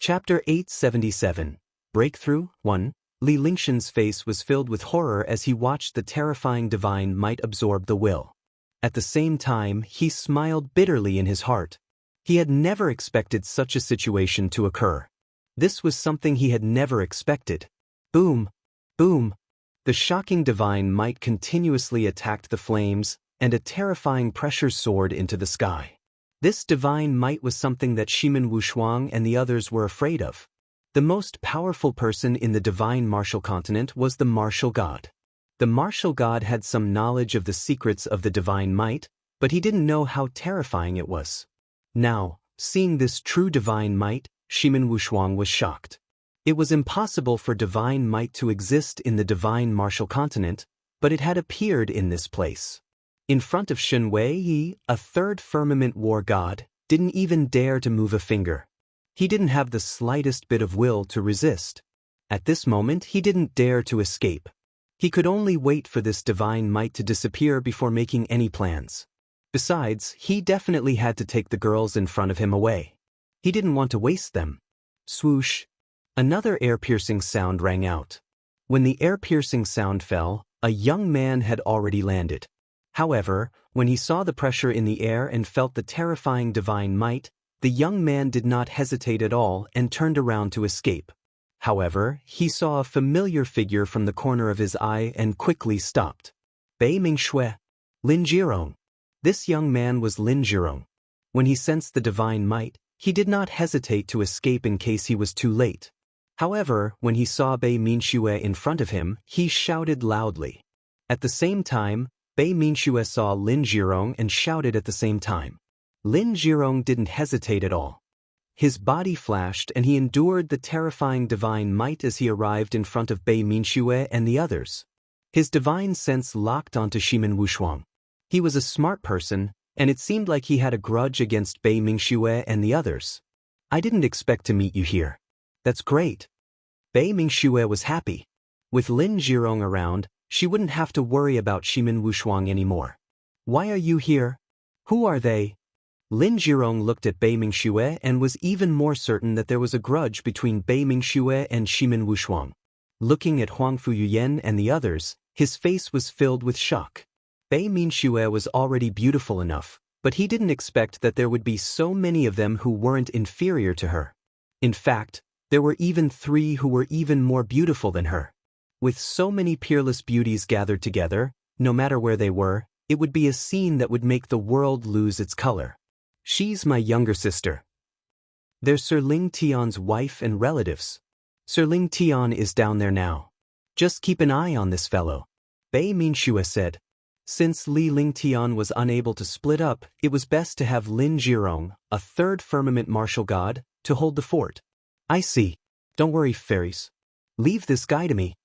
Chapter 877. Breakthrough 1. Li Lingshan's face was filled with horror as he watched the terrifying divine might absorb the will. At the same time, he smiled bitterly in his heart. He had never expected such a situation to occur. This was something he had never expected. Boom! Boom! The shocking divine might continuously attacked the flames, and a terrifying pressure soared into the sky. This divine might was something that Shimin Wushuang and the others were afraid of. The most powerful person in the divine martial continent was the martial god. The martial god had some knowledge of the secrets of the divine might, but he didn't know how terrifying it was. Now, seeing this true divine might, Shimin Wushuang was shocked. It was impossible for divine might to exist in the divine martial continent, but it had appeared in this place. In front of Shen Wei, a third firmament war god, didn't even dare to move a finger. He didn't have the slightest bit of will to resist. At this moment he didn't dare to escape. He could only wait for this divine might to disappear before making any plans. Besides, he definitely had to take the girls in front of him away. He didn't want to waste them. Swoosh! Another air-piercing sound rang out. When the air-piercing sound fell, a young man had already landed. However, when he saw the pressure in the air and felt the terrifying divine might, the young man did not hesitate at all and turned around to escape. However, he saw a familiar figure from the corner of his eye and quickly stopped. Bei Mingshui. Lin Jirong. This young man was Lin Jirong. When he sensed the divine might, he did not hesitate to escape in case he was too late. However, when he saw Bei Mingshui in front of him, he shouted loudly. At the same time, Bei Mingshui saw Lin Jirong and shouted at the same time. Lin Jirong didn't hesitate at all. His body flashed and he endured the terrifying divine might as he arrived in front of Bei Mingshui and the others. His divine sense locked onto Shimin Wushuang. He was a smart person, and it seemed like he had a grudge against Bei Mingshui and the others. I didn't expect to meet you here. That's great. Bei Mingshui was happy. With Lin Jirong around, she wouldn't have to worry about Shimin Wushuang anymore. Why are you here? Who are they? Lin Jirong looked at Bei Mingshui and was even more certain that there was a grudge between Bei Mingshui and Shimin Wushuang. Looking at Huang Fuyuyan and the others, his face was filled with shock. Bei Mingshui was already beautiful enough, but he didn't expect that there would be so many of them who weren't inferior to her. In fact, there were even 3 who were even more beautiful than her. With so many peerless beauties gathered together, no matter where they were, it would be a scene that would make the world lose its color. She's my younger sister. They're Sir Ling Tian's wife and relatives. Sir Ling Tian is down there now. Just keep an eye on this fellow. Bei Mingshui said. Since Li Ling Tian was unable to split up, it was best to have Lin Jirong, a third firmament martial god, to hold the fort. I see. Don't worry, fairies. Leave this guy to me.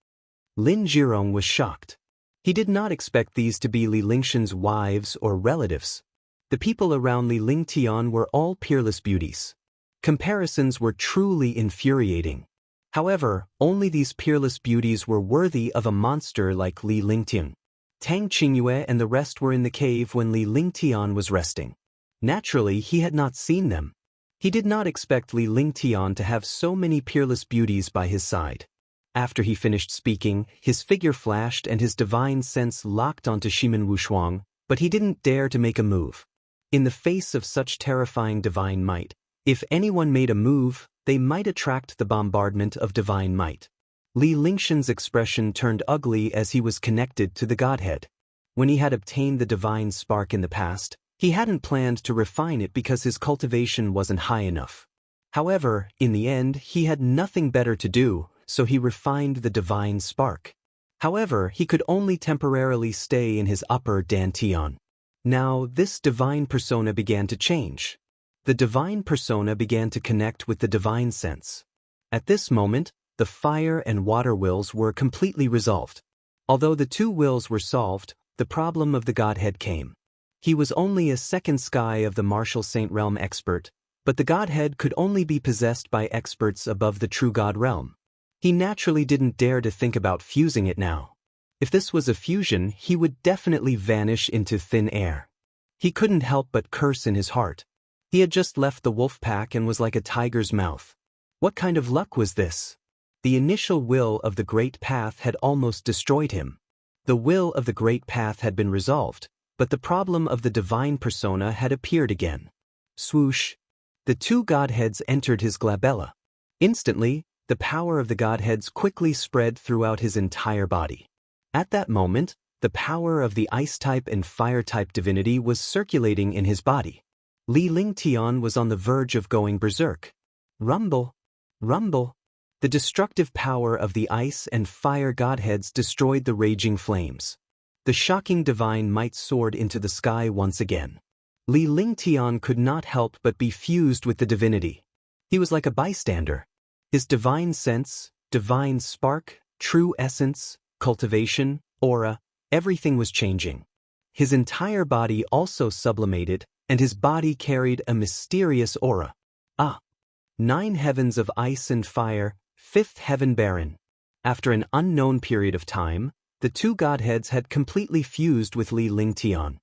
Lin Jirong was shocked. He did not expect these to be Li Lingshan's wives or relatives. The people around Li Ling Tian were all peerless beauties. Comparisons were truly infuriating. However, only these peerless beauties were worthy of a monster like Li Lingtian. Tang Qingyue and the rest were in the cave when Li Lingtian was resting. Naturally, he had not seen them. He did not expect Li Lingtian to have so many peerless beauties by his side. After he finished speaking, his figure flashed and his divine sense locked onto Shimin Wushuang, but he didn't dare to make a move. In the face of such terrifying divine might, if anyone made a move, they might attract the bombardment of divine might. Li Lingshan's expression turned ugly as he was connected to the godhead. When he had obtained the divine spark in the past, he hadn't planned to refine it because his cultivation wasn't high enough. However, in the end, he had nothing better to do, so he refined the divine spark. However, he could only temporarily stay in his upper dantian. Now, this divine persona began to change. The divine persona began to connect with the divine sense. At this moment, the fire and water wills were completely resolved. Although the 2 wills were solved, the problem of the godhead came. He was only a second sky of the martial saint realm expert, but the godhead could only be possessed by experts above the true god realm. He naturally didn't dare to think about fusing it now. If this was a fusion, he would definitely vanish into thin air. He couldn't help but curse in his heart. He had just left the wolf pack and was like a tiger's mouth. What kind of luck was this? The initial will of the Great Path had almost destroyed him. The will of the Great Path had been resolved, but the problem of the divine persona had appeared again. Swoosh! The two godheads entered his glabella. Instantly, the power of the godheads quickly spread throughout his entire body. At that moment, the power of the ice-type and fire-type divinity was circulating in his body. Li Lingtian was on the verge of going berserk. Rumble! Rumble! The destructive power of the ice and fire godheads destroyed the raging flames. The shocking divine might soared into the sky once again. Li Lingtian could not help but be fused with the divinity. He was like a bystander. His divine sense, divine spark, true essence, cultivation, aura, everything was changing. His entire body also sublimated, and his body carried a mysterious aura. 9 heavens of ice and fire, 5th heaven barren. After an unknown period of time, the two godheads had completely fused with Li Lingtian.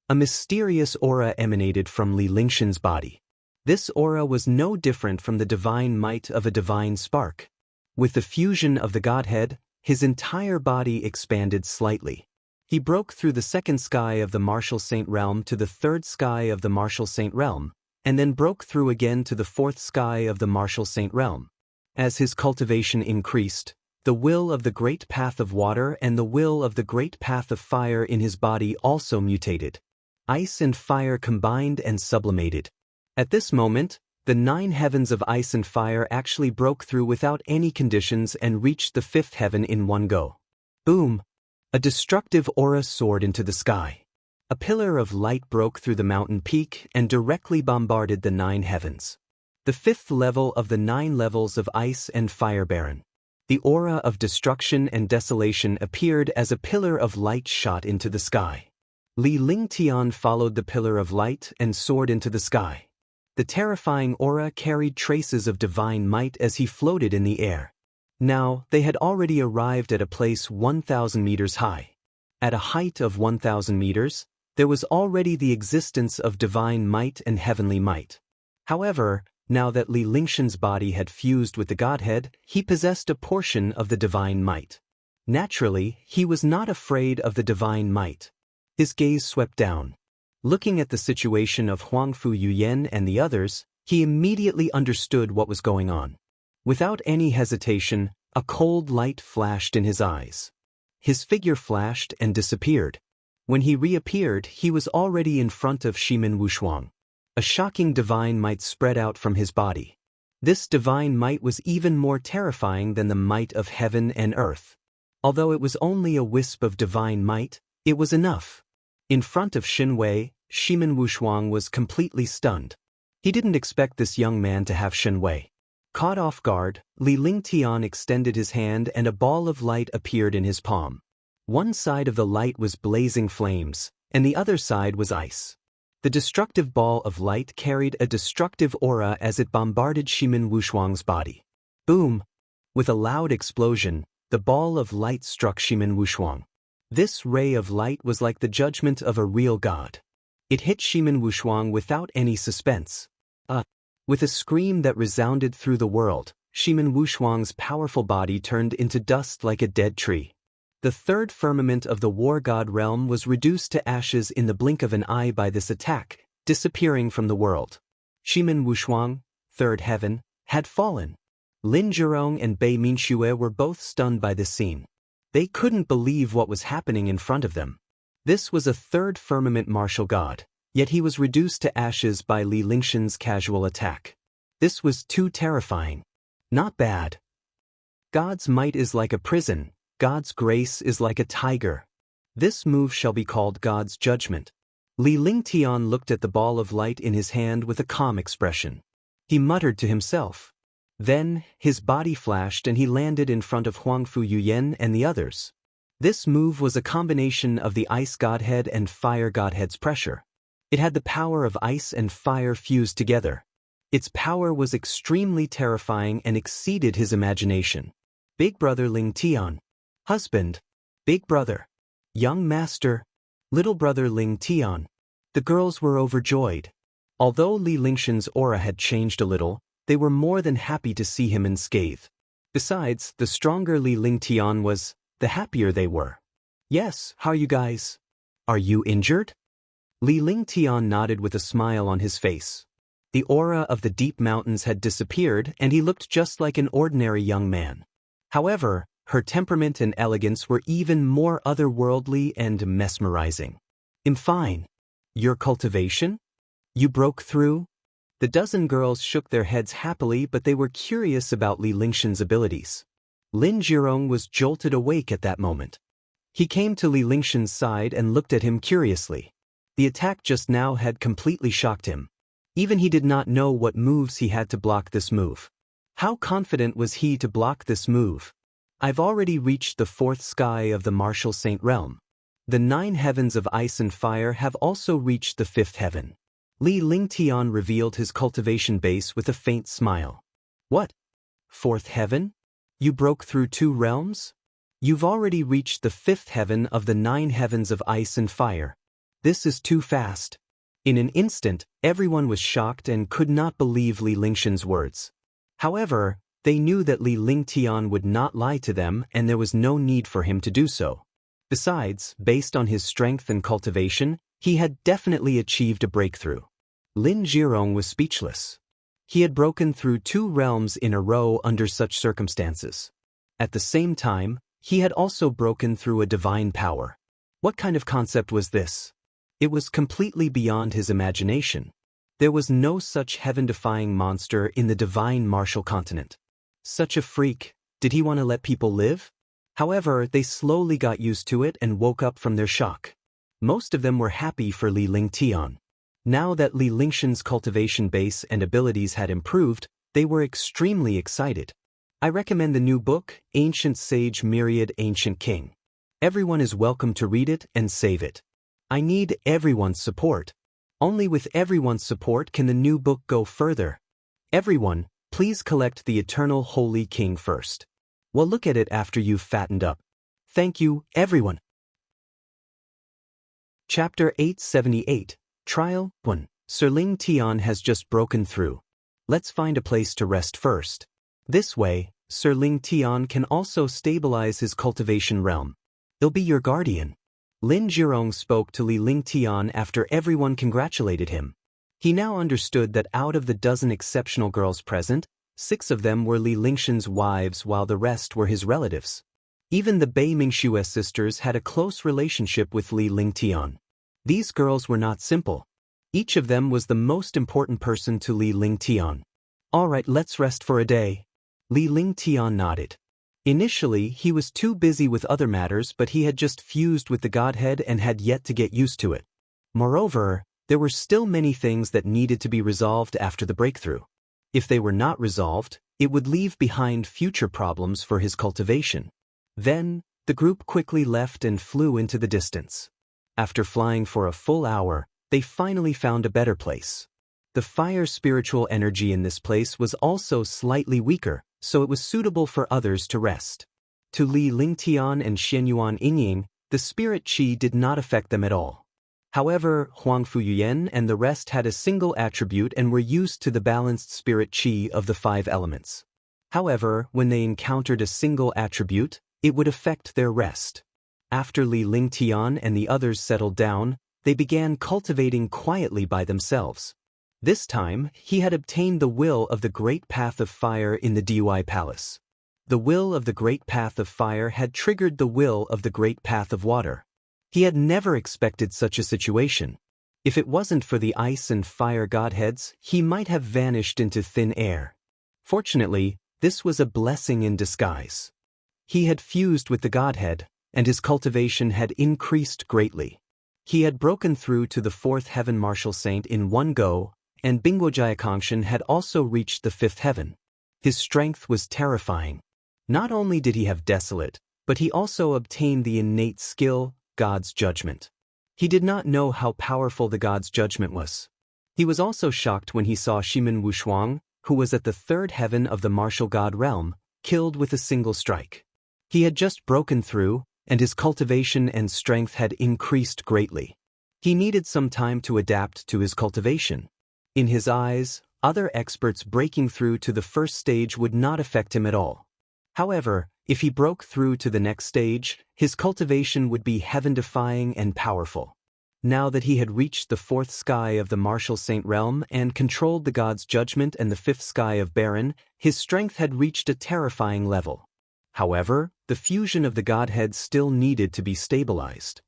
A mysterious aura emanated from Li Lingshan's body. This aura was no different from the divine might of a divine spark. With the fusion of the godhead, his entire body expanded slightly. He broke through the second sky of the Martial Saint Realm to the third sky of the Martial Saint Realm, and then broke through again to the fourth sky of the Martial Saint Realm. As his cultivation increased, the will of the great path of water and the will of the great path of fire in his body also mutated. Ice and fire combined and sublimated. At this moment, the 9 heavens of ice and fire actually broke through without any conditions and reached the 5th heaven in one go. Boom! A destructive aura soared into the sky. A pillar of light broke through the mountain peak and directly bombarded the 9 heavens. The 5th level of the 9 levels of ice and fire barren. The aura of destruction and desolation appeared as a pillar of light shot into the sky. Li Lingtian followed the pillar of light and soared into the sky. The terrifying aura carried traces of divine might as he floated in the air. Now, they had already arrived at a place 1,000 meters high. At a height of 1,000 meters, there was already the existence of divine might and heavenly might. However, now that Li Lingshan's body had fused with the godhead, he possessed a portion of the divine might. Naturally, he was not afraid of the divine might. His gaze swept down. Looking at the situation of Huangfu Yuyan and the others, he immediately understood what was going on. Without any hesitation, a cold light flashed in his eyes. His figure flashed and disappeared. When he reappeared, he was already in front of Shimin Wushuang. A shocking divine might spread out from his body. This divine might was even more terrifying than the might of heaven and earth. Although it was only a wisp of divine might, it was enough. In front of Xin Wei, Shimin Wushuang was completely stunned. He didn't expect this young man to have Xin Wei. Caught off guard, Li Lingtian extended his hand and a ball of light appeared in his palm. One side of the light was blazing flames, and the other side was ice. The destructive ball of light carried a destructive aura as it bombarded Shimin Wushuang's body. Boom! With a loud explosion, the ball of light struck Shimin Wushuang. This ray of light was like the judgment of a real god. It hit Shimin Wushuang without any suspense. With a scream that resounded through the world, Shimin Wushuang's powerful body turned into dust like a dead tree. The third firmament of the war god realm was reduced to ashes in the blink of an eye by this attack, disappearing from the world. Shimin Wushuang, third heaven, had fallen. Lin Zhirong and Bei Minxue were both stunned by this scene. They couldn't believe what was happening in front of them. This was a third firmament martial god, yet he was reduced to ashes by Li Lingshan's casual attack. This was too terrifying. Not bad. God's might is like a prison, God's grace is like a tiger. This move shall be called God's judgment. Li Lingtian looked at the ball of light in his hand with a calm expression. He muttered to himself. Then, his body flashed and he landed in front of Huangfu Yuyan and the others. This move was a combination of the ice godhead and fire godhead's pressure. It had the power of ice and fire fused together. Its power was extremely terrifying and exceeded his imagination. Big brother Lingtian. Husband. Big brother. Young master. Little brother Lingtian. The girls were overjoyed. Although Li Lingshan's aura had changed a little, they were more than happy to see him unscathed. Besides, the stronger Li Lingtian was, the happier they were. "Yes, how are you guys? Are you injured?" Li Lingtian nodded with a smile on his face. The aura of the deep mountains had disappeared and he looked just like an ordinary young man. However, her temperament and elegance were even more otherworldly and mesmerizing. "I'm fine. Your cultivation? You broke through?" The dozen girls shook their heads happily, but they were curious about Li Lingshan's abilities. Lin Jirong was jolted awake at that moment. He came to Li Lingshan's side and looked at him curiously. The attack just now had completely shocked him. Even he did not know what moves he had to block this move. How confident was he to block this move? "I've already reached the fourth sky of the martial saint realm. The 9 heavens of ice and fire have also reached the 5th heaven." Li Lingtian revealed his cultivation base with a faint smile. "What? 4th heaven? You broke through 2 realms? You've already reached the 5th heaven of the 9 heavens of ice and fire. This is too fast." In an instant, everyone was shocked and could not believe Li Lingshan's words. However, they knew that Li Lingtian would not lie to them and there was no need for him to do so. Besides, based on his strength and cultivation, he had definitely achieved a breakthrough. Lin Jirong was speechless. He had broken through 2 realms in a row under such circumstances. At the same time, he had also broken through a divine power. What kind of concept was this? It was completely beyond his imagination. There was no such heaven-defying monster in the divine martial continent. Such a freak, did he want to let people live? However, they slowly got used to it and woke up from their shock. Most of them were happy for Li Lingtian. Now that Li Lingshan's cultivation base and abilities had improved, they were extremely excited. I recommend the new book, Ancient Sage Myriad Ancient King. Everyone is welcome to read it and save it. I need everyone's support. Only with everyone's support can the new book go further. Everyone, please collect the Eternal Holy King first. We'll look at it after you've fattened up. Thank you, everyone. Chapter 878, Trial 1. Sir Lingtian has just broken through. Let's find a place to rest first. This way, Sir Lingtian can also stabilize his cultivation realm. He'll be your guardian. Lin Jirong spoke to Li Lingtian after everyone congratulated him. He now understood that out of the dozen exceptional girls present, 6 of them were Li Lingshan's wives while the rest were his relatives. Even the Bei Mingshue's sisters had a close relationship with Li Lingtian. These girls were not simple. Each of them was the most important person to Li Lingtian. "All right, let's rest for a day." Li Lingtian nodded. Initially, he was too busy with other matters, but he had just fused with the Godhead and had yet to get used to it. Moreover, there were still many things that needed to be resolved after the breakthrough. If they were not resolved, it would leave behind future problems for his cultivation. Then, the group quickly left and flew into the distance. After flying for a full hour, they finally found a better place. The fire spiritual energy in this place was also slightly weaker, so it was suitable for others to rest. To Li Lingtian and Xianyuan Yingying, the spirit qi did not affect them at all. However, Huang Fuyuyan and the rest had a single attribute and were used to the balanced spirit qi of the 5 elements. However, when they encountered a single attribute, it would affect their rest. After Li Lingtian and the others settled down, they began cultivating quietly by themselves. This time, he had obtained the will of the Great Path of Fire in the Dui Palace. The will of the Great Path of Fire had triggered the will of the Great Path of Water. He had never expected such a situation. If it wasn't for the ice and fire godheads, he might have vanished into thin air. Fortunately, this was a blessing in disguise. He had fused with the Godhead, and his cultivation had increased greatly. He had broken through to the 4th heaven martial saint in one go, and Bingwojiakongshan had also reached the 5th heaven. His strength was terrifying. Not only did he have desolate, but he also obtained the innate skill, God's judgment. He did not know how powerful the God's judgment was. He was also shocked when he saw Shimin Wushuang, who was at the 3rd heaven of the martial god realm, killed with a single strike. He had just broken through, and his cultivation and strength had increased greatly. He needed some time to adapt to his cultivation. In his eyes, Other experts breaking through to the first stage would not affect him at all. However, if he broke through to the next stage, his cultivation would be heaven-defying and powerful. Now that he had reached the fourth sky of the martial saint realm and controlled the god's judgment and the fifth sky of Baron, his strength had reached a terrifying level. However, the fusion of the godheads still needed to be stabilized.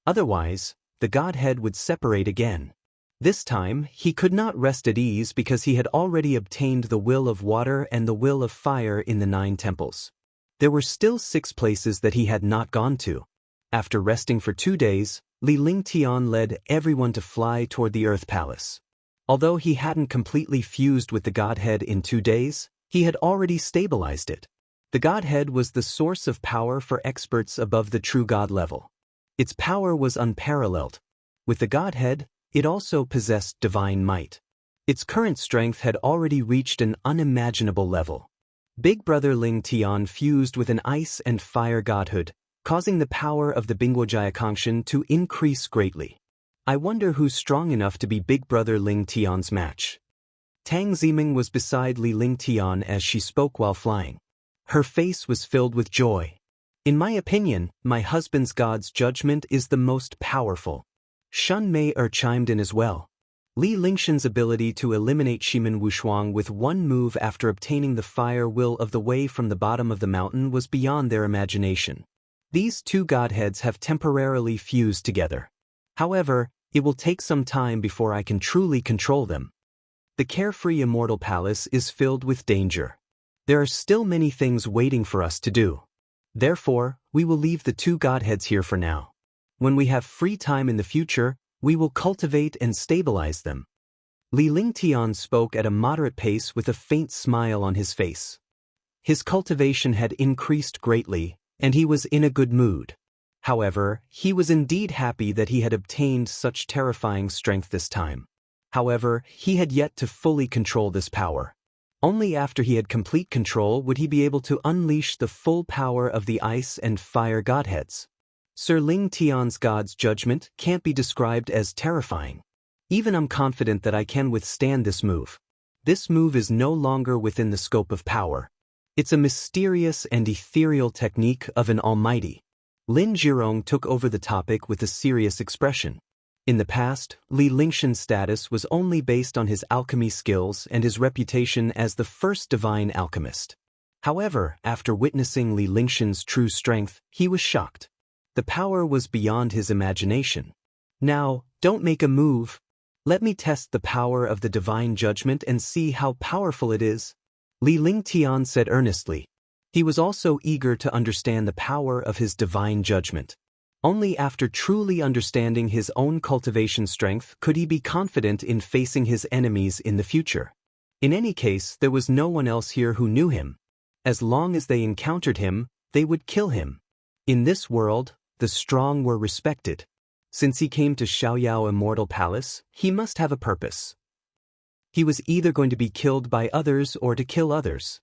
Otherwise, the godhead would separate again. This time, he could not rest at ease because he had already obtained the will of water and the will of fire in the 9 temples. There were still 6 places that he had not gone to. After resting for 2 days, Li Lingtian led everyone to fly toward the Earth Palace. Although he hadn't completely fused with the Godhead in 2 days, he had already stabilized it. The Godhead was the source of power for experts above the true God level. Its power was unparalleled. With the Godhead, it also possessed divine might. Its current strength had already reached an unimaginable level. Big Brother Ling Tian fused with an ice and fire godhood, causing the power of the Bingguojiakongshan to increase greatly. I wonder who's strong enough to be Big Brother Ling Tian's match. Tang Ziming was beside Li Lingtian as she spoke while flying. Her face was filled with joy. In my opinion, my husband's god's judgment is the most powerful. Shun Mei chimed in as well. Li Lingshan's ability to eliminate Shimin Wushuang with one move after obtaining the fire will of the way from the bottom of the mountain was beyond their imagination. These 2 godheads have temporarily fused together. However, it will take some time before I can truly control them. The carefree immortal palace is filled with danger. There are still many things waiting for us to do. Therefore, we will leave the 2 godheads here for now. When we have free time in the future, we will cultivate and stabilize them. Li Lingtian spoke at a moderate pace with a faint smile on his face. His cultivation had increased greatly, and he was in a good mood. However, he was indeed happy that he had obtained such terrifying strength this time. However, he had yet to fully control this power. Only after he had complete control would he be able to unleash the full power of the ice and fire godheads. Sir Ling Tian's god's judgment can't be described as terrifying. Even I'm confident that I can withstand this move. This move is no longer within the scope of power. It's a mysterious and ethereal technique of an almighty. Lin Zhirong took over the topic with a serious expression. In the past, Li Lingshan's status was only based on his alchemy skills and his reputation as the first divine alchemist. However, after witnessing Li Lingshan's true strength, he was shocked. The power was beyond his imagination. Now, don't make a move. Let me test the power of the divine judgment and see how powerful it is, Li Lingtian said earnestly. He was also eager to understand the power of his divine judgment. Only after truly understanding his own cultivation strength could he be confident in facing his enemies in the future. In any case, there was no one else here who knew him. As long as they encountered him, they would kill him. In this world, the strong were respected. Since he came to Xiaoyao Immortal Palace, he must have a purpose. He was either going to be killed by others or to kill others.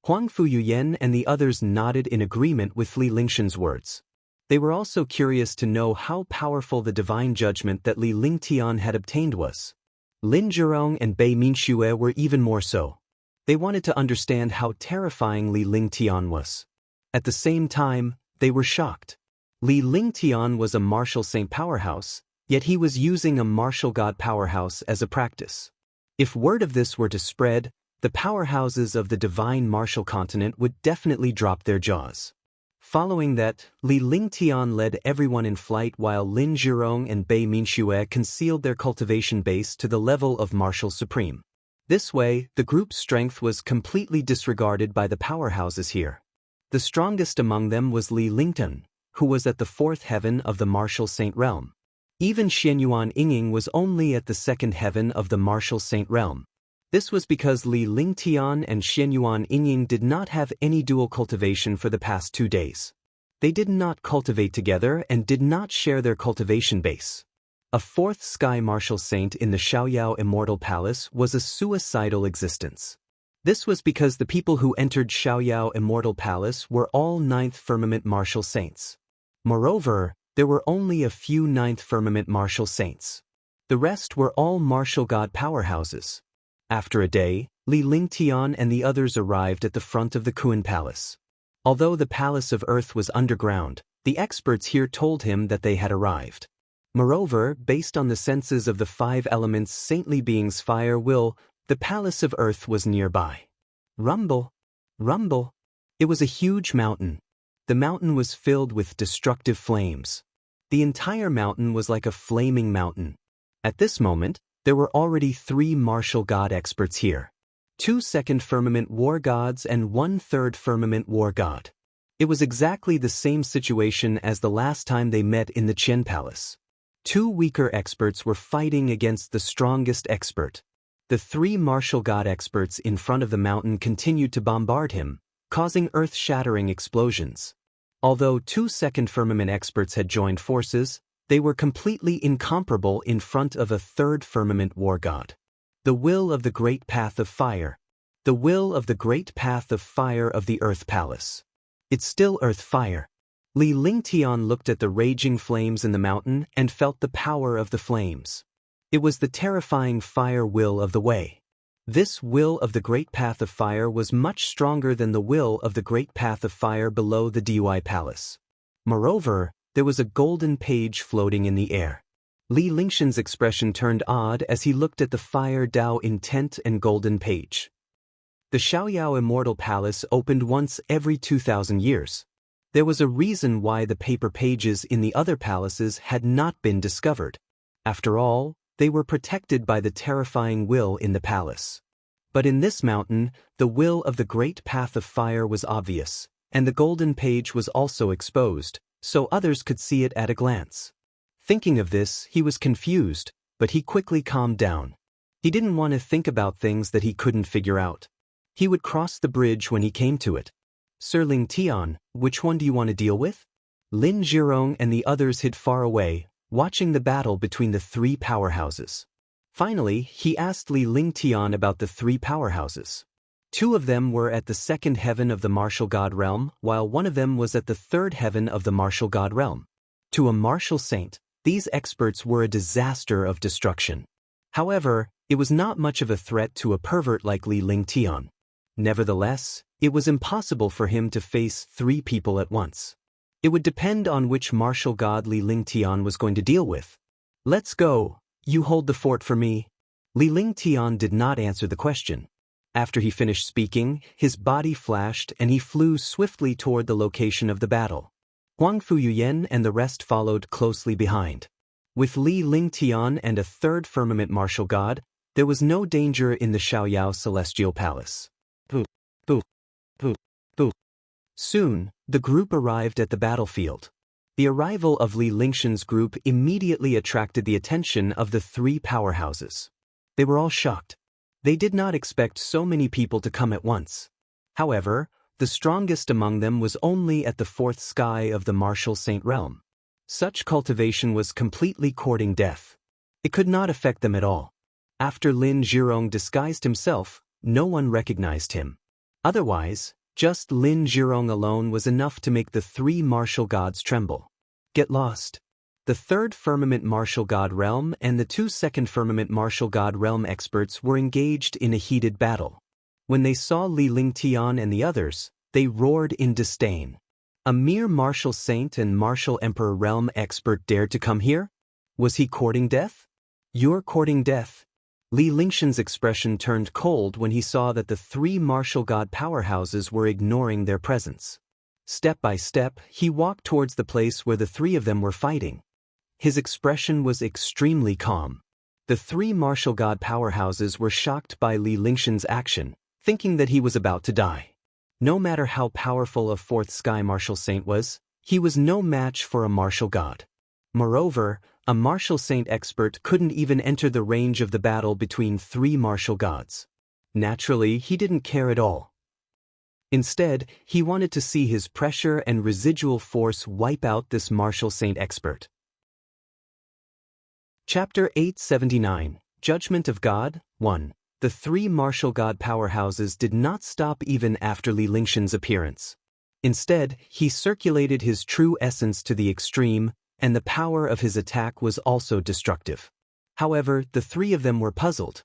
Huang Fuyuyan and the others nodded in agreement with Li Lingshan's words. They were also curious to know how powerful the divine judgment that Li Lingtian had obtained was. Lin Zhirong and Bei Minxue were even more so. They wanted to understand how terrifying Li Lingtian was. At the same time, they were shocked. Li Lingtian was a martial saint powerhouse, yet he was using a martial god powerhouse as a practice. If word of this were to spread, the powerhouses of the divine martial continent would definitely drop their jaws. Following that, Li Lingtian led everyone in flight while Lin Zhirong and Bei Minxue concealed their cultivation base to the level of martial supreme. This way, the group's strength was completely disregarded by the powerhouses here. The strongest among them was Li Lingtian, who was at the 4th heaven of the martial saint realm. Even Xianyuan Yingying was only at the 2nd heaven of the martial saint realm. This was because Li Lingtian and Xianyuan Yingying did not have any dual cultivation for the past 2 days. They did not cultivate together and did not share their cultivation base. A 4th sky martial saint in the Xiaoyao Immortal Palace was a suicidal existence. This was because the people who entered Xiaoyao Immortal Palace were all 9th firmament martial saints. Moreover, there were only a few 9th firmament martial saints. The rest were all martial god powerhouses. After a day, Li Lingtian and the others arrived at the front of the Kuan Palace. Although the Palace of Earth was underground, the experts here told him that they had arrived. Moreover, based on the senses of the 5 elements saintly beings fire will, the Palace of Earth was nearby. Rumble! Rumble! It was a huge mountain. The mountain was filled with destructive flames. The entire mountain was like a flaming mountain. At this moment, there were already 3 martial god experts here. 2 second firmament war gods and 1 third firmament war god. It was exactly the same situation as the last time they met in the Qian Palace. 2 weaker experts were fighting against the strongest expert. The 3 martial god experts in front of the mountain continued to bombard him, causing earth-shattering explosions. Although 2 second firmament experts had joined forces, they were completely incomparable in front of a 3rd firmament war god. The will of the great path of fire. The will of the great path of fire of the Earth Palace. It's still Earth fire. Li Lingtian looked at the raging flames in the mountain and felt the power of the flames. It was the terrifying fire will of the way. This will of the great path of fire was much stronger than the will of the great path of fire below the Dui Palace. Moreover, there was a golden page floating in the air. Li Lingshan's expression turned odd as he looked at the fire Dao intent and golden page. The Xiaoyao Immortal Palace opened once every 2,000 years. There was a reason why the paper pages in the other palaces had not been discovered. After all, they were protected by the terrifying will in the palace. But in this mountain, the will of the great path of fire was obvious, and the golden page was also exposed, so others could see it at a glance. Thinking of this, he was confused, but he quickly calmed down. He didn't want to think about things that he couldn't figure out. He would cross the bridge when he came to it. Sir Lingtian, which one do you want to deal with? Lin Zhirong and the others hid far away, watching the battle between the 3 powerhouses. Finally, he asked Li Lingtian about the 3 powerhouses. 2 of them were at the 2nd heaven of the martial god realm, while 1 of them was at the 3rd heaven of the martial god realm. To a martial saint, these experts were a disaster of destruction. However, it was not much of a threat to a pervert like Li Lingtian. Nevertheless, it was impossible for him to face 3 people at once. It would depend on which martial god Li Lingtian was going to deal with. Let's go, you hold the fort for me. Li Lingtian did not answer the question. After he finished speaking, his body flashed and he flew swiftly toward the location of the battle. Huang Fuyuyan and the rest followed closely behind. With Li Lingtian and a 3rd firmament martial god, there was no danger in the Xiaoyao Celestial Palace. Boo, boo, boo, boo. Soon, the group arrived at the battlefield. The arrival of Li Lingshan's group immediately attracted the attention of the 3 powerhouses. They were all shocked. They did not expect so many people to come at once. However, the strongest among them was only at the 4th sky of the martial saint realm. Such cultivation was completely courting death. It could not affect them at all. After Lin Zhirong disguised himself, no one recognized him. Otherwise, just Lin Zhirong alone was enough to make the 3 martial gods tremble. Get lost. The 3rd firmament martial god realm and the 2 second firmament martial god realm experts were engaged in a heated battle. When they saw Li Lingtian and the others, they roared in disdain. A mere martial saint and martial emperor realm expert dared to come here? Was he courting death? You're courting death. Li Lingshan's expression turned cold when he saw that the 3 martial god powerhouses were ignoring their presence. Step by step, he walked towards the place where the 3 of them were fighting. His expression was extremely calm. The 3 martial god powerhouses were shocked by Li Lingshan's action, thinking that he was about to die. No matter how powerful a 4th sky martial saint was, he was no match for a martial god. Moreover, a martial saint expert couldn't even enter the range of the battle between 3 martial gods. Naturally, he didn't care at all. Instead, he wanted to see his pressure and residual force wipe out this martial saint expert. Chapter 879, Judgment of God, 1. The 3 martial god powerhouses did not stop even after Li Lingshan's appearance. Instead, he circulated his true essence to the extreme, and the power of his attack was also destructive. However, the 3 of them were puzzled.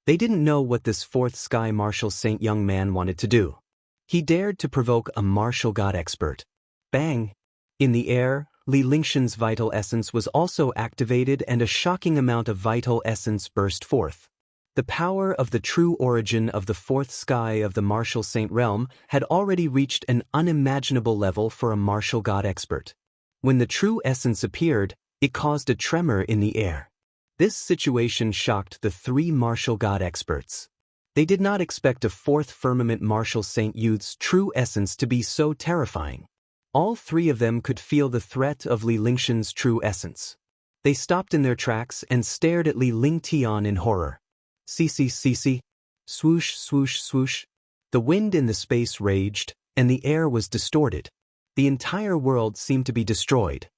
They didn't know what this fourth sky martial saint young man wanted to do. He dared to provoke a martial god expert. Bang! In the air, Li Lingshan's vital essence was also activated and a shocking amount of vital essence burst forth. The power of the true origin of the fourth sky of the martial saint realm had already reached an unimaginable level for a martial god expert. When the true essence appeared, it caused a tremor in the air. This situation shocked the three martial god experts. They did not expect a fourth firmament martial saint youth's true essence to be so terrifying. All three of them could feel the threat of Li Lingshan's true essence. They stopped in their tracks and stared at Li Lingtian in horror. See. Swoosh, swoosh, swoosh. The wind in the space raged, and the air was distorted. The entire world seemed to be destroyed.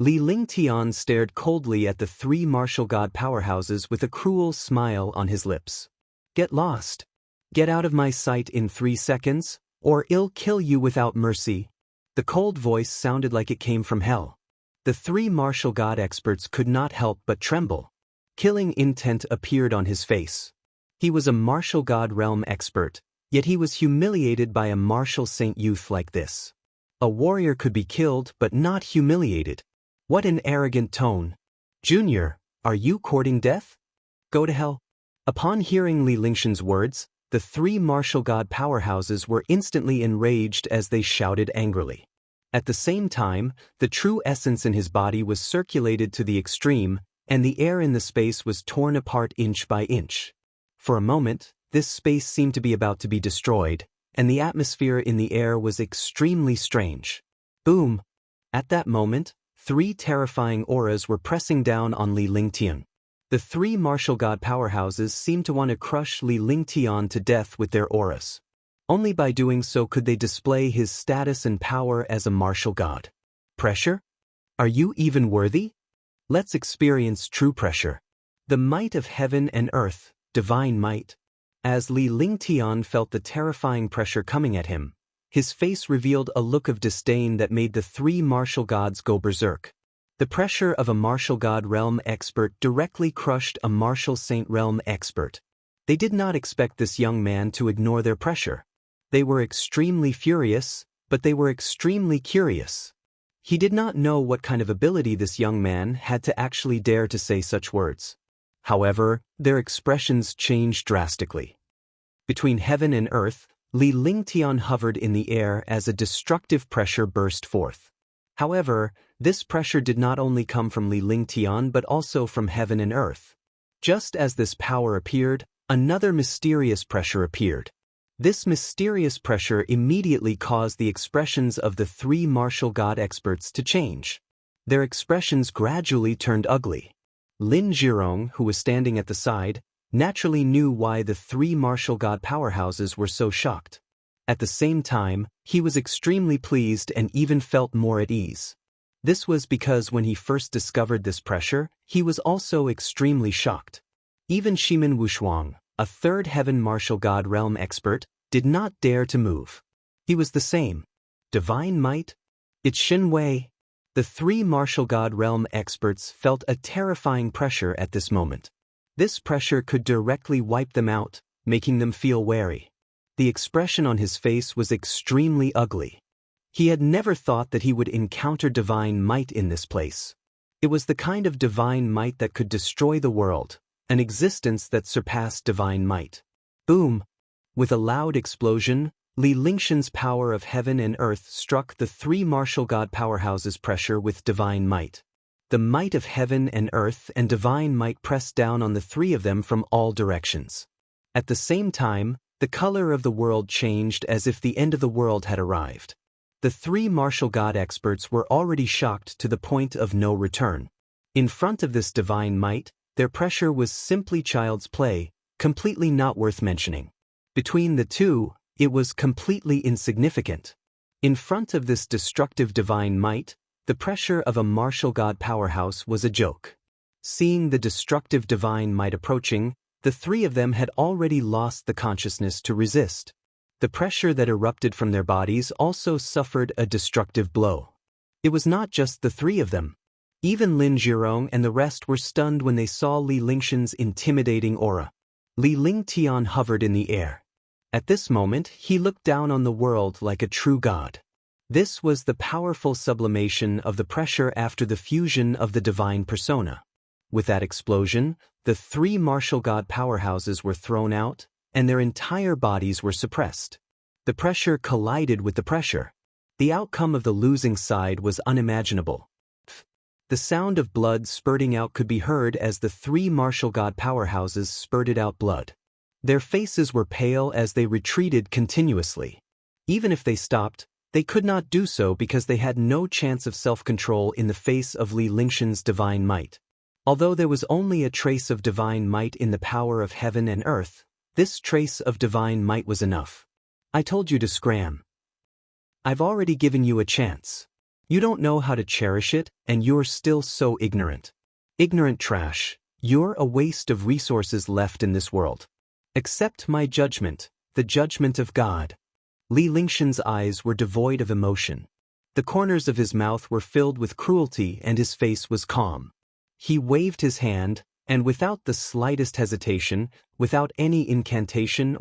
Li Lingtian stared coldly at the three martial god powerhouses with a cruel smile on his lips. Get lost. Get out of my sight in 3 seconds, or I'll kill you without mercy. The cold voice sounded like it came from hell. The three martial god experts could not help but tremble. Killing intent appeared on his face. He was a martial god realm expert, yet he was humiliated by a martial saint youth like this. A warrior could be killed but not humiliated. What an arrogant tone. Junior, are you courting death? Go to hell. Upon hearing Li Lingshan's words, the three martial god powerhouses were instantly enraged as they shouted angrily. At the same time, the true essence in his body was circulated to the extreme, and the air in the space was torn apart inch by inch. For a moment, this space seemed to be about to be destroyed, and the atmosphere in the air was extremely strange. Boom! At that moment, 3 terrifying auras were pressing down on Li Lingtian. The three martial god powerhouses seemed to want to crush Li Lingtian to death with their auras. Only by doing so could they display his status and power as a martial god. Pressure? Are you even worthy? Let's experience true pressure. The might of heaven and earth, divine might. As Li Lingtian felt the terrifying pressure coming at him, his face revealed a look of disdain that made the three martial gods go berserk. The pressure of a martial god realm expert directly crushed a martial saint realm expert. They did not expect this young man to ignore their pressure. They were extremely furious, but they were extremely curious. He did not know what kind of ability this young man had to actually dare to say such words. However, their expressions changed drastically. Between heaven and earth, Li Lingtian hovered in the air as a destructive pressure burst forth. However, this pressure did not only come from Li Lingtian but also from heaven and earth. Just as this power appeared, another mysterious pressure appeared. This mysterious pressure immediately caused the expressions of the three martial god experts to change. Their expressions gradually turned ugly. Lin Zhirong, who was standing at the side, naturally knew why the three martial god powerhouses were so shocked. At the same time, he was extremely pleased and even felt more at ease. This was because when he first discovered this pressure, he was also extremely shocked. Even Shimin Wushuang, a third heaven martial god realm expert, did not dare to move. He was the same. Divine might? It's Xin Wei. The three martial god realm experts felt a terrifying pressure at this moment. This pressure could directly wipe them out, making them feel wary. The expression on his face was extremely ugly. He had never thought that he would encounter divine might in this place. It was the kind of divine might that could destroy the world, an existence that surpassed divine might. Boom! With a loud explosion, Li Lingshan's power of heaven and earth struck the three martial god powerhouses' pressure with divine might. The might of heaven and earth and divine might pressed down on the three of them from all directions. At the same time, the color of the world changed as if the end of the world had arrived. The three martial god experts were already shocked to the point of no return. In front of this divine might, their pressure was simply child's play, completely not worth mentioning. Between the two, it was completely insignificant. In front of this destructive divine might, the pressure of a martial god powerhouse was a joke. Seeing the destructive divine might approaching, the three of them had already lost the consciousness to resist. The pressure that erupted from their bodies also suffered a destructive blow. It was not just the three of them. Even Lin Zhirong and the rest were stunned when they saw Li Lingshan's intimidating aura. Li Lingtian hovered in the air. At this moment, he looked down on the world like a true god. This was the powerful sublimation of the pressure after the fusion of the divine persona. With that explosion, the three martial god powerhouses were thrown out, and their entire bodies were suppressed. The pressure collided with the pressure. The outcome of the losing side was unimaginable. The sound of blood spurting out could be heard as the three martial god powerhouses spurted out blood. Their faces were pale as they retreated continuously. Even if they stopped, they could not do so because they had no chance of self-control in the face of Li Lingshan's divine might. Although there was only a trace of divine might in the power of heaven and earth, this trace of divine might was enough. I told you to scram. I've already given you a chance. You don't know how to cherish it, and you're still so ignorant. Ignorant trash, you're a waste of resources left in this world. Accept my judgment, the judgment of God. Li Lingshan's eyes were devoid of emotion. The corners of his mouth were filled with cruelty and his face was calm. He waved his hand, and without the slightest hesitation, without any incantation,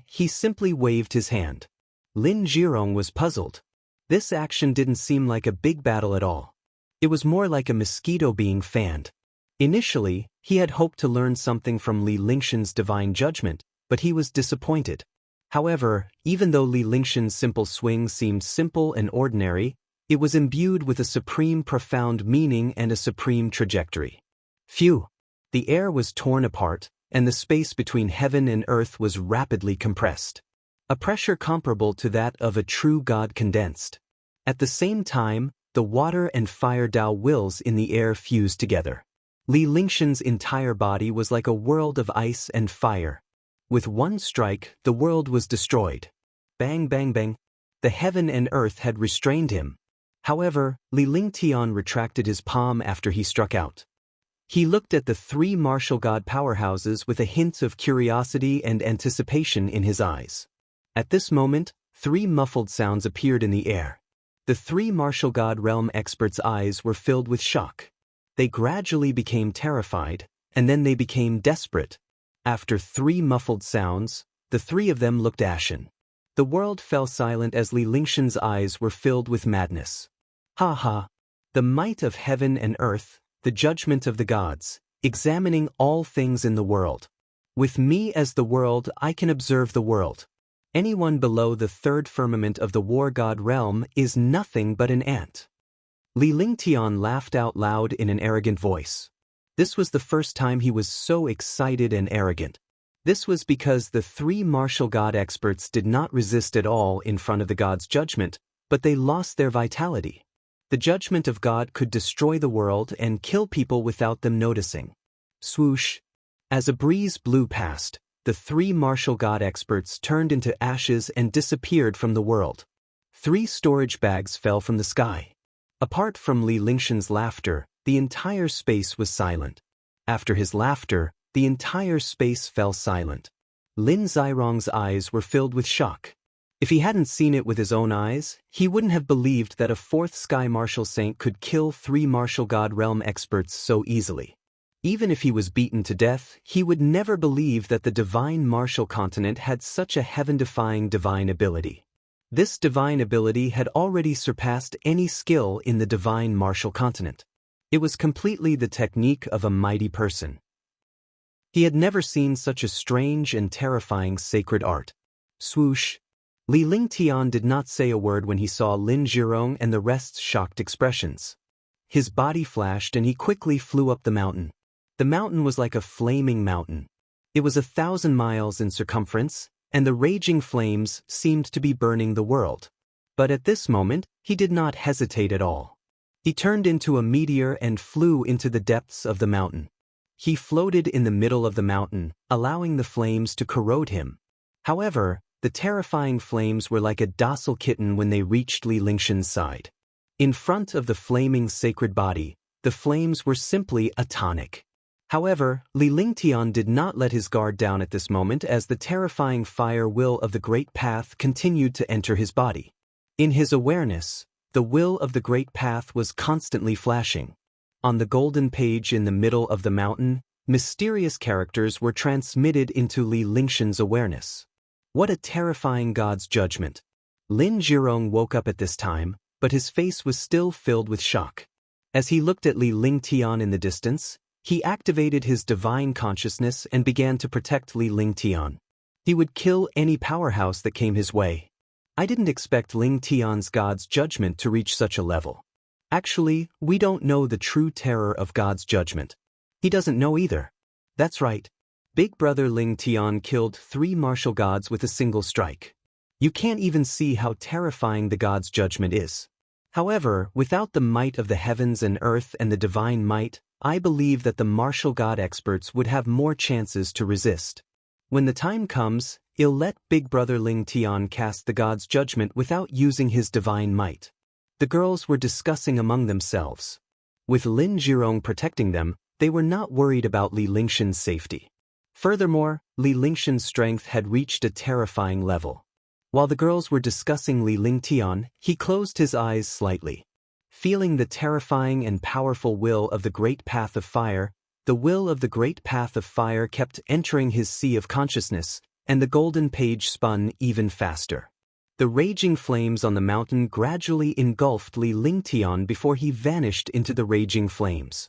he simply waved his hand. Lin Jirong was puzzled. This action didn't seem like a big battle at all. It was more like a mosquito being fanned. Initially, he had hoped to learn something from Li Lingshan's divine judgment, but he was disappointed. However, even though Li Lingshan's simple swing seemed simple and ordinary, it was imbued with a supreme profound meaning and a supreme trajectory. Phew! The air was torn apart, and the space between heaven and earth was rapidly compressed. A pressure comparable to that of a true god condensed. At the same time, the water and fire Tao wills in the air fused together. Li Lingshan's entire body was like a world of ice and fire. With one strike, the world was destroyed. Bang bang bang. The heaven and earth had restrained him. However, Li Lingtian retracted his palm after he struck out. He looked at the three martial god powerhouses with a hint of curiosity and anticipation in his eyes. At this moment, three muffled sounds appeared in the air. The three martial god realm experts' eyes were filled with shock. They gradually became terrified, and then they became desperate. After three muffled sounds, the three of them looked ashen. The world fell silent as Li Lingshan's eyes were filled with madness. Ha ha! The might of heaven and earth, the judgment of the gods, examining all things in the world. With me as the world, I can observe the world. Anyone below the third firmament of the war god realm is nothing but an ant. Li Lingtian laughed out loud in an arrogant voice. This was the first time he was so excited and arrogant. This was because the three martial god experts did not resist at all in front of the god's judgment, but they lost their vitality. The judgment of God could destroy the world and kill people without them noticing. Swoosh! As a breeze blew past, the three martial god experts turned into ashes and disappeared from the world. Three storage bags fell from the sky. Apart from Li Lingshan's laughter, the entire space was silent. After his laughter, the entire space fell silent. Lin Zirong's eyes were filled with shock. If he hadn't seen it with his own eyes, he wouldn't have believed that a fourth sky martial saint could kill three martial god realm experts so easily. Even if he was beaten to death, he would never believe that the divine martial continent had such a heaven-defying divine ability. This divine ability had already surpassed any skill in the divine martial continent. It was completely the technique of a mighty person. He had never seen such a strange and terrifying sacred art. Swoosh! Li Lingtian did not say a word when he saw Lin Jirong and the rest's shocked expressions. His body flashed and he quickly flew up the mountain. The mountain was like a flaming mountain. It was 1,000 miles in circumference, and the raging flames seemed to be burning the world. But at this moment, he did not hesitate at all. He turned into a meteor and flew into the depths of the mountain. He floated in the middle of the mountain, allowing the flames to corrode him. However, the terrifying flames were like a docile kitten when they reached Li Lingshan's side. In front of the flaming sacred body, the flames were simply a tonic. However, Li Lingtian did not let his guard down at this moment as the terrifying fire will of the Great Path continued to enter his body. In his awareness, the will of the Great Path was constantly flashing. On the golden page in the middle of the mountain, Mysterious characters were transmitted into Li Lingshan's awareness. What a terrifying God's judgment. Lin Zhirong woke up at this time, but his face was still filled with shock. As he looked at Li Lingtian in the distance, he activated his divine consciousness and began to protect Li Lingtian. He would kill any powerhouse that came his way. I didn't expect Lingtian's God's judgment to reach such a level. Actually, we don't know the true terror of God's judgment. He doesn't know either. That's right. Big brother Lingtian killed 3 martial gods with a single strike. You can't even see how terrifying the God's judgment is. However, without the might of the heavens and earth and the divine might, I believe that the martial god experts would have more chances to resist. When the time comes, I'll let big brother Lingtian cast the God's judgment without using his divine might. The girls were discussing among themselves. With Lin Zhirong protecting them, they were not worried about Li Lingshan's safety. Furthermore, Li Lingshan's strength had reached a terrifying level. While the girls were discussing Li Lingtian, he closed his eyes slightly. Feeling the terrifying and powerful will of the great path of fire, the will of the great path of fire kept entering his sea of consciousness, and the golden page spun even faster. The raging flames on the mountain gradually engulfed Li Lingtian before he vanished into the raging flames.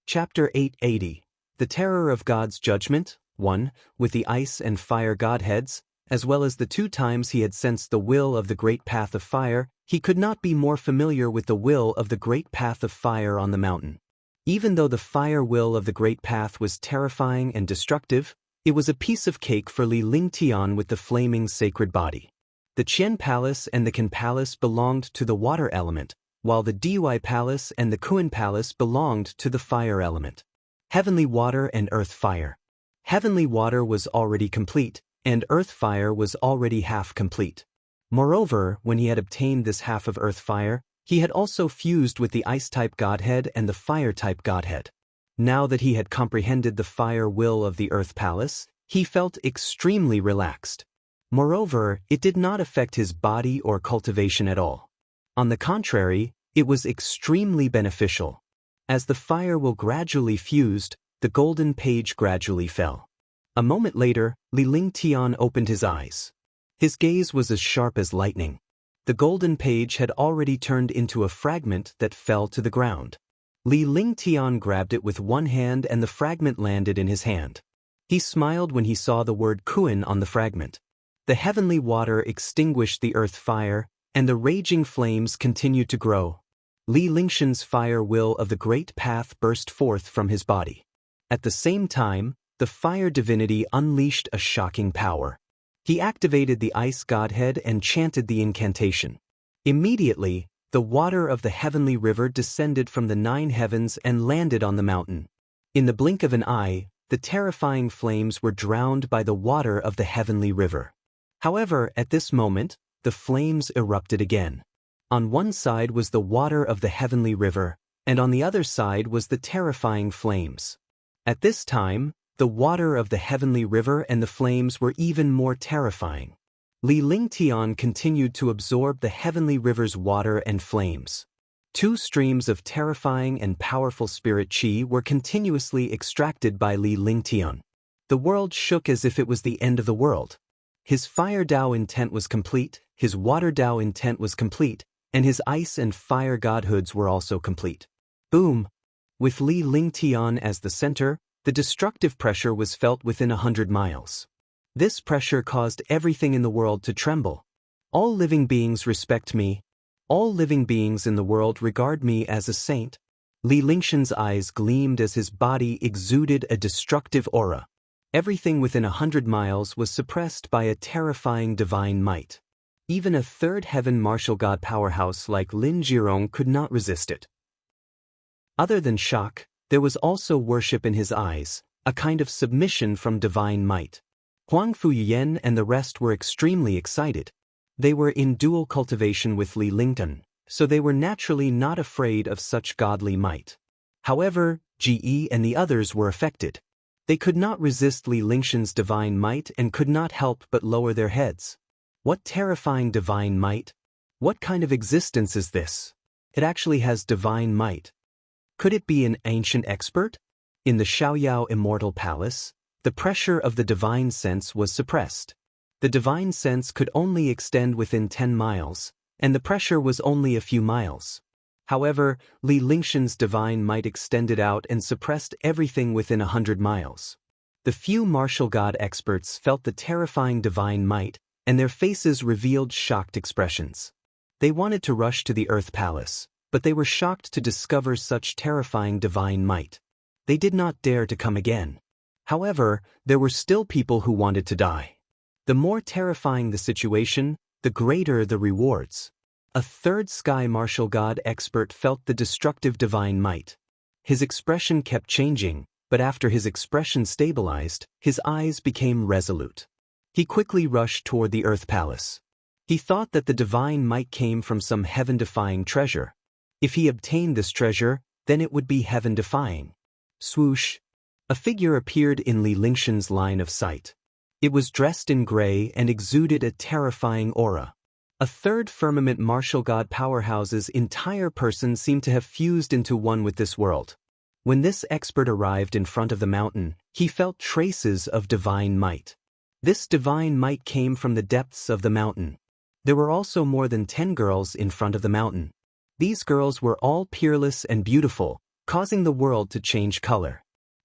Chapter 880. The Terror of God's Judgment, 1. With the ice and fire godheads, as well as the 2 times he had sensed the will of the great path of fire, he could not be more familiar with the will of the great path of fire on the mountain. Even though the fire will of the great path was terrifying and destructive, it was a piece of cake for Li Lingtian with the flaming sacred body. The Qian Palace and the Qin Palace belonged to the water element, while the Dui Palace and the Kuan Palace belonged to the fire element. Heavenly water and earth fire. Heavenly water was already complete, and earth fire was already half complete. Moreover, when he had obtained this half of earth fire, he had also fused with the ice-type godhead and the fire-type godhead. Now that he had comprehended the fire will of the earth palace, he felt extremely relaxed. Moreover, it did not affect his body or cultivation at all. On the contrary, it was extremely beneficial. As the fire will gradually fused, the golden page gradually fell. A moment later, Li Lingtian opened his eyes. His gaze was as sharp as lightning. The golden page had already turned into a fragment that fell to the ground. Li Lingtian grabbed it with one hand and the fragment landed in his hand. He smiled when he saw the word Kuan on the fragment. The heavenly water extinguished the earth fire, and the raging flames continued to grow. Li Lingshan's fire will of the great path burst forth from his body. At the same time, the fire divinity unleashed a shocking power. He activated the ice godhead and chanted the incantation. Immediately, the water of the heavenly river descended from the 9 heavens and landed on the mountain. In the blink of an eye, the terrifying flames were drowned by the water of the heavenly river. However, at this moment, the flames erupted again. On one side was the water of the heavenly river, and on the other side was the terrifying flames. At this time, the water of the heavenly river and the flames were even more terrifying. Li Lingtian continued to absorb the heavenly river's water and flames. 2 streams of terrifying and powerful spirit chi were continuously extracted by Li Lingtian. The world shook as if it was the end of the world. His fire Dao intent was complete, his water Dao intent was complete, and his ice and fire godhoods were also complete. Boom! With Li Lingtian as the center, the destructive pressure was felt within 100 miles. This pressure caused everything in the world to tremble. All living beings respect me. All living beings in the world regard me as a saint. Li Lingshan's eyes gleamed as his body exuded a destructive aura. Everything within 100 miles was suppressed by a terrifying divine might. Even a 3rd heaven martial god powerhouse like Lin Zhirong could not resist it. Other than shock, there was also worship in his eyes, a kind of submission from divine might. Huang Fuyan and the rest were extremely excited. They were in dual cultivation with Li Lingtian, so they were naturally not afraid of such godly might. However, Ge and the others were affected. They could not resist Li Lingshan's divine might and could not help but lower their heads. What terrifying divine might? What kind of existence is this? It actually has divine might. Could it be an ancient expert? In the Xiaoyao Immortal Palace, the pressure of the divine sense was suppressed. The divine sense could only extend within 10 miles, and the pressure was only a few miles. However, Li Lingshan's divine might extended out and suppressed everything within 100 miles. The few martial god experts felt the terrifying divine might, and their faces revealed shocked expressions. They wanted to rush to the Earth Palace, but they were shocked to discover such terrifying divine might. They did not dare to come again. However, there were still people who wanted to die. The more terrifying the situation, the greater the rewards. A third sky martial god expert felt the destructive divine might. His expression kept changing, but after his expression stabilized, his eyes became resolute. He quickly rushed toward the Earth Palace. He thought that the divine might came from some heaven-defying treasure. If he obtained this treasure, then it would be heaven-defying. Swoosh! A figure appeared in Li Lingshan's line of sight. It was dressed in gray and exuded a terrifying aura. A third firmament martial god powerhouse's entire person seemed to have fused into one with this world. When this expert arrived in front of the mountain, he felt traces of divine might. This divine might came from the depths of the mountain. There were also more than 10 girls in front of the mountain. These girls were all peerless and beautiful, causing the world to change color.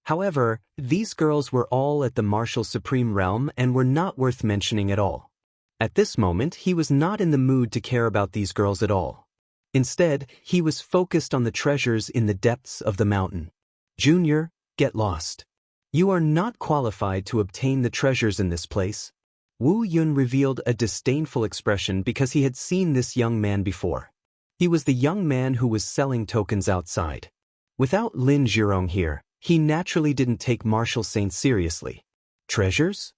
However, these girls were all at the martial supreme realm and were not worth mentioning at all. At this moment, he was not in the mood to care about these girls at all. Instead, he was focused on the treasures in the depths of the mountain. Junior, get lost. You are not qualified to obtain the treasures in this place. Wu Yun revealed a disdainful expression because he had seen this young man before. He was the young man who was selling tokens outside. Without Lin Zhirong here, he naturally didn't take martial saints seriously. Treasures?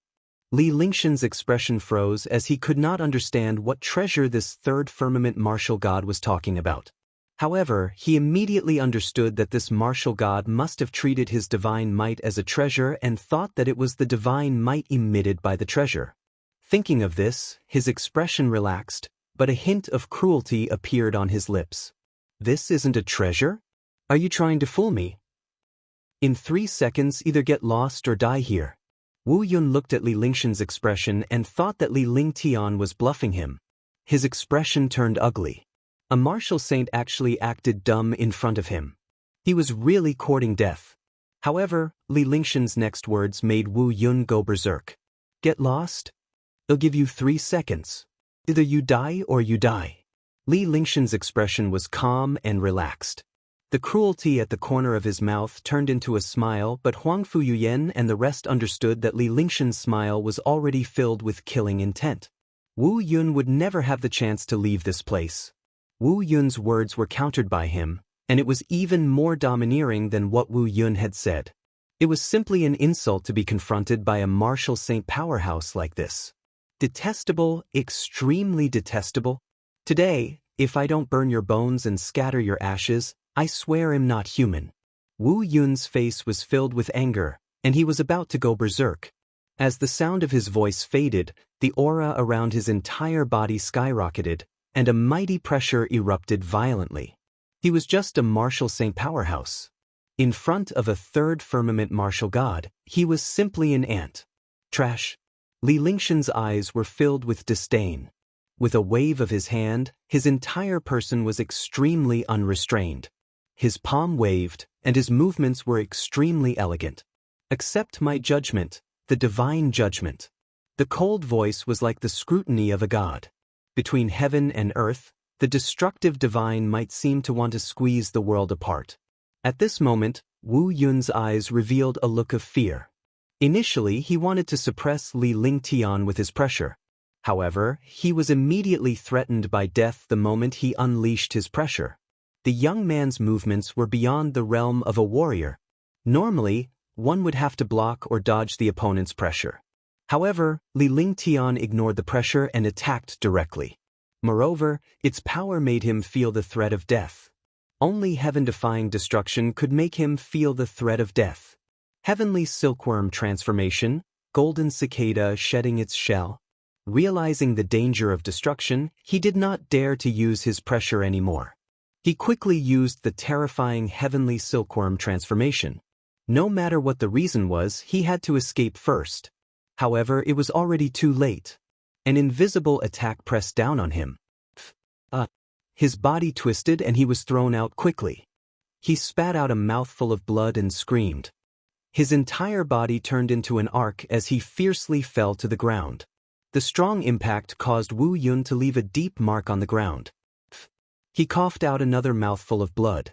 Li Lingshan's expression froze as he could not understand what treasure this third firmament martial god was talking about. However, he immediately understood that this martial god must have treated his divine might as a treasure and thought that it was the divine might emitted by the treasure. Thinking of this, his expression relaxed, but a hint of cruelty appeared on his lips. This isn't a treasure? Are you trying to fool me? In 3 seconds, either get lost or die here. Wu Yun looked at Li Lingshan's expression and thought that Li Lingtian was bluffing him. His expression turned ugly. A martial saint actually acted dumb in front of him. He was really courting death. However, Li Lingshan's next words made Wu Yun go berserk. Get lost? I'll give you 3 seconds. Either you die or you die. Li Lingshan's expression was calm and relaxed. The cruelty at the corner of his mouth turned into a smile, but Huang Fuyuyan and the rest understood that Li Lingshan's smile was already filled with killing intent. Wu Yun would never have the chance to leave this place. Wu Yun's words were countered by him, and it was even more domineering than what Wu Yun had said. It was simply an insult to be confronted by a martial saint powerhouse like this. Detestable, extremely detestable. Today, if I don't burn your bones and scatter your ashes, I swear I'm not human. Wu Yun's face was filled with anger, and he was about to go berserk. As the sound of his voice faded, the aura around his entire body skyrocketed, and a mighty pressure erupted violently. He was just a martial saint powerhouse. In front of a third firmament martial god, he was simply an ant. Trash. Li Lingshan's eyes were filled with disdain. With a wave of his hand, his entire person was extremely unrestrained. His palm waved, and his movements were extremely elegant. Accept my judgment, the divine judgment. The cold voice was like the scrutiny of a god. Between heaven and earth, the destructive divine might seem to want to squeeze the world apart. At this moment, Wu Yun's eyes revealed a look of fear. Initially, he wanted to suppress Li Lingtian with his pressure. However, he was immediately threatened by death the moment he unleashed his pressure. The young man's movements were beyond the realm of a warrior. Normally, one would have to block or dodge the opponent's pressure. However, Li Lingtian ignored the pressure and attacked directly. Moreover, its power made him feel the threat of death. Only heaven-defying destruction could make him feel the threat of death. Heavenly silkworm transformation, golden cicada shedding its shell. Realizing the danger of destruction, he did not dare to use his pressure anymore. He quickly used the terrifying heavenly silkworm transformation. No matter what the reason was, he had to escape first. However, it was already too late. An invisible attack pressed down on him. His body twisted and he was thrown out quickly. He spat out a mouthful of blood and screamed. His entire body turned into an arc as he fiercely fell to the ground. The strong impact caused Wu Yun to leave a deep mark on the ground. He coughed out another mouthful of blood.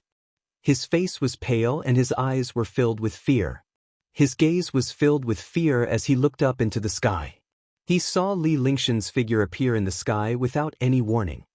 His face was pale and his eyes were filled with fear. His gaze was filled with fear as he looked up into the sky. He saw Li Lingshan's figure appear in the sky without any warning.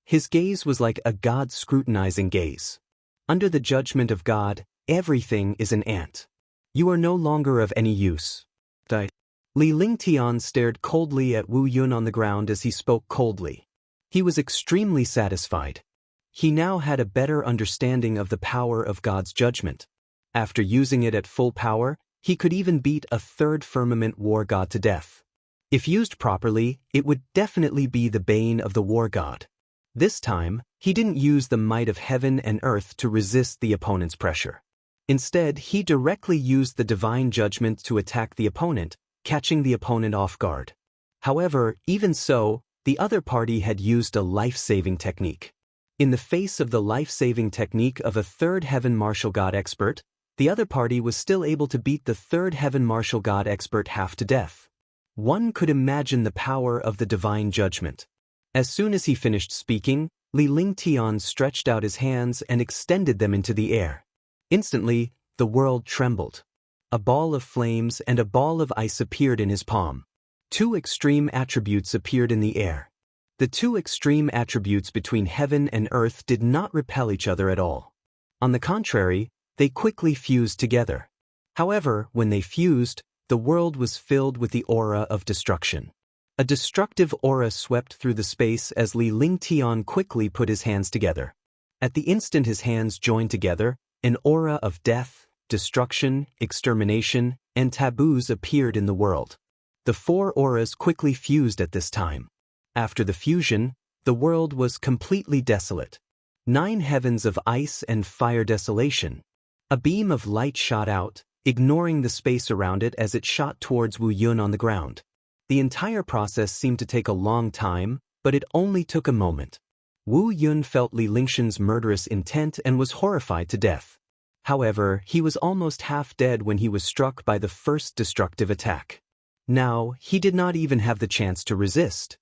His gaze was like a God scrutinizing gaze. Under the judgment of God, everything is an ant. You are no longer of any use. Li Lingtian stared coldly at Wu Yun on the ground as he spoke coldly. He was extremely satisfied. He now had a better understanding of the power of God's judgment. After using it at full power, he could even beat a third firmament war god to death. If used properly, it would definitely be the bane of the war god. This time, he didn't use the might of heaven and earth to resist the opponent's pressure. Instead, he directly used the divine judgment to attack the opponent, catching the opponent off guard. However, even so, the other party had used a life-saving technique. In the face of the life-saving technique of a third heaven martial god expert, the other party was still able to beat the third heaven martial god expert half to death. One could imagine the power of the divine judgment. As soon as he finished speaking, Li Lingtian stretched out his hands and extended them into the air. Instantly, the world trembled. A ball of flames and a ball of ice appeared in his palm. Two extreme attributes appeared in the air. The two extreme attributes between heaven and earth did not repel each other at all. On the contrary, they quickly fused together. However, when they fused, the world was filled with the aura of destruction. A destructive aura swept through the space as Li Lingtian quickly put his hands together. At the instant his hands joined together, an aura of death, destruction, extermination, and taboos appeared in the world. The four auras quickly fused at this time. After the fusion, the world was completely desolate. 9 heavens of ice and fire desolation. A beam of light shot out, ignoring the space around it as it shot towards Wu Yun on the ground. The entire process seemed to take a long time, but it only took a moment. Wu Yun felt Li Lingshan's murderous intent and was horrified to death. However, he was almost half dead when he was struck by the first destructive attack. Now, he did not even have the chance to resist.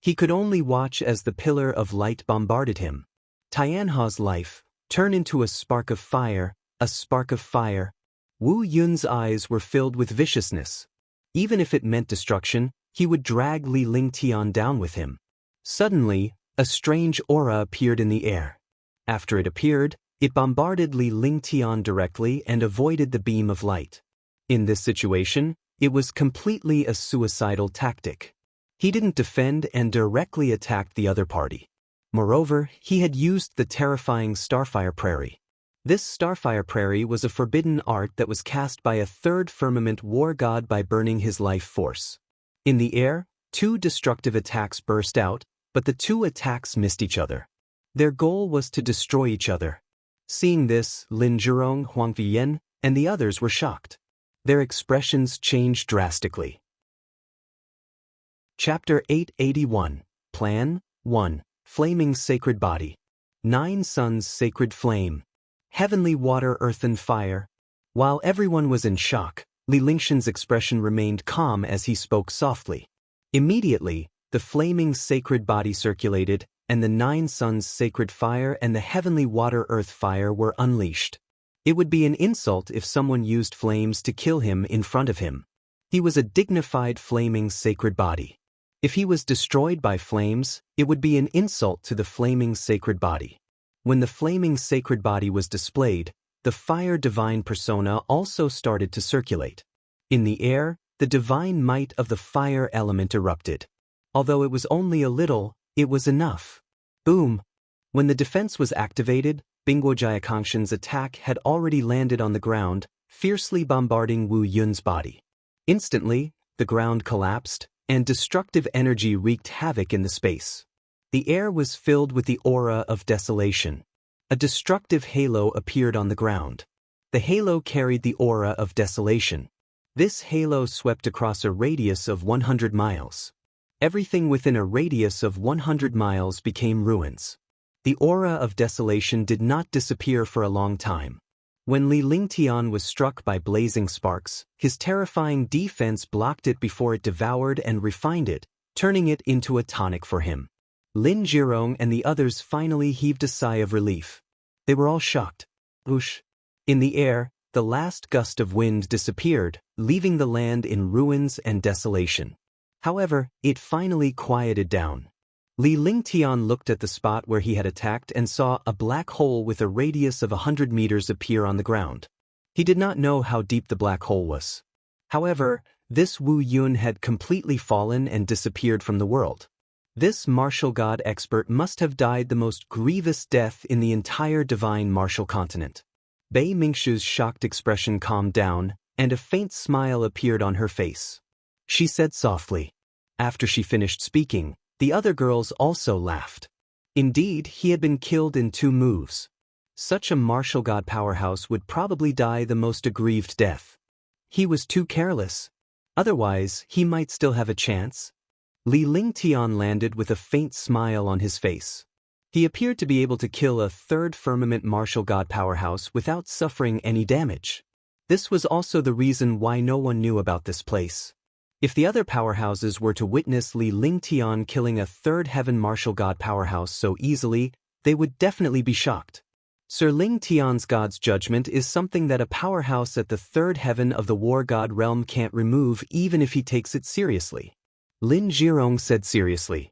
He could only watch as the pillar of light bombarded him. Tianha's life turned into a spark of fire, a spark of fire. Wu Yun's eyes were filled with viciousness. Even if it meant destruction, he would drag Li Lingtian down with him. Suddenly, a strange aura appeared in the air. After it appeared, it bombarded Li Lingtian directly and avoided the beam of light. In this situation, it was completely a suicidal tactic. He didn't defend and directly attacked the other party. Moreover, he had used the terrifying Starfire Prairie. This Starfire Prairie was a forbidden art that was cast by a third firmament war god by burning his life force. In the air, 2 destructive attacks burst out, but the 2 attacks missed each other. Their goal was to destroy each other. Seeing this, Lin Zhurong, Huang Viyan, and the others were shocked. Their expressions changed drastically. Chapter 881, Plan 1, Flaming Sacred Body. 9 Suns Sacred Flame. Heavenly Water, Earth and Fire. While everyone was in shock, Li Lingshan's expression remained calm as he spoke softly. Immediately, the flaming sacred body circulated, and the 9 Suns Sacred Fire and the Heavenly Water, Earth, Fire were unleashed. It would be an insult if someone used flames to kill him in front of him. He was a dignified flaming sacred body. If he was destroyed by flames, it would be an insult to the flaming sacred body. When the flaming sacred body was displayed, the fire divine persona also started to circulate. In the air, the divine might of the fire element erupted. Although it was only a little, it was enough. Boom! When the defense was activated, Bingguo Jiakangshan's attack had already landed on the ground, fiercely bombarding Wu Yun's body. Instantly, the ground collapsed, and destructive energy wreaked havoc in the space. The air was filled with the aura of desolation. A destructive halo appeared on the ground. The halo carried the aura of desolation. This halo swept across a radius of 100 miles. Everything within a radius of 100 miles became ruins. The aura of desolation did not disappear for a long time. When Li Lingtian was struck by blazing sparks, his terrifying defense blocked it before it devoured and refined it, turning it into a tonic for him. Lin Jirong and the others finally heaved a sigh of relief. They were all shocked. Whoosh! In the air, the last gust of wind disappeared, leaving the land in ruins and desolation. However, it finally quieted down. Li Lingtian looked at the spot where he had attacked and saw a black hole with a radius of 100 meters appear on the ground. He did not know how deep the black hole was. However, this Wu Yun had completely fallen and disappeared from the world. This martial god expert must have died the most grievous death in the entire divine martial continent. Bei Mingshu's shocked expression calmed down, and a faint smile appeared on her face. She said softly. After she finished speaking, the other girls also laughed. Indeed, he had been killed in 2 moves. Such a martial god powerhouse would probably die the most aggrieved death. He was too careless. Otherwise, he might still have a chance. Li Lingtian landed with a faint smile on his face. He appeared to be able to kill a 3rd firmament martial god powerhouse without suffering any damage. This was also the reason why no one knew about this place. If the other powerhouses were to witness Li Lingtian killing a 3rd heaven martial god powerhouse so easily, they would definitely be shocked. Sir Lingtian's god's judgment is something that a powerhouse at the 3rd heaven of the war god realm can't remove even if he takes it seriously. Lin Jirong said seriously.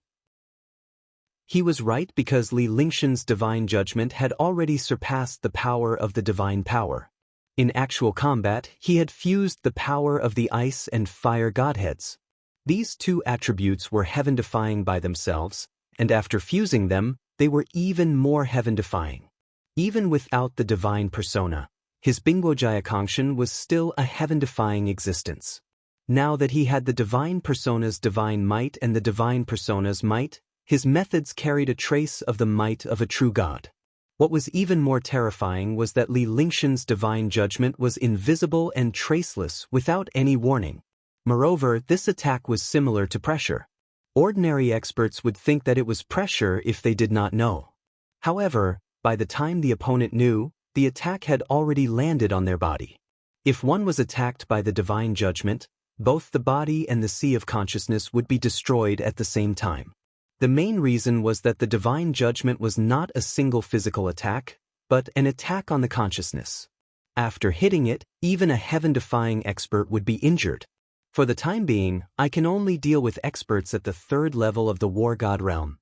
He was right because Li Lingshan's divine judgment had already surpassed the power of the divine power. In actual combat, he had fused the power of the ice and fire godheads. These 2 attributes were heaven-defying by themselves, and after fusing them, they were even more heaven-defying. Even without the divine persona, his Bingwojaya Kongshan was still a heaven-defying existence. Now that he had the divine persona's divine might and the divine persona's might, his methods carried a trace of the might of a true god. What was even more terrifying was that Li Lingshan's divine judgment was invisible and traceless without any warning. Moreover, this attack was similar to pressure. Ordinary experts would think that it was pressure if they did not know. However, by the time the opponent knew, the attack had already landed on their body. If one was attacked by the divine judgment, both the body and the sea of consciousness would be destroyed at the same time. The main reason was that the divine judgment was not a single physical attack, but an attack on the consciousness. After hitting it, even a heaven-defying expert would be injured. For the time being, I can only deal with experts at the 3rd level of the war god realm.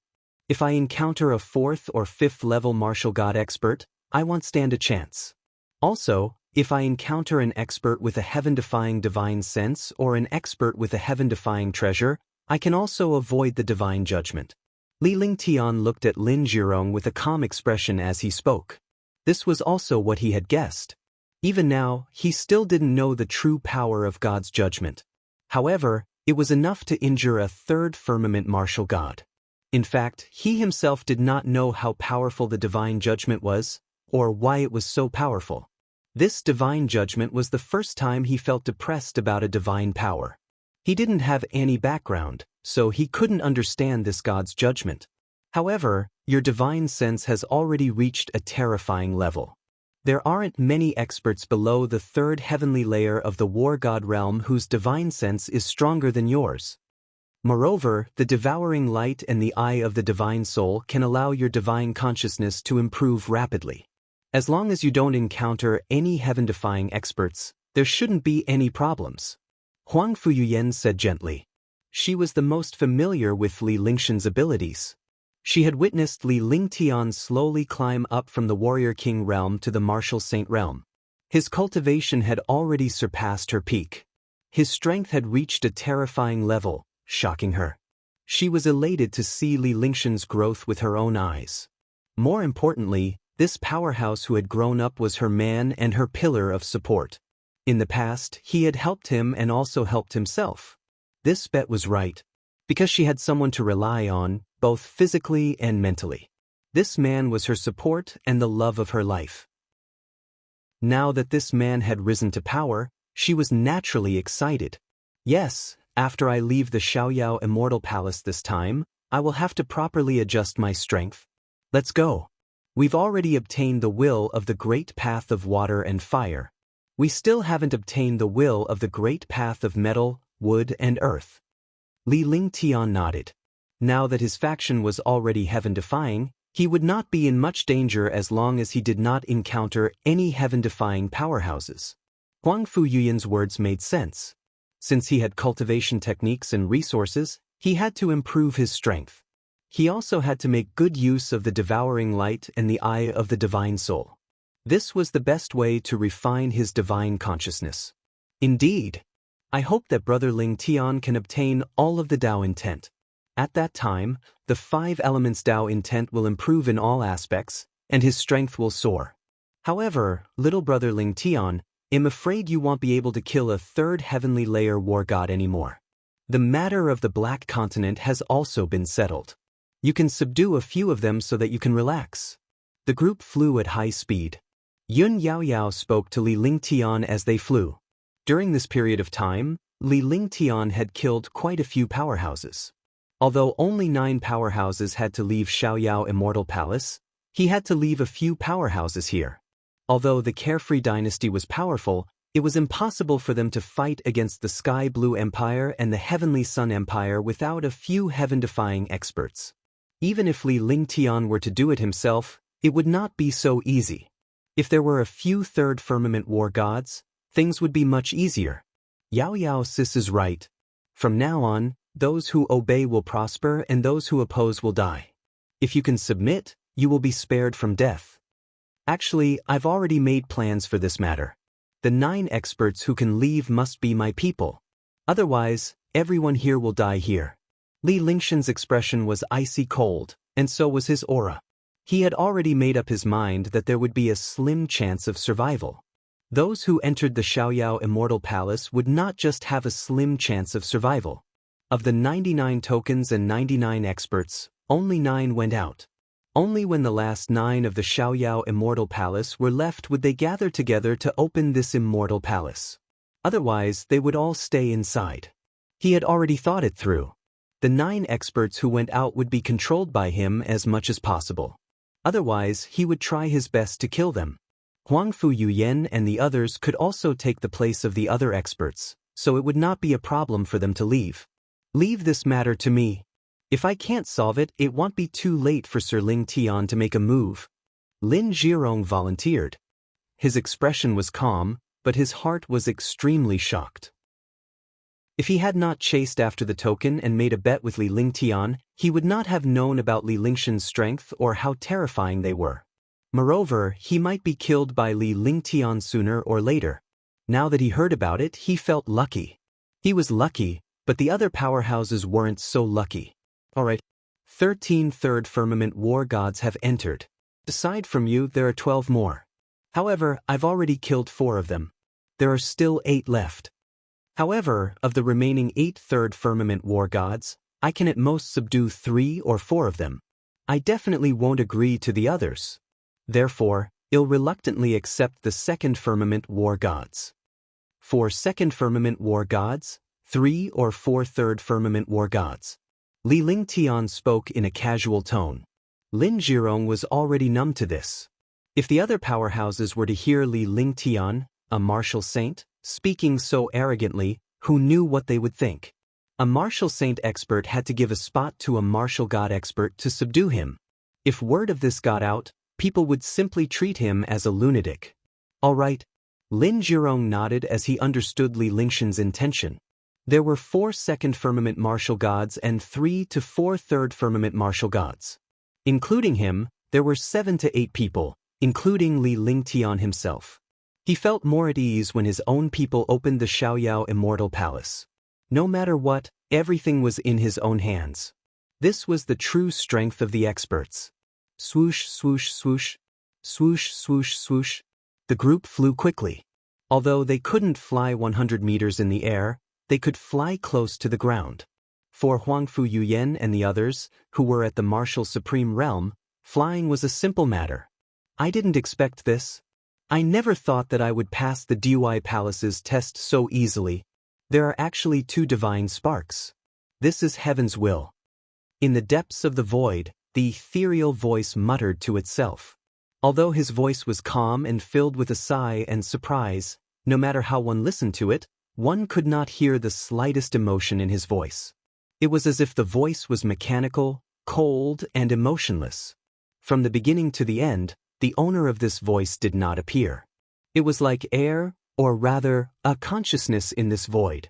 If I encounter a 4th or 5th level martial god expert, I won't stand a chance. Also, if I encounter an expert with a heaven-defying divine sense or an expert with a heaven-defying treasure, I can also avoid the divine judgment. Li Lingtian looked at Lin Jirong with a calm expression as he spoke. This was also what he had guessed. Even now, he still didn't know the true power of God's judgment. However, it was enough to injure a 3rd firmament martial god. In fact, he himself did not know how powerful the divine judgment was, or why it was so powerful. This divine judgment was the first time he felt depressed about a divine power. He didn't have any background, so he couldn't understand this god's judgment. However, your divine sense has already reached a terrifying level. There aren't many experts below the 3rd heavenly layer of the war god realm whose divine sense is stronger than yours. Moreover, the devouring light and the eye of the divine soul can allow your divine consciousness to improve rapidly. As long as you don't encounter any heaven-defying experts, there shouldn't be any problems. Huang Fuyuyen said gently. She was the most familiar with Li Lingshan's abilities. She had witnessed Li Lingtian slowly climb up from the warrior king realm to the martial saint realm. His cultivation had already surpassed her peak. His strength had reached a terrifying level, shocking her. She was elated to see Li Lingshan's growth with her own eyes. More importantly, this powerhouse who had grown up was her man and her pillar of support. In the past, he had helped him and also helped himself. This bet was right. Because she had someone to rely on, both physically and mentally. This man was her support and the love of her life. Now that this man had risen to power, she was naturally excited. Yes, after I leave the Xiaoyao Immortal Palace this time, I will have to properly adjust my strength. Let's go. We've already obtained the will of the great path of water and fire. We still haven't obtained the will of the great path of metal, wood, and earth. Li Lingtian nodded. Now that his faction was already heaven-defying, he would not be in much danger as long as he did not encounter any heaven-defying powerhouses. Huang Fuyuyan's words made sense. Since he had cultivation techniques and resources, he had to improve his strength. He also had to make good use of the devouring light and the eye of the divine soul. This was the best way to refine his divine consciousness. Indeed, I hope that Brother Ling Tian can obtain all of the Tao intent. At that time, the 5 elements Tao intent will improve in all aspects, and his strength will soar. However, little brother Ling Tian, I'm afraid you won't be able to kill a 3rd heavenly layer war god anymore. The matter of the Black Continent has also been settled. You can subdue a few of them so that you can relax. The group flew at high speed. Yun Yaoyao spoke to Li Lingtian as they flew. During this period of time, Li Lingtian had killed quite a few powerhouses. Although only 9 powerhouses had to leave Xiaoyao Immortal Palace, he had to leave a few powerhouses here. Although the Carefree Dynasty was powerful, it was impossible for them to fight against the Sky Blue Empire and the Heavenly Sun Empire without a few heaven-defying experts. Even if Li Lingtian were to do it himself, it would not be so easy. If there were a few 3rd firmament war gods, things would be much easier. Yao Yao Sis is right. From now on, those who obey will prosper and those who oppose will die. If you can submit, you will be spared from death. Actually, I've already made plans for this matter. The 9 experts who can leave must be my people. Otherwise, everyone here will die here. Li Lingshan's expression was icy cold, and so was his aura. He had already made up his mind that there would be a slim chance of survival. Those who entered the Xiaoyao Immortal Palace would not just have a slim chance of survival. Of the 99 tokens and 99 experts, only 9 went out. Only when the last 9 of the Xiaoyao Immortal Palace were left would they gather together to open this immortal palace. Otherwise, they would all stay inside. He had already thought it through. The 9 experts who went out would be controlled by him as much as possible. Otherwise, he would try his best to kill them. Huang Fuyuyan and the others could also take the place of the other experts, so it would not be a problem for them to leave. Leave this matter to me. If I can't solve it, it won't be too late for Sir Ling Tian to make a move. Lin Zhirong volunteered. His expression was calm, but his heart was extremely shocked. If he had not chased after the token and made a bet with Li Lingtian, he would not have known about Li Lingshan's strength or how terrifying they were. Moreover, he might be killed by Li Lingtian sooner or later. Now that he heard about it, he felt lucky. He was lucky, but the other powerhouses weren't so lucky. Alright. 13 3rd firmament war gods have entered. Aside from you, there are 12 more. However, I've already killed 4 of them. There are still 8 left. However, of the remaining 8 3rd firmament war gods, I can at most subdue 3 or 4 of them. I definitely won't agree to the others. Therefore, I'll reluctantly accept the 2nd firmament war gods. 4 2nd firmament war gods, 3 or 4 3rd firmament war gods. Li Lingtian spoke in a casual tone. Lin Zhirong was already numb to this. If the other powerhouses were to hear Li Lingtian, a martial saint, speaking so arrogantly, who knew what they would think? A martial saint expert had to give a spot to a martial god expert to subdue him. If word of this got out, people would simply treat him as a lunatic. All right. Lin Zhirong nodded as he understood Li Lingshan's intention. There were 4 2nd firmament martial gods and 3 to 4 3rd firmament martial gods. Including him, there were 7 to 8 people, including Li Lingtian himself. He felt more at ease when his own people opened the Xiaoyao Immortal Palace. No matter what, everything was in his own hands. This was the true strength of the experts. Swoosh, swoosh, swoosh. Swoosh, swoosh, swoosh. The group flew quickly. Although they couldn't fly 100 meters in the air, they could fly close to the ground. For Huangfu Yuyan and the others, who were at the martial supreme realm, flying was a simple matter. I didn't expect this. I never thought that I would pass the Dui Palace's test so easily. There are actually 2 divine sparks. This is heaven's will. In the depths of the void, the ethereal voice muttered to itself. Although his voice was calm and filled with a sigh and surprise, no matter how one listened to it, one could not hear the slightest emotion in his voice. It was as if the voice was mechanical, cold, and emotionless. From the beginning to the end, the owner of this voice did not appear. It was like air, or rather, a consciousness in this void.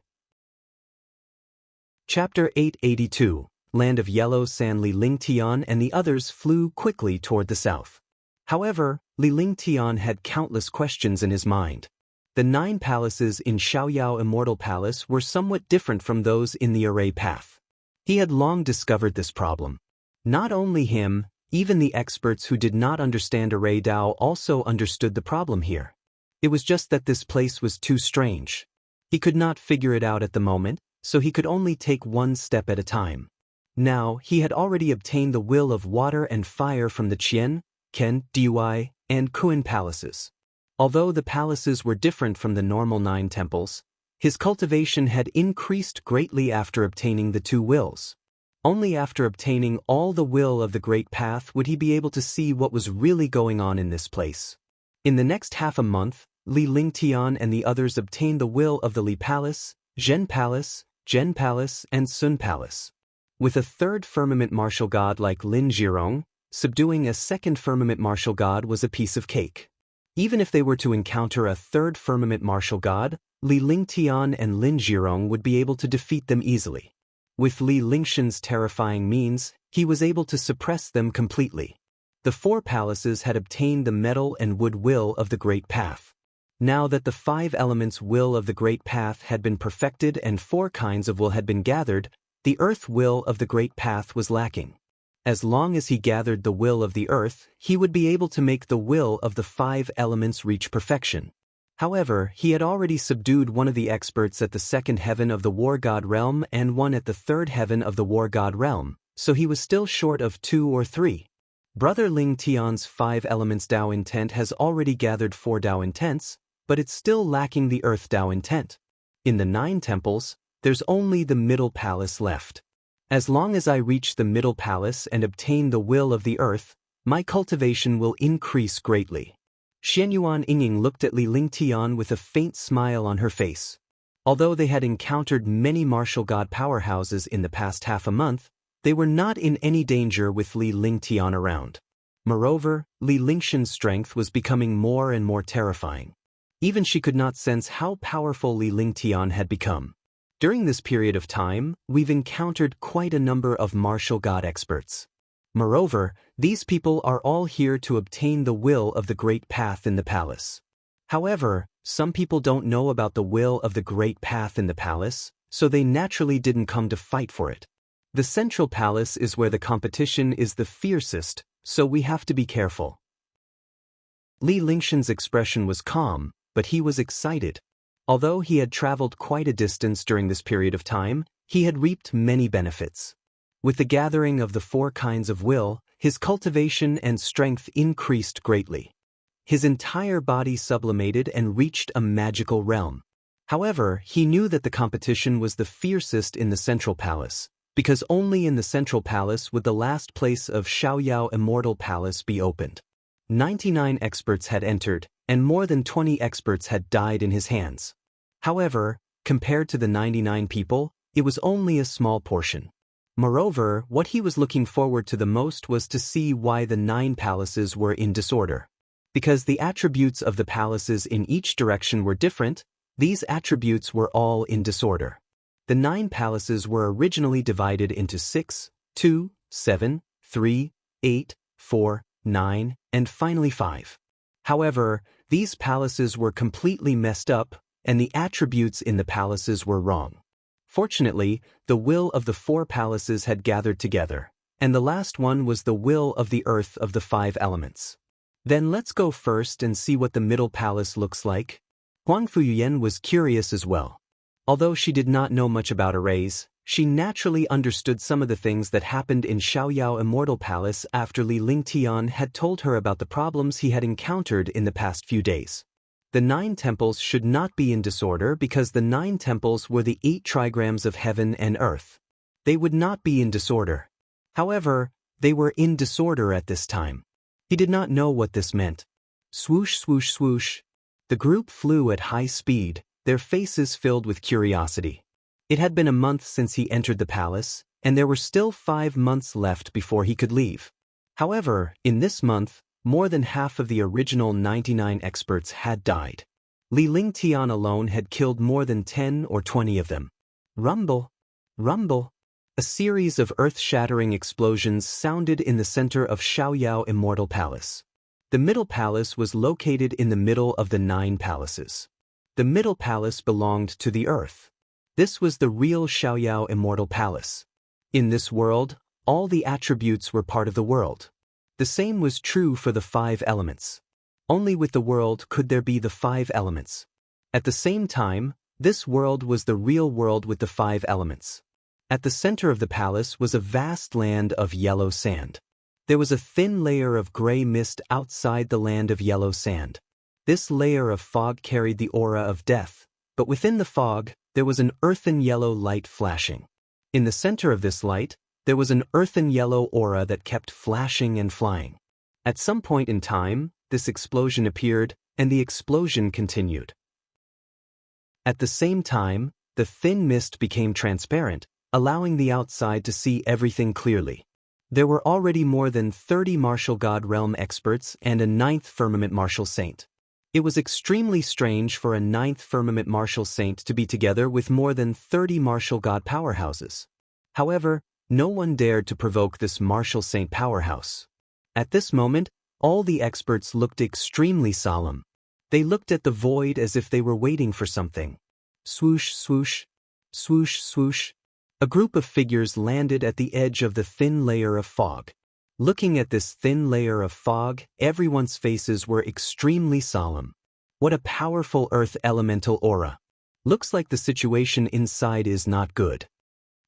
Chapter 882, Land of Yellow Sand. Li Lingtian and the others flew quickly toward the south. However, Li Lingtian had countless questions in his mind. The 9 palaces in Xiaoyao Immortal Palace were somewhat different from those in the Array Path. He had long discovered this problem. Not only him, even the experts who did not understand Array Dao also understood the problem here. It was just that this place was too strange. He could not figure it out at the moment, so he could only take one step at a time. Now, he had already obtained the will of water and fire from the Qian, Ken, Dui, and Kuan palaces. Although the palaces were different from the normal 9 temples, his cultivation had increased greatly after obtaining the 2 wills. Only after obtaining all the will of the Great Path would he be able to see what was really going on in this place. In the next half a month, Li Lingtian and the others obtained the will of the Li Palace, Zhen Palace, Zhen Palace, and Sun Palace. With a 3rd firmament martial god like Lin Jirong, subduing a 2nd firmament martial god was a piece of cake. Even if they were to encounter a 3rd firmament martial god, Li Lingtian and Lin Jirong would be able to defeat them easily. With Li Lingshan's terrifying means, he was able to suppress them completely. The 4 palaces had obtained the metal and wood will of the Great Path. Now that the 5 elements will of the Great Path had been perfected and 4 kinds of will had been gathered, the earth will of the Great Path was lacking. As long as he gathered the will of the earth, he would be able to make the will of the 5 elements reach perfection. However, he had already subdued one of the experts at the 2nd heaven of the War God realm and one at the 3rd heaven of the War God realm, so he was still short of 2 or 3. Brother Ling Tian's 5 elements Dao intent has already gathered 4 Dao intents, but it's still lacking the earth Dao intent. In the 9 temples, there's only the middle palace left. As long as I reach the middle palace and obtain the will of the earth, my cultivation will increase greatly. Xianyuan Yingying looked at Li Lingtian with a faint smile on her face. Although they had encountered many martial god powerhouses in the past half a month, they were not in any danger with Li Lingtian around. Moreover, Li Lingshan's strength was becoming more and more terrifying. Even she could not sense how powerful Li Lingtian had become. During this period of time, we've encountered quite a number of martial god experts. Moreover, these people are all here to obtain the will of the Great Path in the palace. However, some people don't know about the will of the Great Path in the palace, so they naturally didn't come to fight for it. The central palace is where the competition is the fiercest, so we have to be careful. Li Lingshan's expression was calm, but he was excited. Although he had traveled quite a distance during this period of time, he had reaped many benefits. With the gathering of the 4 kinds of will, his cultivation and strength increased greatly. His entire body sublimated and reached a magical realm. However, he knew that the competition was the fiercest in the central palace, because only in the central palace would the last place of Xiaoyao Immortal Palace be opened. 99 experts had entered, and more than 20 experts had died in his hands. However, compared to the 99 people, it was only a small portion. Moreover, what he was looking forward to the most was to see why the 9 palaces were in disorder. Because the attributes of the palaces in each direction were different, these attributes were all in disorder. The 9 palaces were originally divided into 6, 2, 7, 3, 8, 4, 9, and finally 5. However, these palaces were completely messed up, and the attributes in the palaces were wrong. Fortunately, the will of the 4 palaces had gathered together, and the last one was the will of the earth of the 5 elements. Then let's go first and see what the middle palace looks like. Huangfu Yuyan was curious as well. Although she did not know much about arrays, She naturally understood some of the things that happened in Xiaoyao Immortal Palace after Li Lingtian had told her about the problems he had encountered in the past few days. The 9 temples should not be in disorder because the 9 temples were the 8 trigrams of heaven and earth. They would not be in disorder. However, they were in disorder at this time. He did not know what this meant. Swoosh, swoosh, swoosh. The group flew at high speed, their faces filled with curiosity. It had been a month since he entered the palace, and there were still 5 months left before he could leave. However, in this month, more than half of the original 99 experts had died. Li Lingtian alone had killed more than 10 or 20 of them. Rumble, rumble. A series of earth-shattering explosions sounded in the center of Xiaoyao Immortal Palace. The middle palace was located in the middle of the 9 palaces. The middle palace belonged to the earth. This was the real Xiaoyao Immortal Palace. In this world, all the attributes were part of the world. The same was true for the 5 elements. Only with the world could there be the 5 elements. At the same time, this world was the real world with the 5 elements. At the center of the palace was a vast land of yellow sand. There was a thin layer of gray mist outside the land of yellow sand. This layer of fog carried the aura of death, but within the fog, there was an earthen yellow light flashing. In the center of this light, there was an earthen yellow aura that kept flashing and flying. At some point in time, this explosion appeared, and the explosion continued. At the same time, the thin mist became transparent, allowing the outside to see everything clearly. There were already more than 30 martial god realm experts and a 9th firmament martial saint. It was extremely strange for a 9th firmament martial saint to be together with more than 30 martial god powerhouses. However, no one dared to provoke this martial saint powerhouse. At this moment, all the experts looked extremely solemn. They looked at the void as if they were waiting for something. Swoosh, swoosh, swoosh, swoosh. A group of figures landed at the edge of the thin layer of fog. Looking at this thin layer of fog, everyone's faces were extremely solemn. What a powerful earth elemental aura. Looks like the situation inside is not good.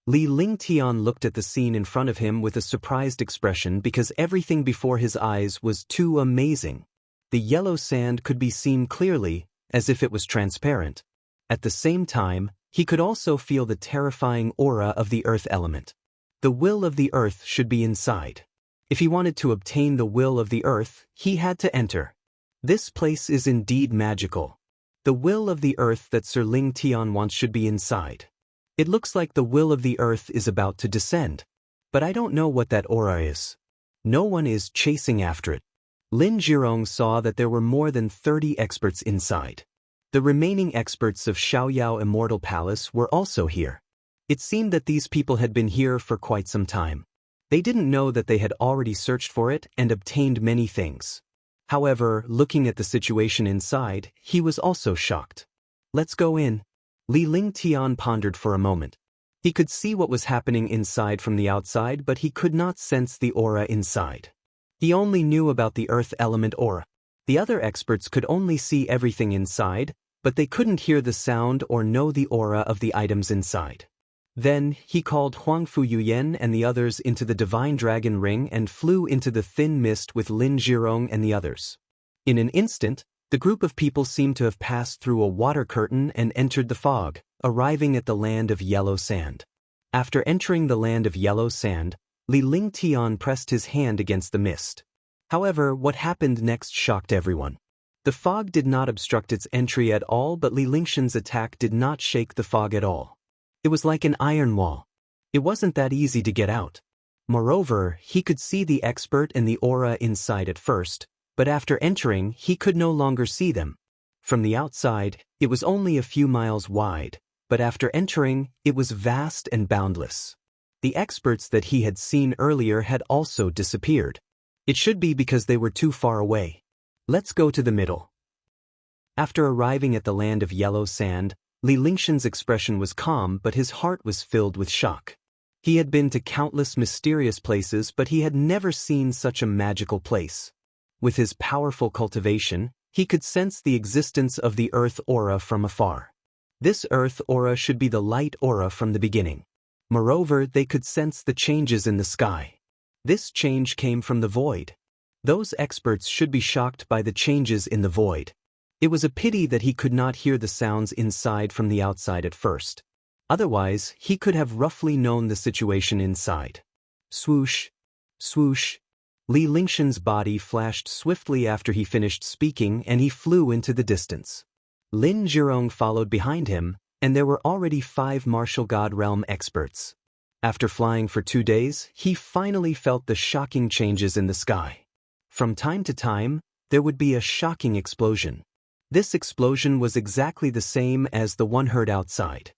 Li Lingtian looked at the scene in front of him with a surprised expression because everything before his eyes was too amazing. The yellow sand could be seen clearly, as if it was transparent. At the same time, he could also feel the terrifying aura of the earth element. The will of the earth should be inside. If he wanted to obtain the will of the earth, he had to enter. This place is indeed magical. The will of the earth that Sir Lingtian wants should be inside. It looks like the will of the earth is about to descend. But I don't know what that aura is. No one is chasing after it. Lin Jirong saw that there were more than 30 experts inside. The remaining experts of Xiaoyao Immortal Palace were also here. It seemed that these people had been here for quite some time. They didn't know that they had already searched for it and obtained many things. However, looking at the situation inside, he was also shocked. Let's go in. Li Lingtian pondered for a moment. He could see what was happening inside from the outside, but he could not sense the aura inside. He only knew about the earth element aura. The other experts could only see everything inside, but they couldn't hear the sound or know the aura of the items inside. Then, he called Huangfu Yuyen and the others into the Divine Dragon Ring and flew into the thin mist with Lin Jirong and the others. In an instant, the group of people seemed to have passed through a water curtain and entered the fog, arriving at the land of yellow sand. After entering the land of yellow sand, Li Lingtian pressed his hand against the mist. However, what happened next shocked everyone. The fog did not obstruct its entry at all, but Li Lingshan's attack did not shake the fog at all. It was like an iron wall. It wasn't that easy to get out. Moreover, he could see the expert and the aura inside at first, but after entering, he could no longer see them. From the outside, it was only a few miles wide, but after entering, it was vast and boundless. The experts that he had seen earlier had also disappeared. It should be because they were too far away. Let's go to the middle. After arriving at the land of yellow sand, Li Lingshan's expression was calm, but his heart was filled with shock. He had been to countless mysterious places, but he had never seen such a magical place. With his powerful cultivation, he could sense the existence of the earth aura from afar. This earth aura should be the light aura from the beginning. Moreover, they could sense the changes in the sky. This change came from the void. Those experts should be shocked by the changes in the void. It was a pity that he could not hear the sounds inside from the outside at first. Otherwise, he could have roughly known the situation inside. Swoosh, swoosh. Li Lingshan's body flashed swiftly after he finished speaking, and he flew into the distance. Lin Zhirong followed behind him, and there were already 5 martial god realm experts. After flying for 2 days, he finally felt the shocking changes in the sky. From time to time, there would be a shocking explosion. This explosion was exactly the same as the one heard outside.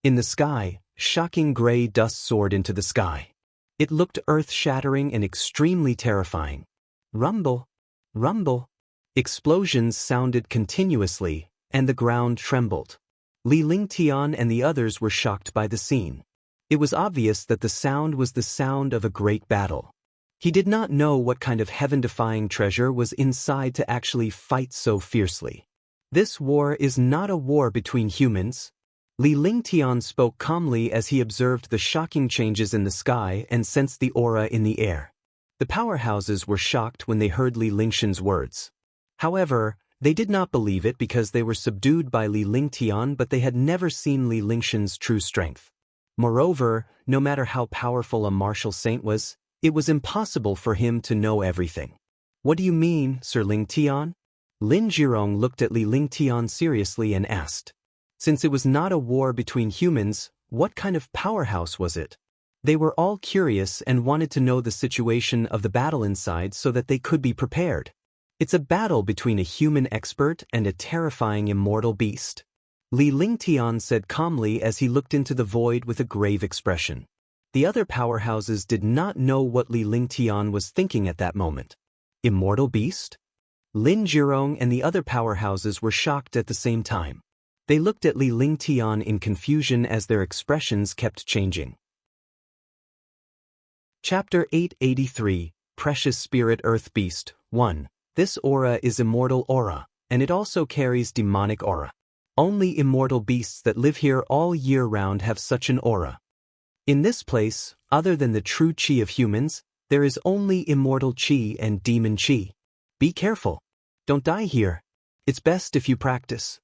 In the sky, shocking gray dust soared into the sky. It looked earth-shattering and extremely terrifying. Rumble, rumble. Explosions sounded continuously, and the ground trembled. Li Lingtian and the others were shocked by the scene. It was obvious that the sound was the sound of a great battle. He did not know what kind of heaven-defying treasure was inside to actually fight so fiercely. This war is not a war between humans. Li Lingtian spoke calmly as he observed the shocking changes in the sky and sensed the aura in the air. The powerhouses were shocked when they heard Li Lingshan's words. However, they did not believe it because they were subdued by Li Lingtian, but they had never seen Li Lingshan's true strength. Moreover, no matter how powerful a martial saint was, it was impossible for him to know everything. What do you mean, Sir Lingtian? Lin Zhirong looked at Li Lingtian seriously and asked. Since it was not a war between humans, what kind of powerhouse was it? They were all curious and wanted to know the situation of the battle inside so that they could be prepared. It's a battle between a human expert and a terrifying immortal beast. Li Lingtian said calmly as he looked into the void with a grave expression. The other powerhouses did not know what Li Lingtian was thinking at that moment. Immortal beast? Lin Zhirong and the other powerhouses were shocked at the same time. They looked at Li Lingtian in confusion as their expressions kept changing. Chapter 883, Precious Spirit Earth Beast, 1. This aura is immortal aura, and it also carries demonic aura. Only immortal beasts that live here all year round have such an aura. In this place, other than the true chi of humans, there is only immortal chi and demon chi. Be careful. Don't die here. It's best if you practice.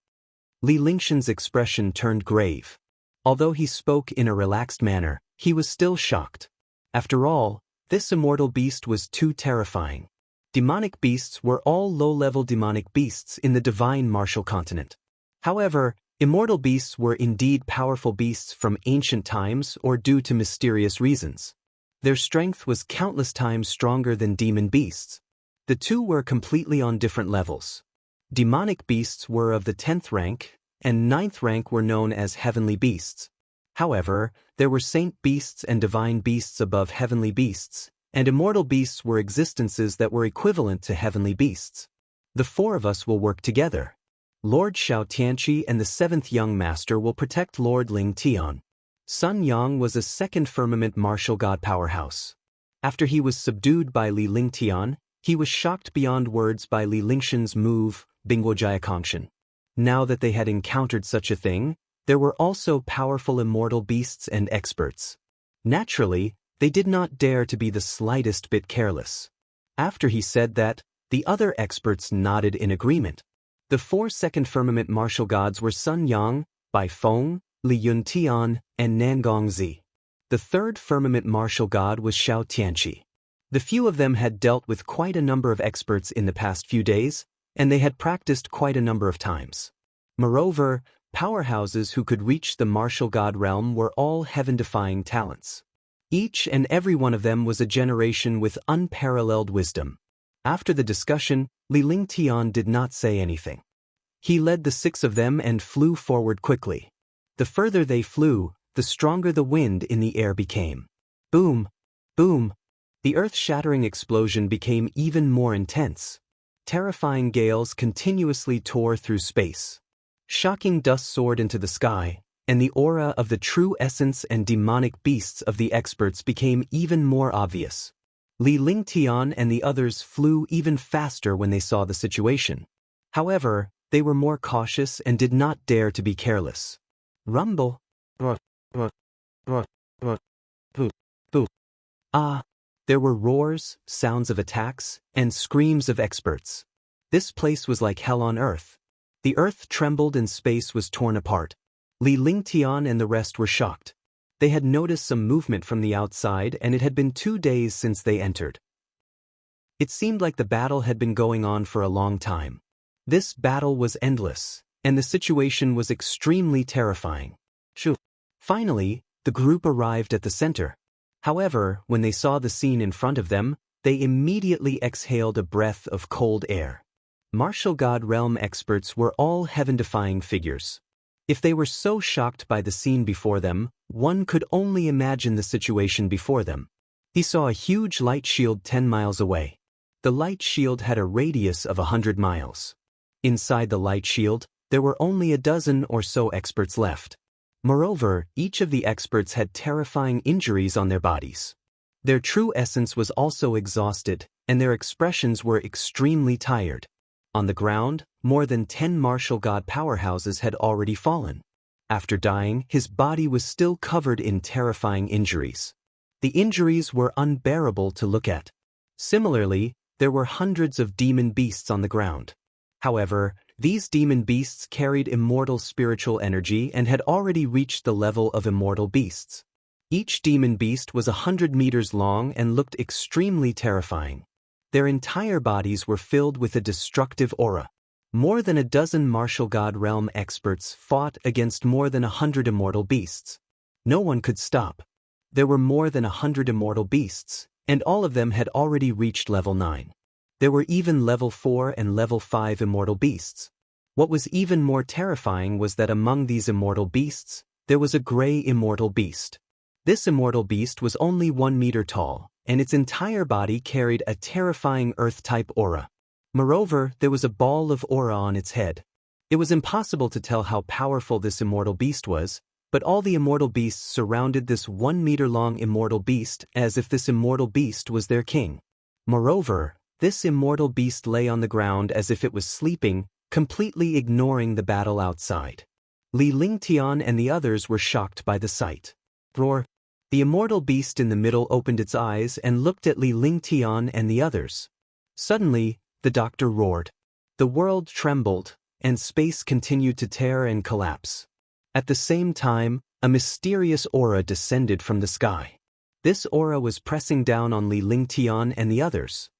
Li Lingshan's expression turned grave. Although he spoke in a relaxed manner, he was still shocked. After all, this immortal beast was too terrifying. Demonic beasts were all low-level demonic beasts in the divine martial continent. However, immortal beasts were indeed powerful beasts from ancient times or due to mysterious reasons. Their strength was countless times stronger than demon beasts. The two were completely on different levels. Demonic beasts were of the 10th rank, and 9th rank were known as heavenly beasts. However, there were saint beasts and divine beasts above heavenly beasts, and immortal beasts were existences that were equivalent to heavenly beasts. The 4 of us will work together. Lord Xiao Tianqi and the 7th young master will protect Lord Ling Tian. Sun Yang was a 2nd firmament martial god powerhouse. After he was subdued by Li Lingtian, he was shocked beyond words by Li Lingshan's move, Bingguojia Kongshan. Now that they had encountered such a thing, there were also powerful immortal beasts and experts. Naturally, they did not dare to be the slightest bit careless. After he said that, the other experts nodded in agreement. The 4 second firmament martial gods were Sun Yang, Bai Feng, Li Yuntian, and Nangongzi. The 3rd firmament martial god was Xiao Tianqi. The few of them had dealt with quite a number of experts in the past few days, and they had practiced quite a number of times. Moreover, powerhouses who could reach the martial god realm were all heaven-defying talents. Each and every one of them was a generation with unparalleled wisdom. After the discussion, Li Lingtian did not say anything. He led the 6 of them and flew forward quickly. The further they flew, the stronger the wind in the air became. Boom! Boom! The earth-shattering explosion became even more intense. Terrifying gales continuously tore through space. Shocking dust soared into the sky, and the aura of the true essence and demonic beasts of the experts became even more obvious. Li Lingtian and the others flew even faster when they saw the situation. However, they were more cautious and did not dare to be careless. Rumble. Boo, boo, boo. Ah! There were roars, sounds of attacks, and screams of experts. This place was like hell on earth. The earth trembled and space was torn apart. Li Lingtian and the rest were shocked. They had noticed some movement from the outside and it had been 2 days since they entered. It seemed like the battle had been going on for a long time. This battle was endless, and the situation was extremely terrifying. Shoo! Finally, the group arrived at the center. However, when they saw the scene in front of them, they immediately exhaled a breath of cold air. Martial God Realm experts were all heaven-defying figures. If they were so shocked by the scene before them, one could only imagine the situation before them. He saw a huge light shield 10 miles away. The light shield had a radius of 100 miles. Inside the light shield, there were only a dozen or so experts left. Moreover, each of the experts had terrifying injuries on their bodies. Their true essence was also exhausted, and their expressions were extremely tired. On the ground, more than 10 martial god powerhouses had already fallen. After dying, his body was still covered in terrifying injuries. The injuries were unbearable to look at. Similarly, there were hundreds of demon beasts on the ground. However, these demon beasts carried immortal spiritual energy and had already reached the level of immortal beasts. Each demon beast was 100 meters long and looked extremely terrifying. Their entire bodies were filled with a destructive aura. More than a dozen martial god realm experts fought against more than 100 immortal beasts. No one could stop. There were more than 100 immortal beasts, and all of them had already reached level 9. There were even level 4 and level 5 immortal beasts. What was even more terrifying was that among these immortal beasts, there was a gray immortal beast. This immortal beast was only 1 meter tall, and its entire body carried a terrifying earth-type aura. Moreover, there was a ball of aura on its head. It was impossible to tell how powerful this immortal beast was, but all the immortal beasts surrounded this 1 meter long immortal beast as if this immortal beast was their king. Moreover, this immortal beast lay on the ground as if it was sleeping, completely ignoring the battle outside. Li Lingtian and the others were shocked by the sight. Roar! The immortal beast in the middle opened its eyes and looked at Li Lingtian and the others. Suddenly, the doctor roared. The world trembled, and space continued to tear and collapse. At the same time, a mysterious aura descended from the sky. This aura was pressing down on Li Lingtian and the others.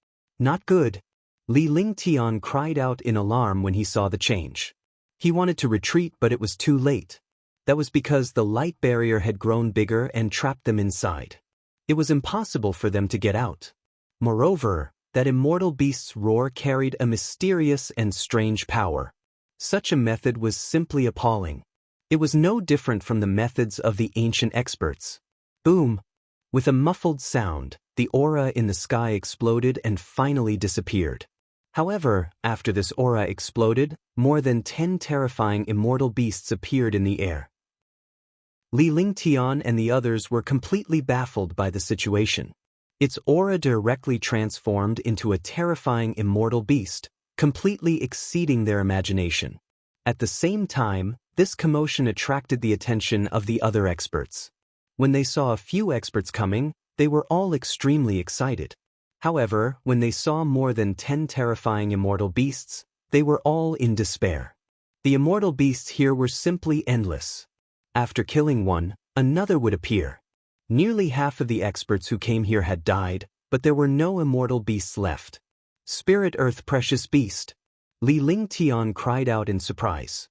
Not good. Li Lingtian cried out in alarm when he saw the change. He wanted to retreat, but it was too late. That was because the light barrier had grown bigger and trapped them inside. It was impossible for them to get out. Moreover, that immortal beast's roar carried a mysterious and strange power. Such a method was simply appalling. It was no different from the methods of the ancient experts. Boom! With a muffled sound, the aura in the sky exploded and finally disappeared. However, after this aura exploded, more than 10 terrifying immortal beasts appeared in the air. Li Lingtian and the others were completely baffled by the situation. Its aura directly transformed into a terrifying immortal beast, completely exceeding their imagination. At the same time, this commotion attracted the attention of the other experts. When they saw a few experts coming, they were all extremely excited. However, when they saw more than 10 terrifying immortal beasts, they were all in despair. The immortal beasts here were simply endless. After killing one, another would appear. Nearly half of the experts who came here had died, but there were no immortal beasts left. Spirit Earth Precious Beast! Li Lingtian cried out in surprise.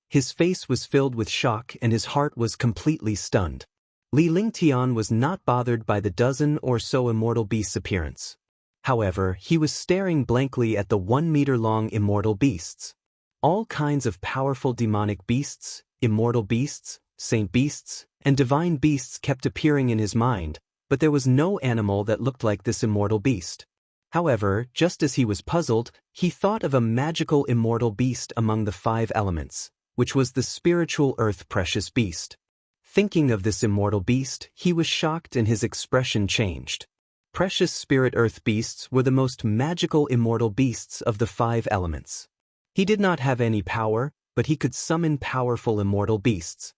His face was filled with shock and his heart was completely stunned. Li Lingtian was not bothered by the dozen or so immortal beasts' appearance. However, he was staring blankly at the 1 meter long immortal beasts. All kinds of powerful demonic beasts, immortal beasts, saint beasts, and divine beasts kept appearing in his mind, but there was no animal that looked like this immortal beast. However, just as he was puzzled, he thought of a magical immortal beast among the 5 elements, which was the spiritual earth precious beast. Thinking of this immortal beast, he was shocked and his expression changed. Precious spirit earth beasts were the most magical immortal beasts of the 5 elements. He did not have any power, but he could summon powerful immortal beasts.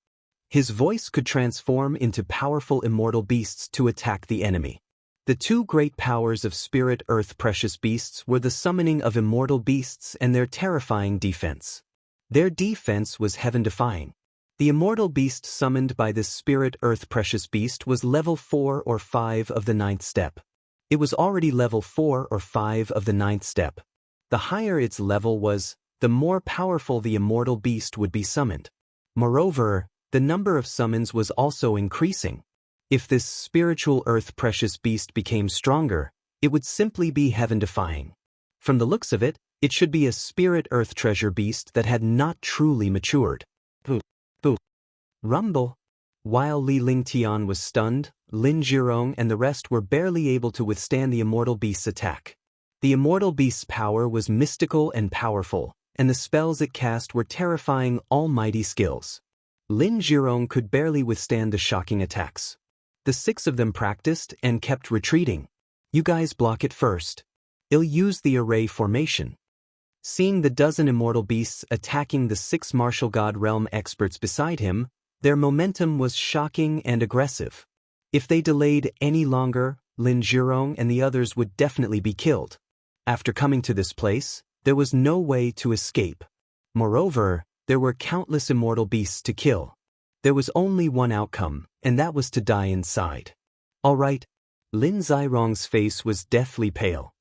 His voice could transform into powerful immortal beasts to attack the enemy. The two great powers of Spirit Earth Precious Beasts were the summoning of immortal beasts and their terrifying defense. Their defense was heaven-defying. The immortal beast summoned by this Spirit Earth Precious Beast was level 4 or 5 of the 9th step. It was already level 4 or 5 of the 9th step. The higher its level was, the more powerful the immortal beast would be summoned. Moreover, the number of summons was also increasing. If this spiritual Earth Precious Beast became stronger, it would simply be heaven-defying. From the looks of it, it should be a Spirit Earth Treasure Beast that had not truly matured. Rumble. While Li Lingtian was stunned, Lin Zhirong and the rest were barely able to withstand the immortal beast's attack. The immortal beast's power was mystical and powerful, and the spells it cast were terrifying almighty skills. Lin Zhirong could barely withstand the shocking attacks. The 6 of them practiced and kept retreating. You guys block it first. I'll use the array formation. Seeing the dozen immortal beasts attacking the 6 martial god realm experts beside him, their momentum was shocking and aggressive. If they delayed any longer, Lin Zhirong and the others would definitely be killed. After coming to this place, there was no way to escape. Moreover, there were countless immortal beasts to kill. There was only one outcome, and that was to die inside. All right. Lin Zhirong's face was deathly pale.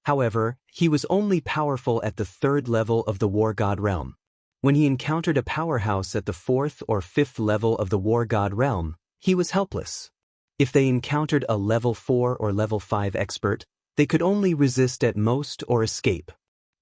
However, he was only powerful at the 3rd level of the War God realm. When he encountered a powerhouse at the 4th or 5th level of the War God realm, he was helpless. If they encountered a level 4 or level 5 expert, they could only resist at most or escape.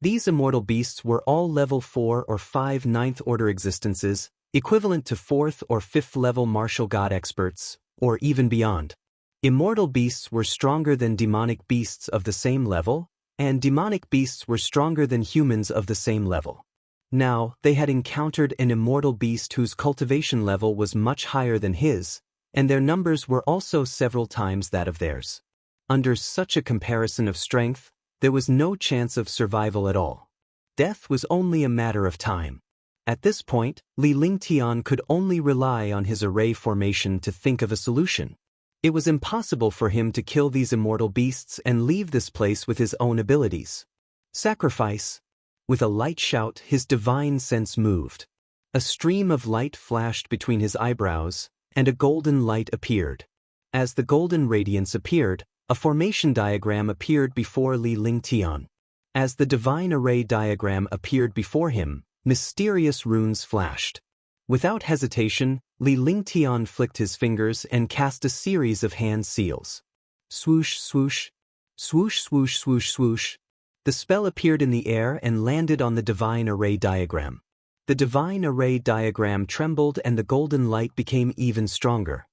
These immortal beasts were all level 4 or 5 9th order existences, equivalent to 4th or 5th level martial god experts, or even beyond. Immortal beasts were stronger than demonic beasts of the same level, and demonic beasts were stronger than humans of the same level. Now, they had encountered an immortal beast whose cultivation level was much higher than his, and their numbers were also several times that of theirs. Under such a comparison of strength, there was no chance of survival at all. Death was only a matter of time. At this point, Li Lingtian could only rely on his array formation to think of a solution. It was impossible for him to kill these immortal beasts and leave this place with his own abilities. Sacrifice. With a light shout, his divine sense moved. A stream of light flashed between his eyebrows, and a golden light appeared. As the golden radiance appeared, a formation diagram appeared before Li Lingtian. As the divine array diagram appeared before him, mysterious runes flashed. Without hesitation, Li Lingtian flicked his fingers and cast a series of hand seals. Swoosh, swoosh, swoosh, swoosh, swoosh, swoosh. The spell appeared in the air and landed on the divine array diagram. The divine array diagram trembled and the golden light became even stronger.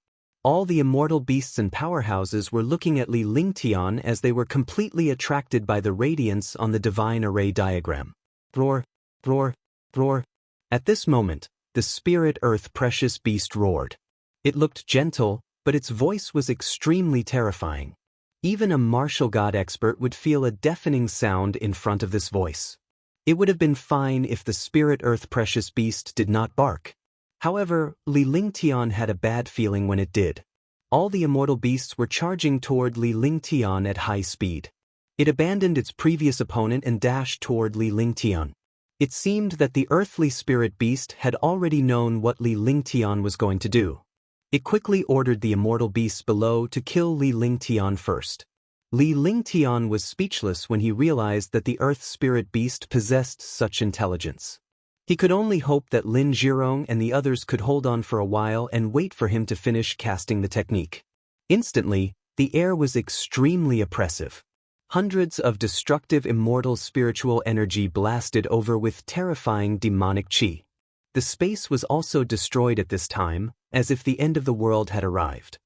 All the immortal beasts and powerhouses were looking at Li Lingtian as they were completely attracted by the radiance on the divine array diagram. Roar, roar, roar. At this moment, the Spirit Earth Precious Beast roared. It looked gentle, but its voice was extremely terrifying. Even a martial god expert would feel a deafening sound in front of this voice. It would have been fine if the Spirit Earth Precious Beast did not bark. However, Li Lingtian had a bad feeling when it did. All the immortal beasts were charging toward Li Lingtian at high speed. It abandoned its previous opponent and dashed toward Li Lingtian. It seemed that the earthly spirit beast had already known what Li Lingtian was going to do. It quickly ordered the immortal beasts below to kill Li Lingtian first. Li Lingtian was speechless when he realized that the earth spirit beast possessed such intelligence. He could only hope that Lin Zhirong and the others could hold on for a while and wait for him to finish casting the technique. Instantly, the air was extremely oppressive. Hundreds of destructive immortal spiritual energy blasted over with terrifying demonic chi. The space was also destroyed at this time, as if the end of the world had arrived.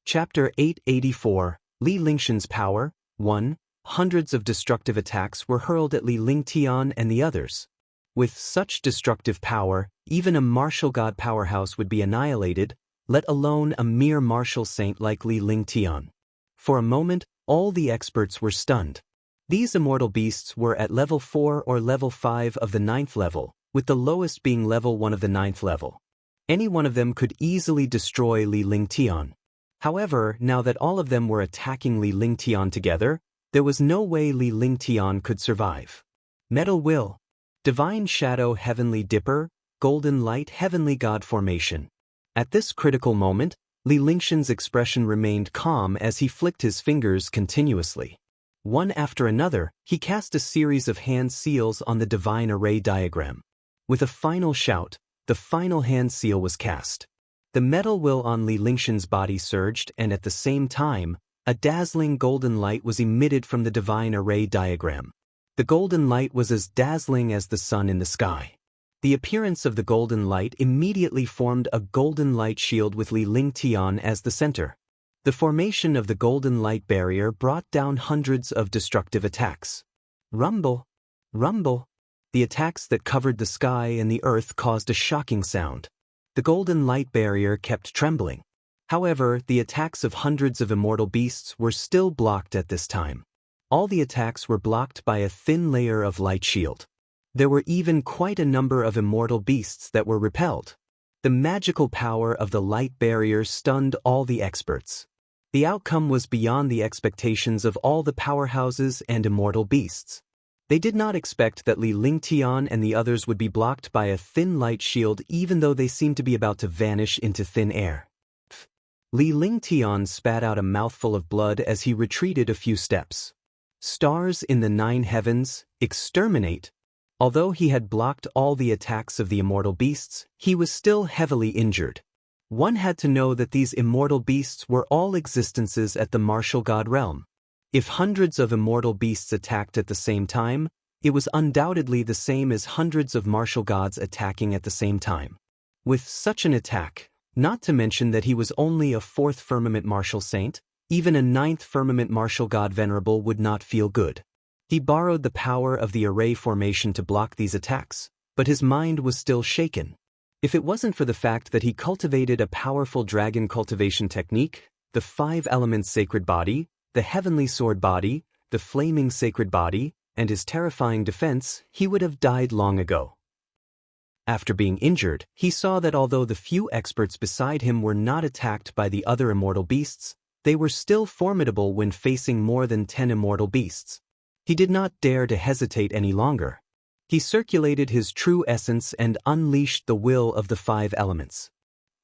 Chapter 884, Li Lingtian's Power, 1. Hundreds of destructive attacks were hurled at Li Lingtian and the others. With such destructive power, even a martial god powerhouse would be annihilated, let alone a mere martial saint like Li Lingtian. For a moment, all the experts were stunned. These immortal beasts were at level 4 or level 5 of the 9th level, with the lowest being level 1 of the 9th level. Any one of them could easily destroy Li Lingtian. However, now that all of them were attacking Li Lingtian together, there was no way Li Lingtian could survive. Metal Will. Divine Shadow Heavenly Dipper, Golden Light Heavenly God Formation. At this critical moment, Li Lingshan's expression remained calm as he flicked his fingers continuously. One after another, he cast a series of hand seals on the divine array diagram. With a final shout, the final hand seal was cast. The metal will on Li Lingshan's body surged, and at the same time, a dazzling golden light was emitted from the divine array diagram. The golden light was as dazzling as the sun in the sky. The appearance of the golden light immediately formed a golden light shield with Li Lingtian as the center. The formation of the golden light barrier brought down hundreds of destructive attacks. Rumble! Rumble! The attacks that covered the sky and the earth caused a shocking sound. The golden light barrier kept trembling. However, the attacks of hundreds of immortal beasts were still blocked at this time. All the attacks were blocked by a thin layer of light shield. There were even quite a number of immortal beasts that were repelled. The magical power of the light barrier stunned all the experts. The outcome was beyond the expectations of all the powerhouses and immortal beasts. They did not expect that Li Lingtian and the others would be blocked by a thin light shield even though they seemed to be about to vanish into thin air. Li Lingtian spat out a mouthful of blood as he retreated a few steps. Stars in the 9 heavens, exterminate! Although he had blocked all the attacks of the immortal beasts, he was still heavily injured. One had to know that these immortal beasts were all existences at the martial god realm. If hundreds of immortal beasts attacked at the same time, it was undoubtedly the same as hundreds of martial gods attacking at the same time. With such an attack, not to mention that he was only a 4th firmament martial saint, even a 9th firmament martial god venerable would not feel good. He borrowed the power of the array formation to block these attacks, but his mind was still shaken. If it wasn't for the fact that he cultivated a powerful dragon cultivation technique, the 5 elements sacred body, the heavenly sword body, the flaming sacred body, and his terrifying defense, he would have died long ago. After being injured, he saw that although the few experts beside him were not attacked by the other immortal beasts, they were still formidable when facing more than 10 immortal beasts. He did not dare to hesitate any longer. He circulated his true essence and unleashed the will of the 5 elements.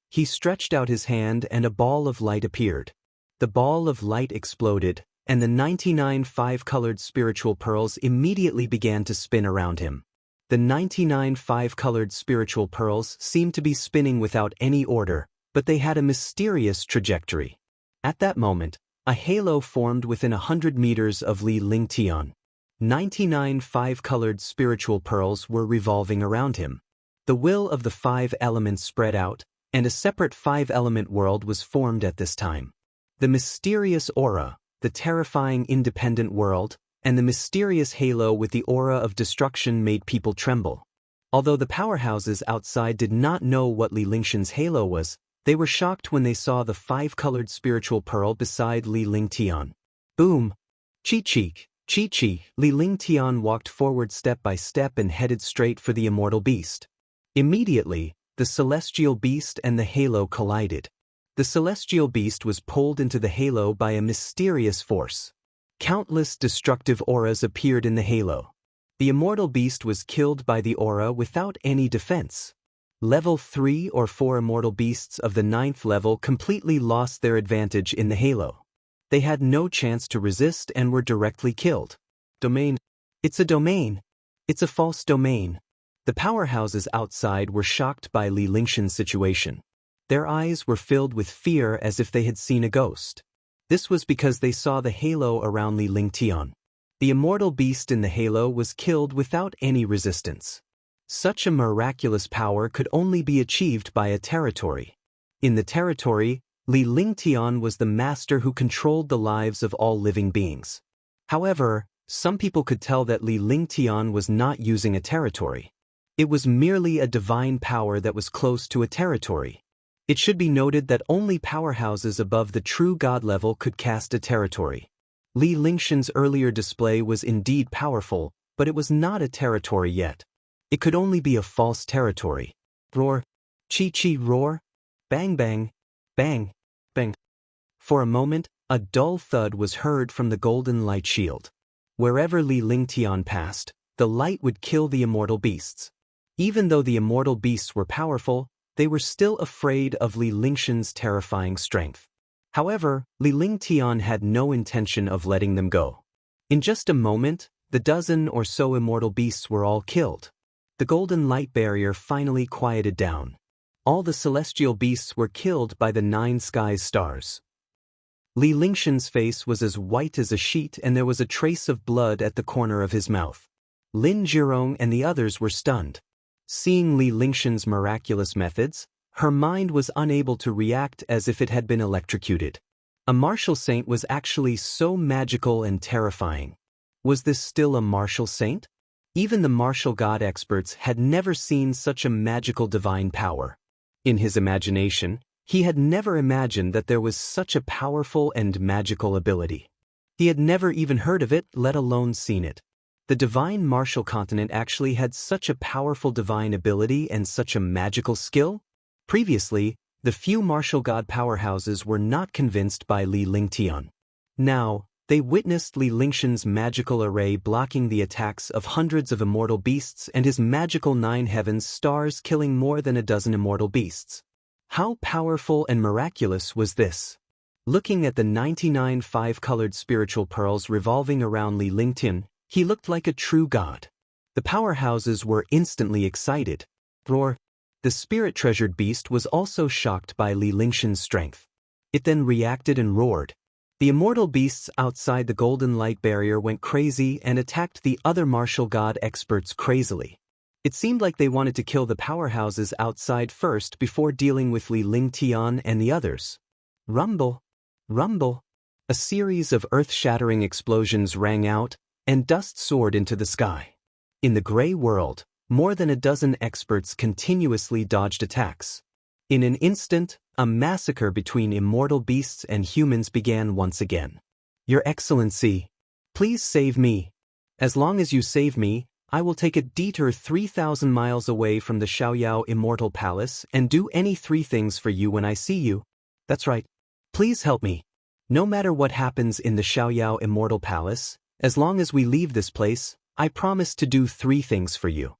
He stretched out his hand and a ball of light appeared. The ball of light exploded, and the 99 5-colored spiritual pearls immediately began to spin around him. The 99 5-colored spiritual pearls seemed to be spinning without any order, but they had a mysterious trajectory. At that moment, a halo formed within 100 meters of Li Lingtian. 99 5-colored spiritual pearls were revolving around him. The will of the 5 elements spread out, and a separate 5-element world was formed at this time. The mysterious aura, the terrifying independent world, and the mysterious halo with the aura of destruction made people tremble. Although the powerhouses outside did not know what Li Lingshan's halo was, they were shocked when they saw the 5-colored spiritual pearl beside Li Lingtian. Boom! Chi-chi! Chi-chi! Li Lingtian walked forward step by step and headed straight for the immortal beast. Immediately, the celestial beast and the halo collided. The celestial beast was pulled into the halo by a mysterious force. Countless destructive auras appeared in the halo. The immortal beast was killed by the aura without any defense. Level 3 or 4 immortal beasts of the 9th level completely lost their advantage in the halo. They had no chance to resist and were directly killed. Domain. It's a domain. It's a false domain. The powerhouses outside were shocked by Li Lingshan's situation. Their eyes were filled with fear as if they had seen a ghost. This was because they saw the halo around Li Lingtian. The immortal beast in the halo was killed without any resistance. Such a miraculous power could only be achieved by a territory. In the territory, Li Lingtian was the master who controlled the lives of all living beings. However, some people could tell that Li Lingtian was not using a territory. It was merely a divine power that was close to a territory. It should be noted that only powerhouses above the true god level could cast a territory. Li Lingshan's earlier display was indeed powerful, but it was not a territory yet. It could only be a false territory. Roar. Chi-chi roar. Bang bang. Bang. Bang. For a moment, a dull thud was heard from the golden light shield. Wherever Li Lingtian passed, the light would kill the immortal beasts. Even though the immortal beasts were powerful, they were still afraid of Li Lingshan's terrifying strength. However, Li Lingtian had no intention of letting them go. In just a moment, the dozen or so immortal beasts were all killed. The golden light barrier finally quieted down. All the celestial beasts were killed by the 9 skies stars. Li Lingshan's face was as white as a sheet and there was a trace of blood at the corner of his mouth. Lin Zhirong and the others were stunned. Seeing Li Lingshan's miraculous methods, her mind was unable to react as if it had been electrocuted. A martial saint was actually so magical and terrifying. Was this still a martial saint? Even the martial god experts had never seen such a magical divine power. In his imagination, he had never imagined that there was such a powerful and magical ability. He had never even heard of it, let alone seen it. The divine martial continent actually had such a powerful divine ability and such a magical skill? Previously, the few martial god powerhouses were not convinced by Li Lingtian. Now, they witnessed Li Lingshan's magical array blocking the attacks of hundreds of immortal beasts and his magical 9 heavens stars killing more than a dozen immortal beasts. How powerful and miraculous was this? Looking at the 99 5-colored spiritual pearls revolving around Li Lingtian, he looked like a true god. The powerhouses were instantly excited. Roar. The spirit-treasured beast was also shocked by Li Lingshan's strength. It then reacted and roared. The immortal beasts outside the golden light barrier went crazy and attacked the other martial god experts crazily. It seemed like they wanted to kill the powerhouses outside first before dealing with Li Lingtian and the others. Rumble. Rumble. A series of earth-shattering explosions rang out, and dust soared into the sky. In the gray world, more than a dozen experts continuously dodged attacks. In an instant, a massacre between immortal beasts and humans began once again. Your Excellency, please save me. As long as you save me, I will take a detour 3,000 miles away from the Xiaoyao Immortal Palace and do any 3 things for you when I see you. That's right. Please help me. No matter what happens in the Xiaoyao Immortal Palace, as long as we leave this place, I promise to do 3 things for you.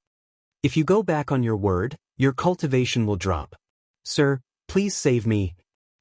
If you go back on your word, your cultivation will drop. Sir, please save me.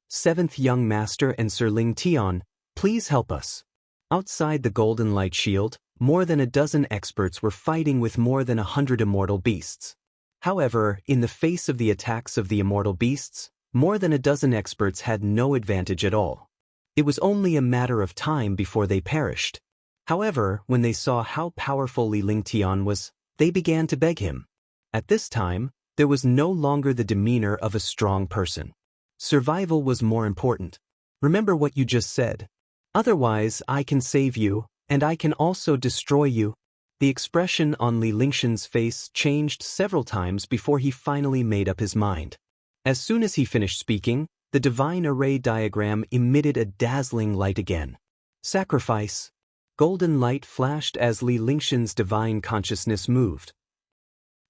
7th Young Master and Sir Lingtian, please help us. Outside the golden light shield, more than a dozen experts were fighting with more than 100 immortal beasts. However, in the face of the attacks of the immortal beasts, more than a dozen experts had no advantage at all. It was only a matter of time before they perished. However, when they saw how powerful Li Lingtian was, they began to beg him. At this time, there was no longer the demeanor of a strong person. Survival was more important. Remember what you just said. Otherwise, I can save you, and I can also destroy you. The expression on Li Lingshan's face changed several times before he finally made up his mind. As soon as he finished speaking, the divine array diagram emitted a dazzling light again. Sacrifice. Golden light flashed as Li Lingshan's divine consciousness moved.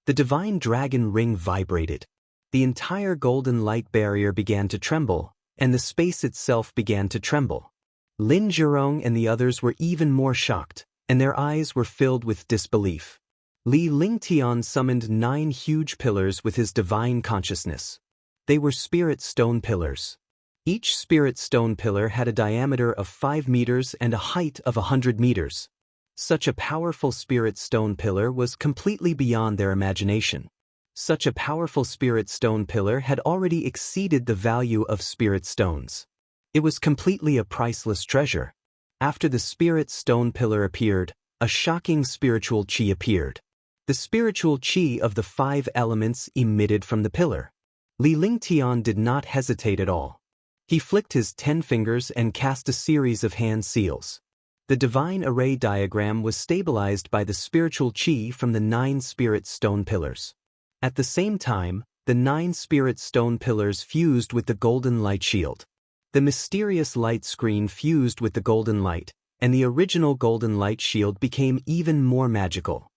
The divine dragon ring vibrated. The entire golden light barrier began to tremble, and the space itself began to tremble. Lin Zhirong and the others were even more shocked, and their eyes were filled with disbelief. Li Lingtian summoned 9 huge pillars with his divine consciousness. They were spirit stone pillars. Each spirit stone pillar had a diameter of 5 meters and a height of 100 meters. Such a powerful spirit stone pillar was completely beyond their imagination. Such a powerful spirit stone pillar had already exceeded the value of spirit stones. It was completely a priceless treasure. After the spirit stone pillar appeared, a shocking spiritual qi appeared. The spiritual qi of the 5 elements emitted from the pillar. Li Lingtian did not hesitate at all. He flicked his 10 fingers and cast a series of hand seals. The divine array diagram was stabilized by the spiritual qi from the 9 spirit stone pillars. At the same time, the 9 spirit stone pillars fused with the golden light shield. The mysterious light screen fused with the golden light, and the original golden light shield became even more magical.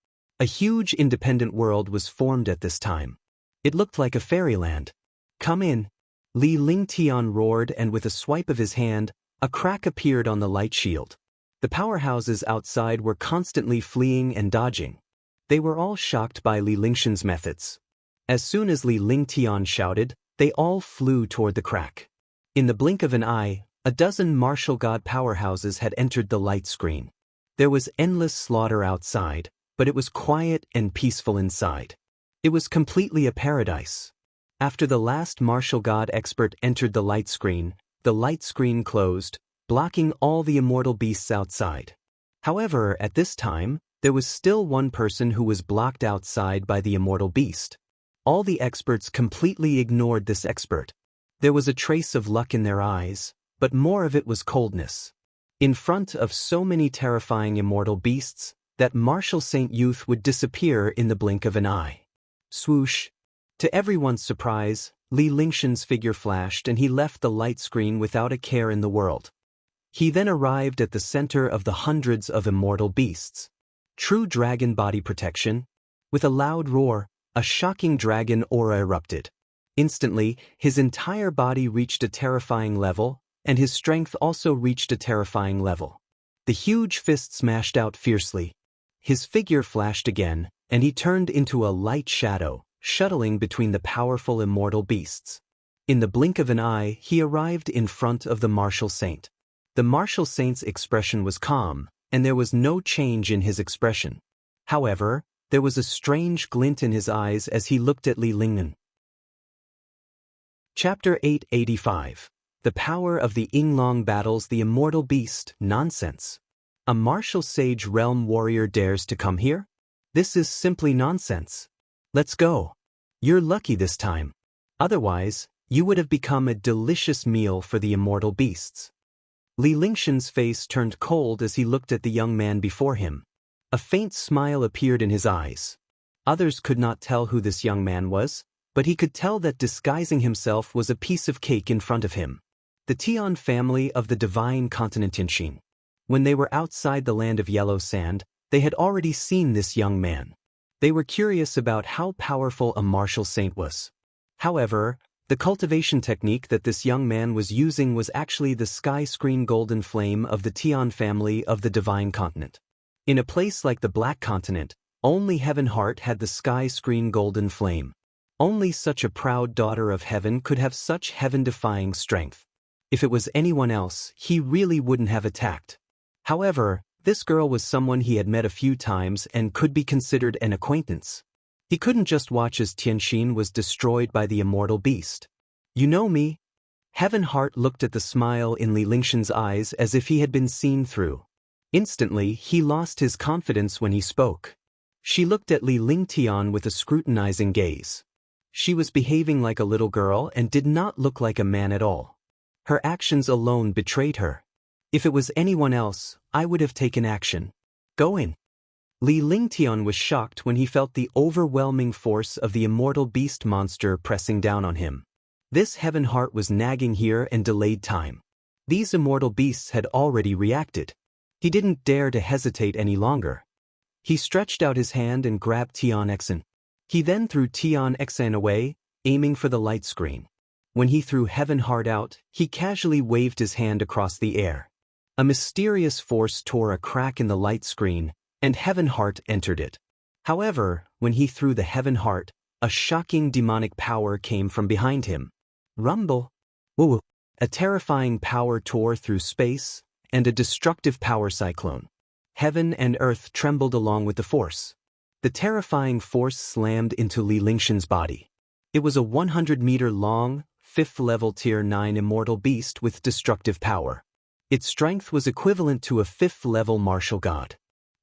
A huge independent world was formed at this time. It looked like a fairyland. "Come in," Li Lingtian roared, and with a swipe of his hand, a crack appeared on the light shield. The powerhouses outside were constantly fleeing and dodging. They were all shocked by Li Lingshan's methods. As soon as Li Lingtian shouted, they all flew toward the crack. In the blink of an eye, a dozen martial god powerhouses had entered the light screen. There was endless slaughter outside, but it was quiet and peaceful inside. It was completely a paradise. After the last martial god expert entered the light screen closed, blocking all the immortal beasts outside. However, at this time, there was still one person who was blocked outside by the immortal beast. All the experts completely ignored this expert. There was a trace of luck in their eyes, but more of it was coldness. In front of so many terrifying immortal beasts, that martial saint youth would disappear in the blink of an eye. Swoosh! To everyone's surprise, Li Lingshan's figure flashed and he left the light screen without a care in the world. He then arrived at the center of the hundreds of immortal beasts. True dragon body protection. With a loud roar, a shocking dragon aura erupted. Instantly, his entire body reached a terrifying level, and his strength also reached a terrifying level. The huge fist smashed out fiercely. His figure flashed again, and he turned into a light shadow, shuttling between the powerful immortal beasts. In the blink of an eye, he arrived in front of the martial saint. The martial saint's expression was calm, and there was no change in his expression. However, there was a strange glint in his eyes as he looked at Li Lingnan. Chapter 885. The Power of the Yinglong Battles the Immortal Beast. Nonsense. A martial sage realm warrior dares to come here? This is simply nonsense. Let's go. You're lucky this time. Otherwise, you would have become a delicious meal for the immortal beasts. Li Lingshan's face turned cold as he looked at the young man before him. A faint smile appeared in his eyes. Others could not tell who this young man was, but he could tell that disguising himself was a piece of cake in front of him. The Tian family of the divine continent Tianxin. When they were outside the land of yellow sand, they had already seen this young man. They were curious about how powerful a martial saint was. However, the cultivation technique that this young man was using was actually the sky screen golden flame of the Tian family of the divine continent. In a place like the Black Continent, only Heaven Heart had the sky screen golden flame. Only such a proud daughter of heaven could have such heaven-defying strength. If it was anyone else, he really wouldn't have attacked. However, this girl was someone he had met a few times and could be considered an acquaintance. He couldn't just watch as Tianxin was destroyed by the immortal beast. You know me? Heaven Heart looked at the smile in Li Lingshan's eyes as if he had been seen through. Instantly, he lost his confidence when he spoke. She looked at Li Lingtian with a scrutinizing gaze. She was behaving like a little girl and did not look like a man at all. Her actions alone betrayed her. If it was anyone else, I would have taken action. Go in. Li Lingtian was shocked when he felt the overwhelming force of the immortal beast monster pressing down on him. This Heaven Heart was nagging here and delayed time. These immortal beasts had already reacted. He didn't dare to hesitate any longer. He stretched out his hand and grabbed Tian Xan. He then threw Tian Xan away, aiming for the light screen. When he threw Heaven Heart out, he casually waved his hand across the air. A mysterious force tore a crack in the light screen, and Heaven Heart entered it. However, when he threw the Heaven Heart, a shocking demonic power came from behind him. Rumble! Woo! A terrifying power tore through space, and a destructive power cyclone. Heaven and earth trembled along with the force. The terrifying force slammed into Li Lingshan's body. It was a 100-meter-long, 5th-level Tier 9 immortal beast with destructive power. Its strength was equivalent to a 5th-level martial god.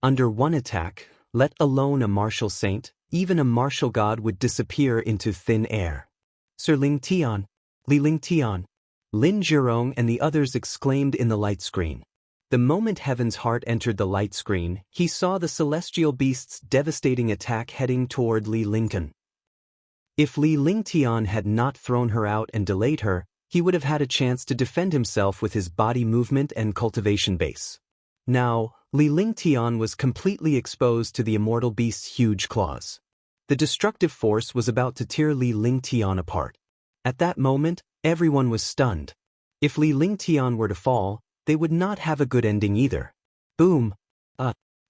Under one attack, let alone a martial saint, even a martial god would disappear into thin air. Sir Lingtian, Li Lingtian, Lin Zhirong and the others exclaimed in the light screen. The moment Heaven's Heart entered the light screen, he saw the celestial beast's devastating attack heading toward Li Lingtian. If Li Lingtian had not thrown her out and delayed her, he would have had a chance to defend himself with his body movement and cultivation base. Now, Li Lingtian was completely exposed to the immortal beast's huge claws. The destructive force was about to tear Li Lingtian apart. At that moment, everyone was stunned. If Li Lingtian were to fall, they would not have a good ending either. Boom!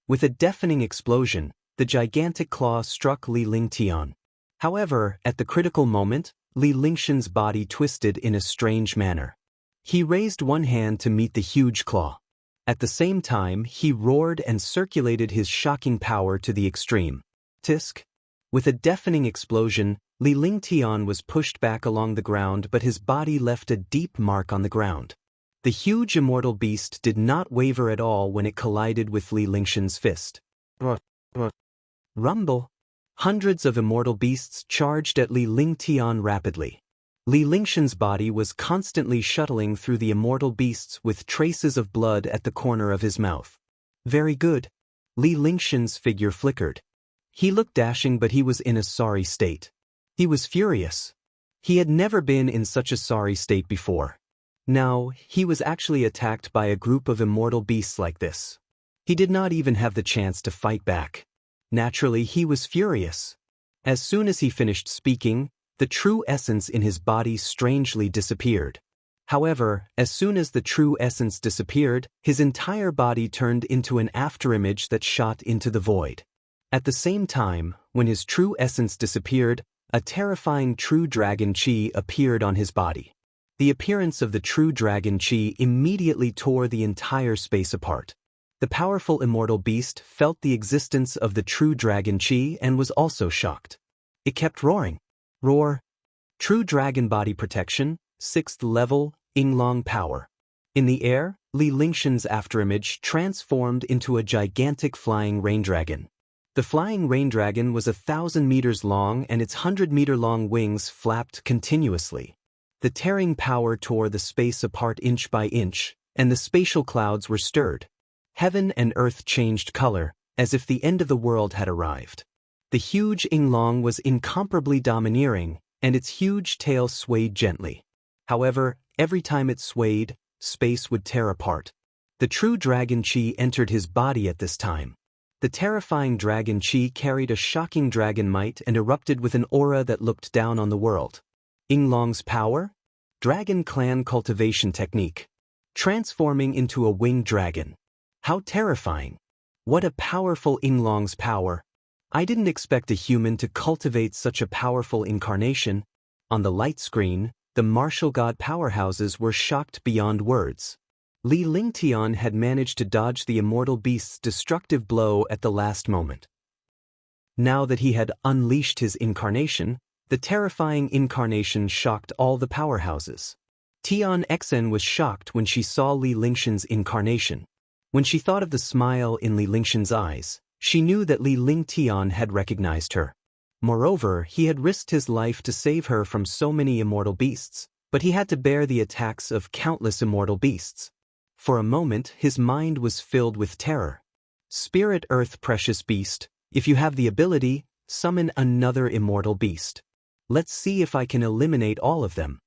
With a deafening explosion, the gigantic claw struck Li Lingtian. However, at the critical moment, Li Lingshan's body twisted in a strange manner. He raised one hand to meet the huge claw. At the same time, he roared and circulated his shocking power to the extreme. Tisk! With a deafening explosion, Li Lingtian was pushed back along the ground, but his body left a deep mark on the ground. The huge immortal beast did not waver at all when it collided with Li Lingshan's fist. Rumble! Hundreds of immortal beasts charged at Li Lingtian rapidly. Li Lingshan's body was constantly shuttling through the immortal beasts with traces of blood at the corner of his mouth. Very good. Li Lingshan's figure flickered. He looked dashing, but he was in a sorry state. He was furious. He had never been in such a sorry state before. Now, he was actually attacked by a group of immortal beasts like this. He did not even have the chance to fight back. Naturally, he was furious. As soon as he finished speaking, the true essence in his body strangely disappeared. However, as soon as the true essence disappeared, his entire body turned into an afterimage that shot into the void. At the same time, when his true essence disappeared, a terrifying true dragon chi appeared on his body. The appearance of the true dragon chi immediately tore the entire space apart. The powerful immortal beast felt the existence of the true dragon chi and was also shocked. It kept roaring. Roar. True dragon body protection, 6th level, Yinglong power. In the air, Li Lingshan's afterimage transformed into a gigantic flying rain dragon. The flying rain dragon was 1,000 meters long and its 100-meter-long wings flapped continuously. The tearing power tore the space apart inch by inch, and the spatial clouds were stirred. Heaven and earth changed color, as if the end of the world had arrived. The huge Yinglong was incomparably domineering, and its huge tail swayed gently. However, every time it swayed, space would tear apart. The true dragon chi entered his body at this time. The terrifying dragon chi carried a shocking dragon might and erupted with an aura that looked down on the world. Yinglong's power? Dragon clan cultivation technique. Transforming into a winged dragon. How terrifying. What a powerful Yinglong's power. I didn't expect a human to cultivate such a powerful incarnation. On the light screen, the martial god powerhouses were shocked beyond words. Li Lingtian had managed to dodge the immortal beast's destructive blow at the last moment. Now that he had unleashed his incarnation, the terrifying incarnation shocked all the powerhouses. Tian Xen was shocked when she saw Li Lingshan's incarnation. When she thought of the smile in Li Lingshan's eyes, she knew that Li Lingtian had recognized her. Moreover, he had risked his life to save her from so many immortal beasts, but he had to bear the attacks of countless immortal beasts. For a moment, his mind was filled with terror. Spirit Earth Precious Beast, if you have the ability, summon another immortal beast. Let's see if I can eliminate all of them.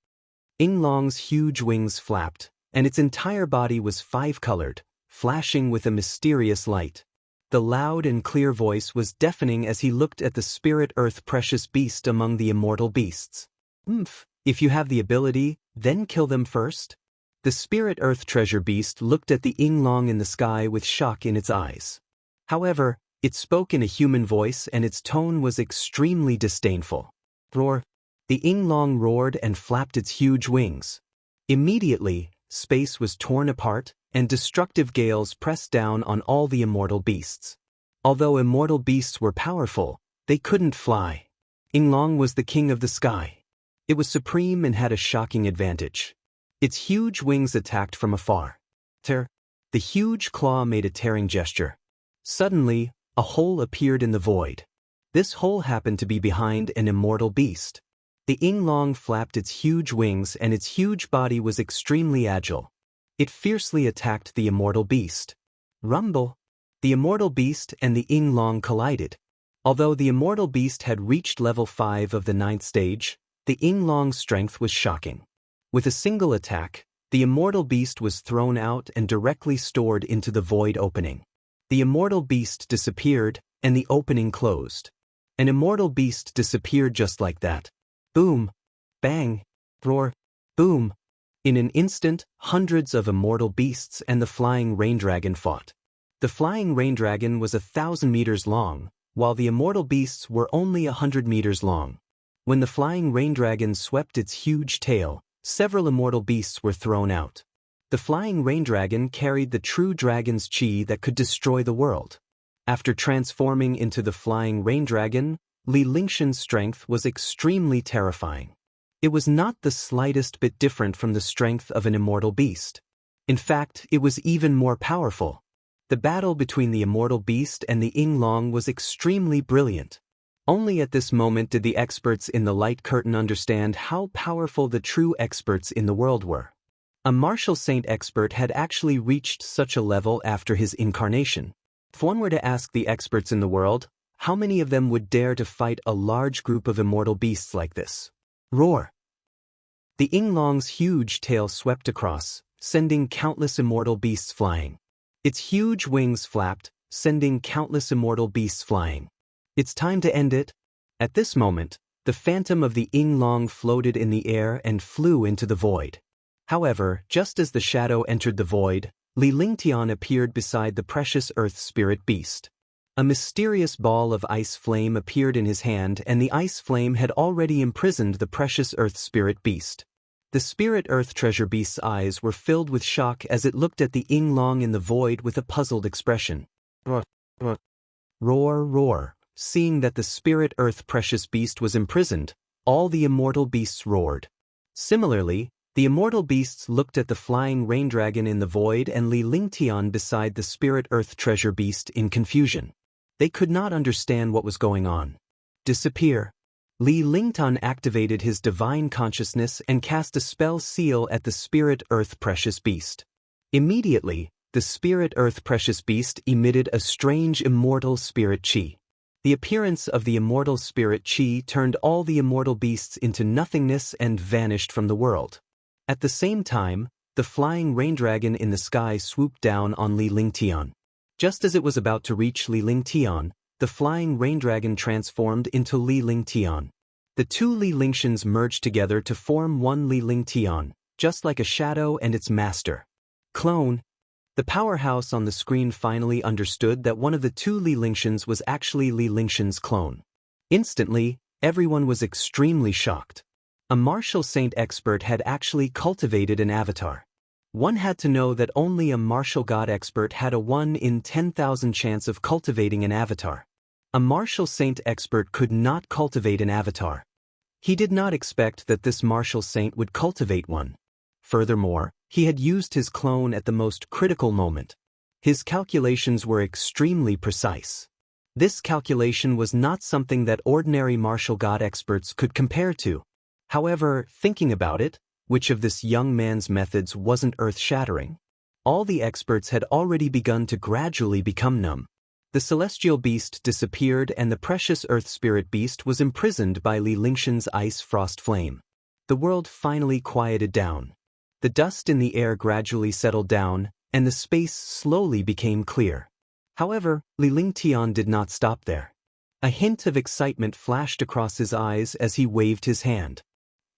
Yinglong's huge wings flapped, and its entire body was five-colored, flashing with a mysterious light. The loud and clear voice was deafening as he looked at the Spirit Earth Precious Beast among the immortal beasts. If you have the ability, then kill them first. The Spirit Earth Treasure Beast looked at the Yinglong in the sky with shock in its eyes. However, it spoke in a human voice and its tone was extremely disdainful. Roar. The Yinglong roared and flapped its huge wings. Immediately, space was torn apart, and destructive gales pressed down on all the immortal beasts. Although immortal beasts were powerful, they couldn't fly. Yinglong was the king of the sky. It was supreme and had a shocking advantage. Its huge wings attacked from afar. The huge claw made a tearing gesture. Suddenly, a hole appeared in the void. This hole happened to be behind an immortal beast. The Yinglong flapped its huge wings and its huge body was extremely agile. It fiercely attacked the immortal beast. Rumble! The immortal beast and the Yinglong collided. Although the immortal beast had reached level 5 of the 9th stage, the Yinglong's strength was shocking. With a single attack, the immortal beast was thrown out and directly stored into the void opening. The immortal beast disappeared, and the opening closed. An immortal beast disappeared just like that. Boom! Bang! Roar! Boom! In an instant, hundreds of immortal beasts and the flying rain dragon fought. The flying rain dragon was 1,000 meters long, while the immortal beasts were only 100 meters long. When the flying rain dragon swept its huge tail, several immortal beasts were thrown out. The flying rain dragon carried the true dragon's chi that could destroy the world. After transforming into the flying rain dragon, Li Lingshan's strength was extremely terrifying. It was not the slightest bit different from the strength of an immortal beast. In fact, it was even more powerful. The battle between the immortal beast and the Yinglong was extremely brilliant. Only at this moment did the experts in the light curtain understand how powerful the true experts in the world were. A martial saint expert had actually reached such a level after his incarnation. If one were to ask the experts in the world, how many of them would dare to fight a large group of immortal beasts like this? Roar! The Yinglong's huge tail swept across, sending countless immortal beasts flying. Its huge wings flapped, sending countless immortal beasts flying. It's time to end it. At this moment, the phantom of the Yinglong floated in the air and flew into the void. However, just as the shadow entered the void, Li Lingtian appeared beside the precious earth spirit beast. A mysterious ball of ice flame appeared in his hand, and the ice flame had already imprisoned the precious earth spirit beast. The spirit earth treasure beast's eyes were filled with shock as it looked at the Yinglong in the void with a puzzled expression. Roar, roar, roar, roar. Seeing that the spirit earth precious beast was imprisoned, all the immortal beasts roared. Similarly, the immortal beasts looked at the flying rain dragon in the void and Li Lingtian beside the spirit earth treasure beast in confusion. They could not understand what was going on. Disappear. Li Lingtian activated his divine consciousness and cast a spell seal at the spirit earth precious beast. Immediately, the spirit earth precious beast emitted a strange immortal spirit chi. The appearance of the immortal spirit chi turned all the immortal beasts into nothingness and vanished from the world. At the same time, the flying rain dragon in the sky swooped down on Li Lingtian. Just as it was about to reach Li Lingtian, the flying rain dragon transformed into Li Lingtian. The two Li Lingshans merged together to form one Li Lingtian, just like a shadow and its master. Clone. The powerhouse on the screen finally understood that one of the two Li Lingshans was actually Li Lingshan's clone. Instantly, everyone was extremely shocked. A martial saint expert had actually cultivated an avatar. One had to know that only a martial god expert had a 1 in 10,000 chance of cultivating an avatar. A martial saint expert could not cultivate an avatar. He did not expect that this martial saint would cultivate one. Furthermore, he had used his clone at the most critical moment. His calculations were extremely precise. This calculation was not something that ordinary martial god experts could compare to. However, thinking about it, which of this young man's methods wasn't earth-shattering? All the experts had already begun to gradually become numb. The celestial beast disappeared and the precious earth spirit beast was imprisoned by Li Lingshan's ice frost flame. The world finally quieted down. The dust in the air gradually settled down, and the space slowly became clear. However, Li Lingtian did not stop there. A hint of excitement flashed across his eyes as he waved his hand.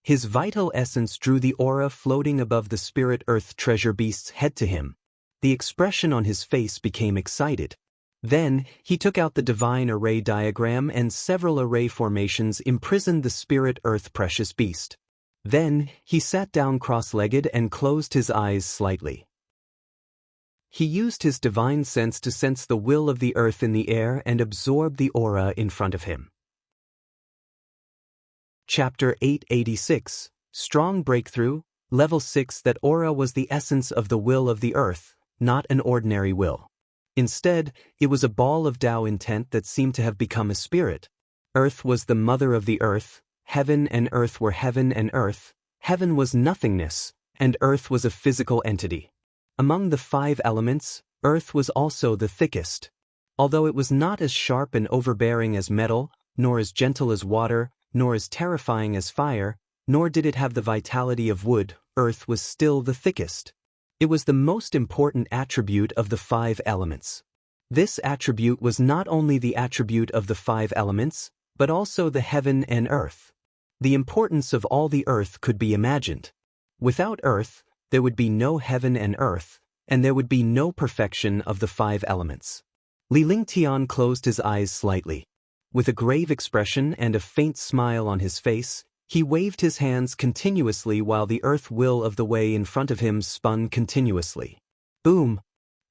His vital essence drew the aura floating above the spirit earth treasure beast's head to him. The expression on his face became excited. Then, he took out the divine array diagram and several array formations imprisoned the spirit earth precious beast. Then, he sat down cross-legged and closed his eyes slightly. He used his divine sense to sense the will of the earth in the air and absorb the aura in front of him. Chapter 886, Strong Breakthrough, Level 6. That aura was the essence of the will of the earth, not an ordinary will. Instead, it was a ball of Tao intent that seemed to have become a spirit. Earth was the mother of the earth, heaven and earth were heaven and earth, heaven was nothingness, and earth was a physical entity. Among the 5 elements, earth was also the thickest. Although it was not as sharp and overbearing as metal, nor as gentle as water, nor as terrifying as fire, nor did it have the vitality of wood, earth was still the thickest. It was the most important attribute of the 5 elements. This attribute was not only the attribute of the 5 elements, but also the heaven and earth. The importance of all the earth could be imagined. Without earth, there would be no heaven and earth, and there would be no perfection of the 5 elements. Li Lingtian closed his eyes slightly. With a grave expression and a faint smile on his face, he waved his hands continuously while the earth will of the way in front of him spun continuously. Boom!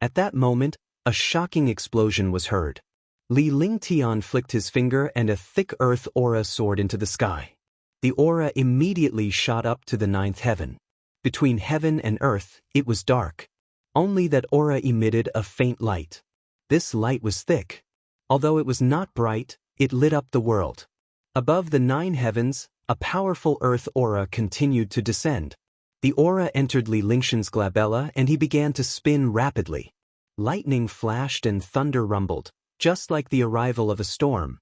At that moment, a shocking explosion was heard. Li Lingtian flicked his finger and a thick earth aura soared into the sky. The aura immediately shot up to the 9th heaven. Between heaven and earth, it was dark. Only that aura emitted a faint light. This light was thick. Although it was not bright, it lit up the world. Above the 9 heavens, a powerful earth aura continued to descend. The aura entered Li Lingtian's glabella and he began to spin rapidly. Lightning flashed and thunder rumbled, just like the arrival of a storm.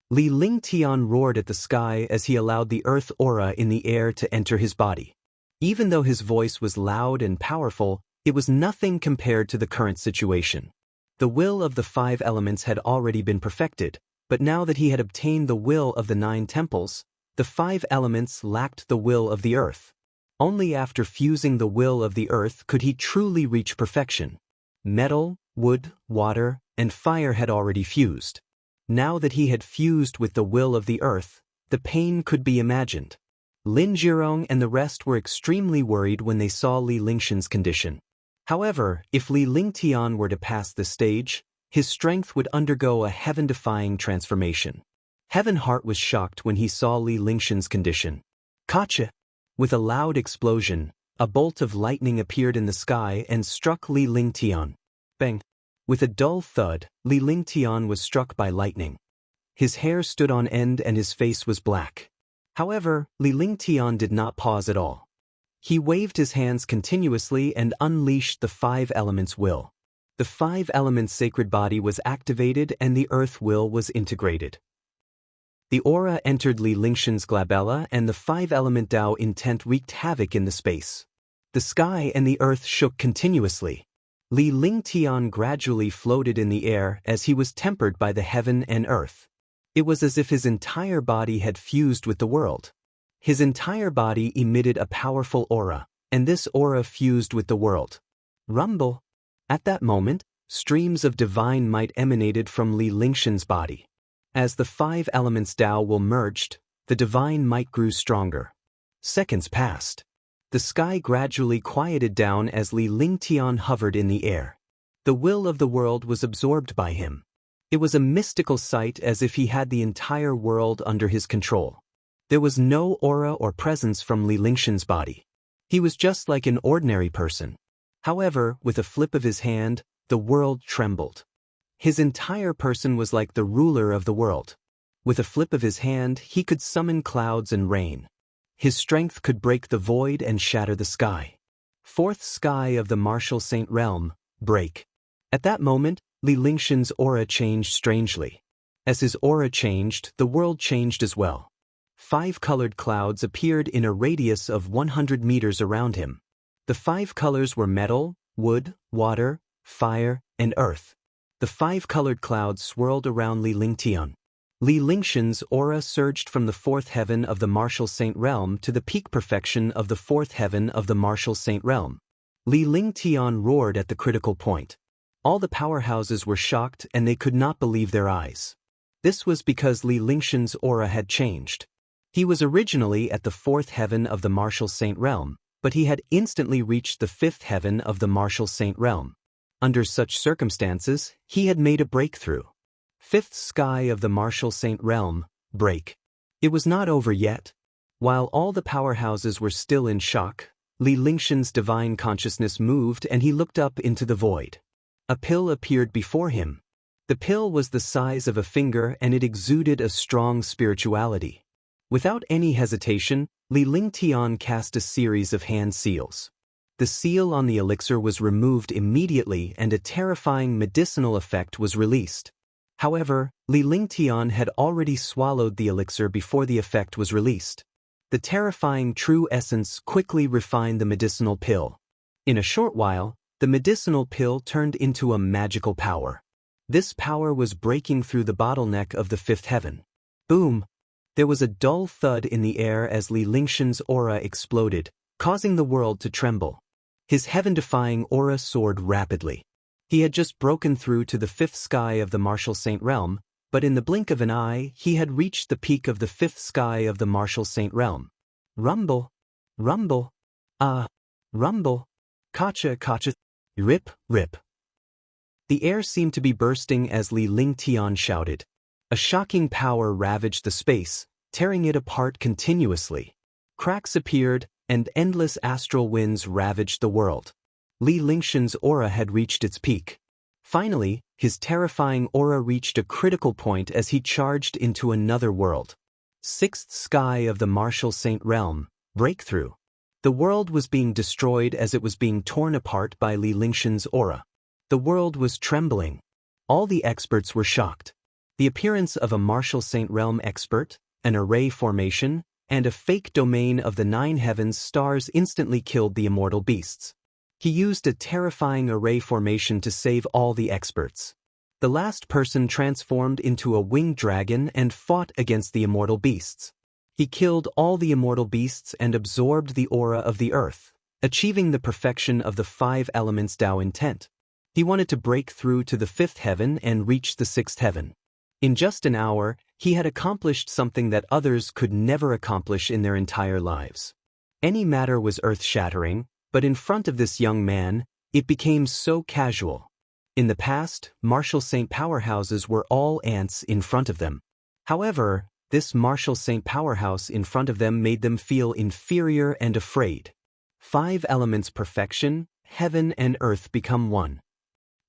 Li Lingtian roared at the sky as he allowed the earth aura in the air to enter his body. Even though his voice was loud and powerful, it was nothing compared to the current situation. The will of the 5 elements had already been perfected, but now that he had obtained the will of the 9 temples, the 5 elements lacked the will of the earth. Only after fusing the will of the earth could he truly reach perfection. Metal, wood, water, and fire had already fused. Now that he had fused with the will of the earth, the pain could be imagined. Lin Jirong and the rest were extremely worried when they saw Li Lingtian's condition. However, if Li Lingtian were to pass this stage, his strength would undergo a heaven-defying transformation. Heaven Heart was shocked when he saw Li Lingtian's condition. Kacha! With a loud explosion, a bolt of lightning appeared in the sky and struck Li Lingtian. Bang! With a dull thud, Li Lingtian was struck by lightning. His hair stood on end and his face was black. However, Li Lingtian did not pause at all. He waved his hands continuously and unleashed the 5 elements' will. The 5 elements' sacred body was activated and the earth will was integrated. The aura entered Li Lingtian's glabella and the 5-element Tao intent wreaked havoc in the space. The sky and the earth shook continuously. Li Lingtian gradually floated in the air as he was tempered by the heaven and earth. It was as if his entire body had fused with the world. His entire body emitted a powerful aura, and this aura fused with the world. Rumble! At that moment, streams of divine might emanated from Li Lingtian's body. As the 5 elements Tao will merged, the divine might grew stronger. Seconds passed. The sky gradually quieted down as Li Lingtian hovered in the air. The will of the world was absorbed by him. It was a mystical sight as if he had the entire world under his control. There was no aura or presence from Li Lingtian's body. He was just like an ordinary person. However, with a flip of his hand, the world trembled. His entire person was like the ruler of the world. With a flip of his hand, he could summon clouds and rain. His strength could break the void and shatter the sky. 4th sky of the martial saint realm, break. At that moment, Li Lingtian's aura changed strangely. As his aura changed, the world changed as well. 5 colored clouds appeared in a radius of 100 meters around him. The 5 colors were metal, wood, water, fire, and earth. The 5 colored clouds swirled around Li Lingtian. Li Lingtian's aura surged from the 4th heaven of the martial saint realm to the peak perfection of the 4th heaven of the martial saint realm. Li Lingtian roared at the critical point. All the powerhouses were shocked and they could not believe their eyes. This was because Li Lingtian's aura had changed. He was originally at the 4th heaven of the martial saint realm, but he had instantly reached the 5th heaven of the martial saint realm. Under such circumstances, he had made a breakthrough. 5th sky of the martial saint realm, break. It was not over yet. While all the powerhouses were still in shock, Li Lingtian's divine consciousness moved and he looked up into the void. A pill appeared before him. The pill was the size of a finger and it exuded a strong spirituality. Without any hesitation, Li Lingtian cast a series of hand seals. The seal on the elixir was removed immediately and a terrifying medicinal effect was released. However, Li Lingtian had already swallowed the elixir before the effect was released. The terrifying true essence quickly refined the medicinal pill. In a short while, The medicinal pill turned into a magical power. This power was breaking through the bottleneck of the fifth heaven. Boom! There was a dull thud in the air as Li Lingshan's aura exploded, causing the world to tremble. His heaven-defying aura soared rapidly. He had just broken through to the fifth sky of the Martial Saint Realm, but in the blink of an eye, he had reached the peak of the fifth sky of the Martial Saint Realm. Rumble! Rumble! Rumble! Kacha, kacha! Rip, rip! The air seemed to be bursting as Li Lingtian shouted. A shocking power ravaged the space, tearing it apart continuously. Cracks appeared, and endless astral winds ravaged the world. Li Lingshan's aura had reached its peak. Finally, his terrifying aura reached a critical point as he charged into another world. Sixth sky of the Martial Saint Realm, breakthrough. The world was being destroyed as it was being torn apart by Li Lingshan's aura. The world was trembling. All the experts were shocked. The appearance of a Martial Saint Realm expert, an array formation, and a fake domain of the nine heavens stars instantly killed the immortal beasts. He used a terrifying array formation to save all the experts. The last person transformed into a winged dragon and fought against the immortal beasts. He killed all the immortal beasts and absorbed the aura of the earth, achieving the perfection of the five elements Tao intent. He wanted to break through to the fifth heaven and reach the sixth heaven. In just an hour, he had accomplished something that others could never accomplish in their entire lives. Any matter was earth-shattering, but in front of this young man, it became so casual. In the past, Martial Saint powerhouses were all ants in front of them. However, this Martial Saint powerhouse in front of them made them feel inferior and afraid. Five elements perfection, heaven and earth become one.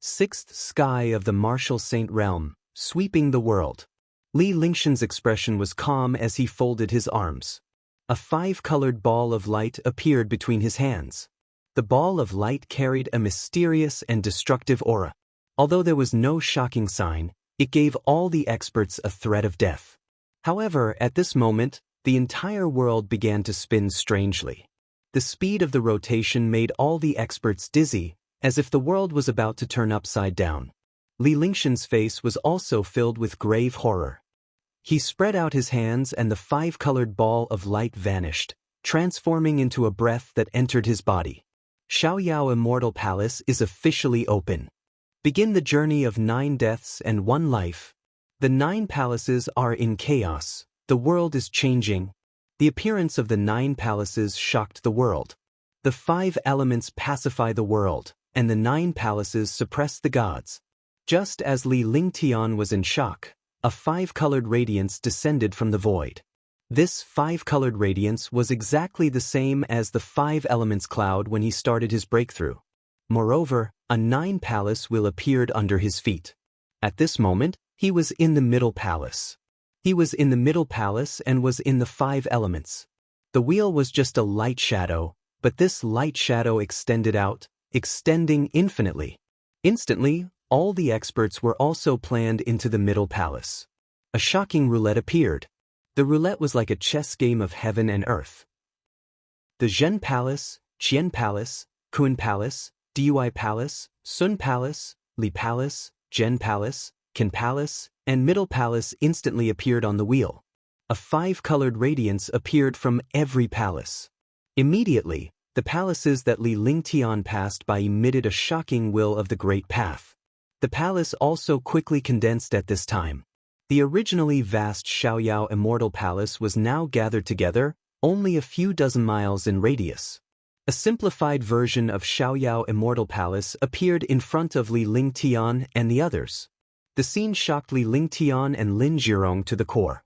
Sixth sky of the Martial Saint Realm, sweeping the world. Li Lingshan's expression was calm as he folded his arms. A five-colored ball of light appeared between his hands. The ball of light carried a mysterious and destructive aura. Although there was no shocking sign, it gave all the experts a threat of death. However, at this moment, the entire world began to spin strangely. The speed of the rotation made all the experts dizzy, as if the world was about to turn upside down. Li Lingshan's face was also filled with grave horror. He spread out his hands and the five-colored ball of light vanished, transforming into a breath that entered his body. Xiaoyao Immortal Palace is officially open. Begin the journey of 9 deaths and 1 life. The 9 palaces are in chaos. The world is changing. The appearance of the 9 palaces shocked the world. The 5 elements pacify the world, and the 9 palaces suppress the gods. Just as Li Lingtian was in shock, a 5-colored radiance descended from the void. This 5-colored radiance was exactly the same as the 5 elements cloud when he started his breakthrough. Moreover, a 9 palace wheel appeared under his feet. At this moment, he was in the middle palace. He was in the middle palace and was in the 5 elements. The wheel was just a light shadow, but this light shadow extended out, extending infinitely. Instantly, all the experts were also planned into the middle palace. A shocking roulette appeared. The roulette was like a chess game of heaven and earth. The Zhen Palace, Qian Palace, Kun Palace, Dui Palace, Sun Palace, Li Palace, Zhen Palace, Qin Palace, and Middle Palace instantly appeared on the wheel. A 5-colored radiance appeared from every palace. Immediately, the palaces that Li Lingtian passed by emitted a shocking will of the Great Path. The palace also quickly condensed at this time. The originally vast Xiaoyao Immortal Palace was now gathered together, only a few dozen miles in radius. A simplified version of Xiaoyao Immortal Palace appeared in front of Li Lingtian and the others. The scene shocked Li Lingtian and Lin Zhirong to the core.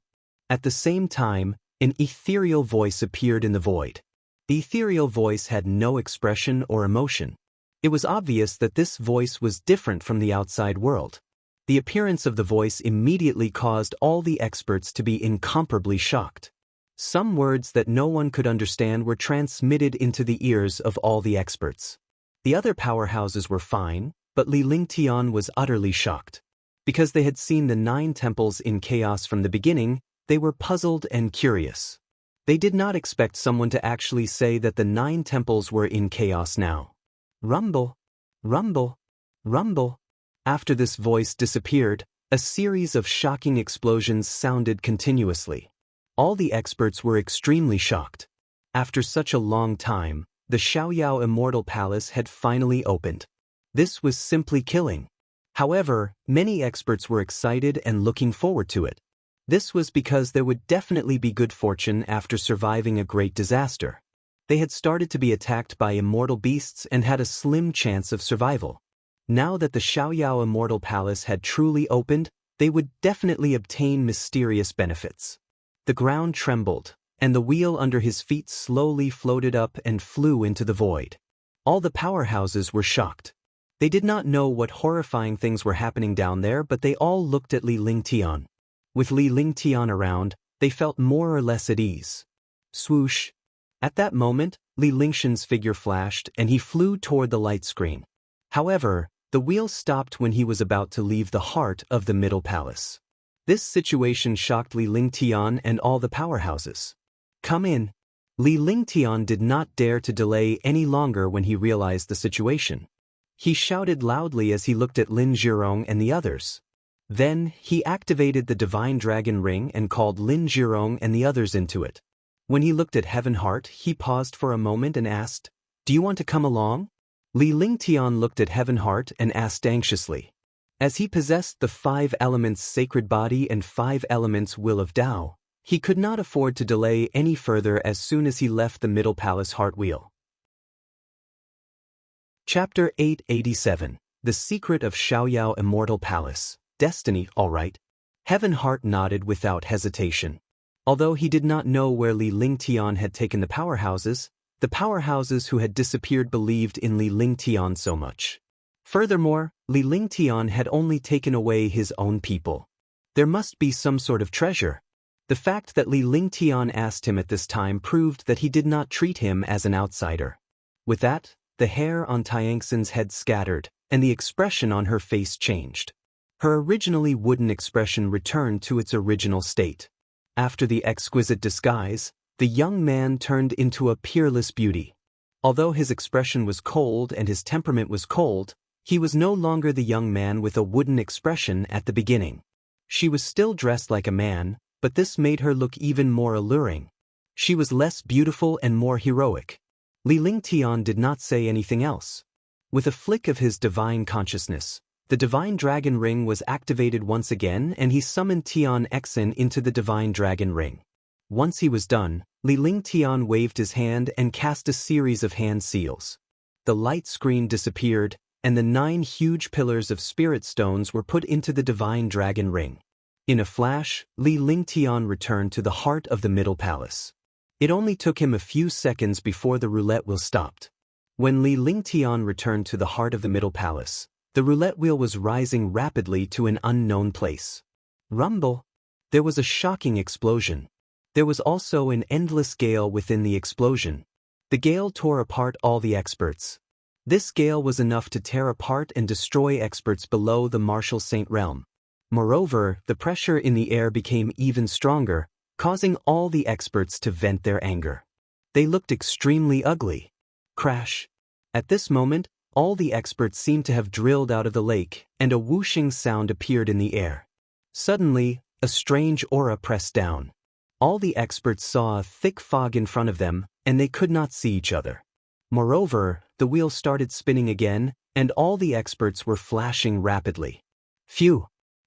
At the same time, an ethereal voice appeared in the void. The ethereal voice had no expression or emotion. It was obvious that this voice was different from the outside world. The appearance of the voice immediately caused all the experts to be incomparably shocked. Some words that no one could understand were transmitted into the ears of all the experts. The other powerhouses were fine, but Li Lingtian was utterly shocked. Because they had seen the 9 temples in chaos from the beginning, they were puzzled and curious. They did not expect someone to actually say that the 9 temples were in chaos now. Rumble! Rumble! Rumble! After this voice disappeared, a series of shocking explosions sounded continuously. All the experts were extremely shocked. After such a long time, the Xiaoyao Immortal Palace had finally opened. This was simply killing. However, many experts were excited and looking forward to it. This was because there would definitely be good fortune after surviving a great disaster. They had started to be attacked by immortal beasts and had a slim chance of survival. Now that the Xiaoyao Immortal Palace had truly opened, they would definitely obtain mysterious benefits. The ground trembled, and the wheel under his feet slowly floated up and flew into the void. All the powerhouses were shocked. They did not know what horrifying things were happening down there, but they all looked at Li Lingtian. With Li Lingtian around, they felt more or less at ease. Swoosh! At that moment, Li Lingshan's figure flashed and he flew toward the light screen. However, the wheel stopped when he was about to leave the heart of the Middle Palace. This situation shocked Li Lingtian and all the powerhouses. Come in. Li Lingtian did not dare to delay any longer when he realized the situation. He shouted loudly as he looked at Lin Zhirong and the others. Then, he activated the Divine Dragon Ring and called Lin Zhirong and the others into it. When he looked at Heaven Heart, he paused for a moment and asked, "Do you want to come along?" Li Lingtian looked at Heaven Heart and asked anxiously. As he possessed the 5 elements Sacred Body and 5 elements Will of Tao, he could not afford to delay any further as soon as he left the Middle Palace Heart Wheel. Chapter 887. The Secret of Xiaoyao Immortal Palace. Destiny, all right. Heaven Heart nodded without hesitation. Although he did not know where Li Lingtian had taken the powerhouses who had disappeared believed in Li Lingtian so much. Furthermore, Li Lingtian had only taken away his own people. There must be some sort of treasure. The fact that Li Lingtian asked him at this time proved that he did not treat him as an outsider. With that, the hair on Tianxin's head scattered, and the expression on her face changed. Her originally wooden expression returned to its original state. After the exquisite disguise, the young man turned into a peerless beauty. Although his expression was cold and his temperament was cold, he was no longer the young man with a wooden expression at the beginning. She was still dressed like a man, but this made her look even more alluring. She was less beautiful and more heroic. Li Lingtian did not say anything else. With a flick of his divine consciousness, the Divine Dragon Ring was activated once again and he summoned Tian Xen into the Divine Dragon Ring. Once he was done, Li Lingtian waved his hand and cast a series of hand seals. The light screen disappeared, and the 9 huge pillars of spirit stones were put into the Divine Dragon Ring. In a flash, Li Lingtian returned to the heart of the Middle Palace. It only took him a few seconds before the roulette wheel stopped. When Li Lingtian returned to the heart of the Middle Palace, the roulette wheel was rising rapidly to an unknown place. Rumble! There was a shocking explosion. There was also an endless gale within the explosion. The gale tore apart all the experts. This gale was enough to tear apart and destroy experts below the Martial Saint realm. Moreover, the pressure in the air became even stronger, causing all the experts to vent their anger. They looked extremely ugly. Crash! At this moment, all the experts seemed to have drilled out of the lake, and a whooshing sound appeared in the air. Suddenly, a strange aura pressed down. All the experts saw a thick fog in front of them, and they could not see each other. Moreover, the wheel started spinning again, and all the experts were flashing rapidly. Phew!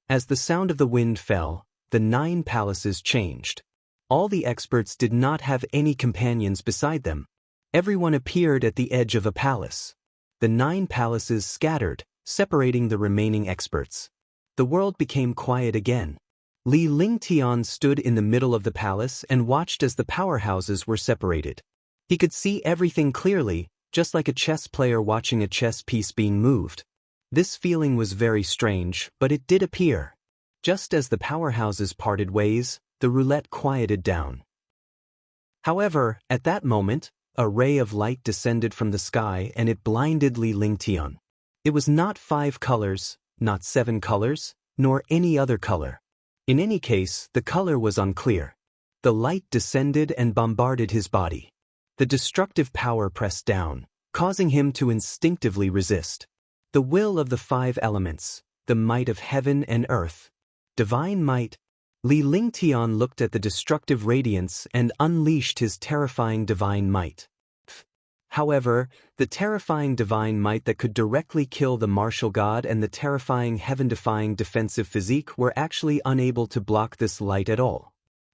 As the sound of the wind fell, the 9 palaces changed. All the experts did not have any companions beside them. Everyone appeared at the edge of a palace. The 9 palaces scattered, separating the remaining experts. The world became quiet again. Li Lingtian stood in the middle of the palace and watched as the powerhouses were separated. He could see everything clearly, just like a chess player watching a chess piece being moved. This feeling was very strange, but it did appear. Just as the powerhouses parted ways, the roulette quieted down. However, at that moment, a ray of light descended from the sky and it blinded Li Lingtian. It was not 5 colors, not 7 colors, nor any other color. In any case, the color was unclear. The light descended and bombarded his body. The destructive power pressed down, causing him to instinctively resist. The will of the five elements, the might of heaven and earth. Divine might. Li Lingtian looked at the destructive radiance and unleashed his terrifying divine might. However, the terrifying divine might that could directly kill the martial god and the terrifying heaven-defying defensive physique were actually unable to block this light at all.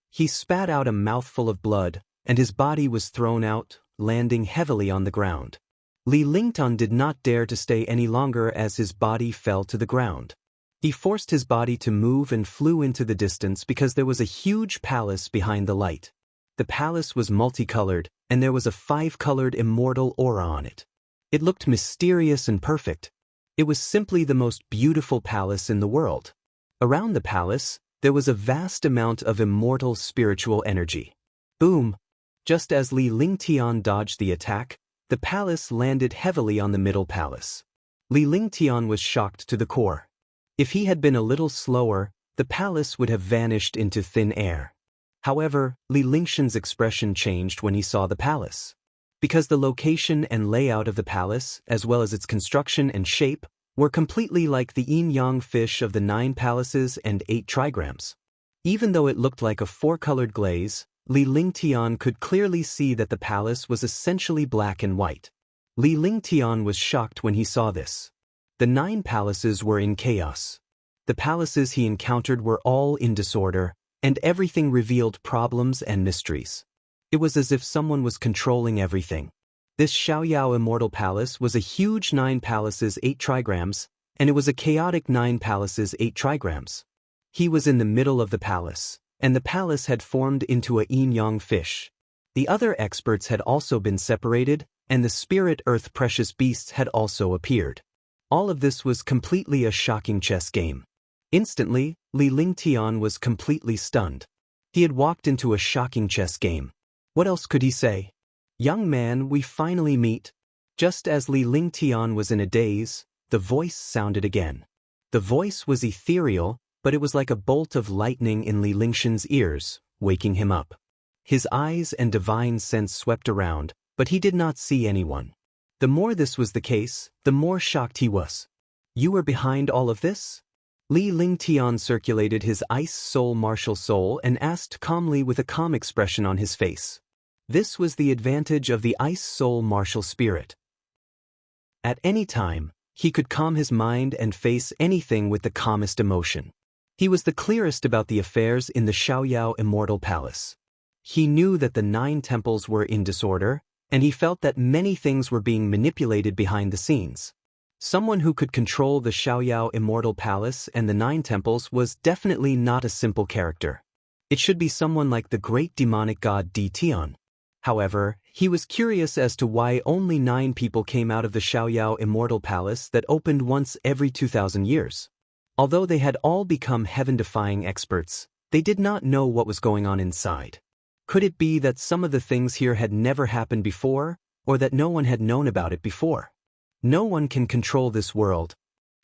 He spat out a mouthful of blood, and his body was thrown out, landing heavily on the ground. Li Lingtian did not dare to stay any longer as his body fell to the ground. He forced his body to move and flew into the distance because there was a huge palace behind the light. The palace was multicolored, and there was a five-colored immortal aura on it. It looked mysterious and perfect. It was simply the most beautiful palace in the world. Around the palace, there was a vast amount of immortal spiritual energy. Boom! Just as Li Lingtian dodged the attack, the palace landed heavily on the middle palace. Li Lingtian was shocked to the core. If he had been a little slower, the palace would have vanished into thin air. However, Li Lingtian's expression changed when he saw the palace. Because the location and layout of the palace, as well as its construction and shape, were completely like the yin-yang fish of the 9 palaces and 8 trigrams. Even though it looked like a 4-colored glaze, Li Lingtian could clearly see that the palace was essentially black and white. Li Lingtian was shocked when he saw this. The 9 palaces were in chaos. The palaces he encountered were all in disorder, and everything revealed problems and mysteries. It was as if someone was controlling everything. This Xiaoyao Immortal Palace was a huge 9 palaces 8 trigrams, and it was a chaotic 9 palaces 8 trigrams. He was in the middle of the palace, and the palace had formed into a yin-yang fish. The other experts had also been separated, and the spirit earth precious beasts had also appeared. All of this was completely a shocking chess game. Instantly, Li Lingtian was completely stunned. He had walked into a shocking chess game. What else could he say? Young man, we finally meet. Just as Li Lingtian was in a daze, the voice sounded again. The voice was ethereal, but it was like a bolt of lightning in Li Lingtian's ears, waking him up. His eyes and divine sense swept around, but he did not see anyone. The more this was the case, the more shocked he was. You were behind all of this? Li Lingtian circulated his ice soul martial soul and asked calmly with a calm expression on his face. This was the advantage of the ice soul martial spirit. At any time, he could calm his mind and face anything with the calmest emotion. He was the clearest about the affairs in the Xiaoyao Immortal Palace. He knew that the 9 temples were in disorder, and he felt that many things were being manipulated behind the scenes. Someone who could control the Xiaoyao Immortal Palace and the 9 temples was definitely not a simple character. It should be someone like the great demonic god Di Tian. However, he was curious as to why only 9 people came out of the Xiaoyao Immortal Palace that opened once every 2,000 years. Although they had all become heaven-defying experts, they did not know what was going on inside. Could it be that some of the things here had never happened before, or that no one had known about it before? No one can control this world.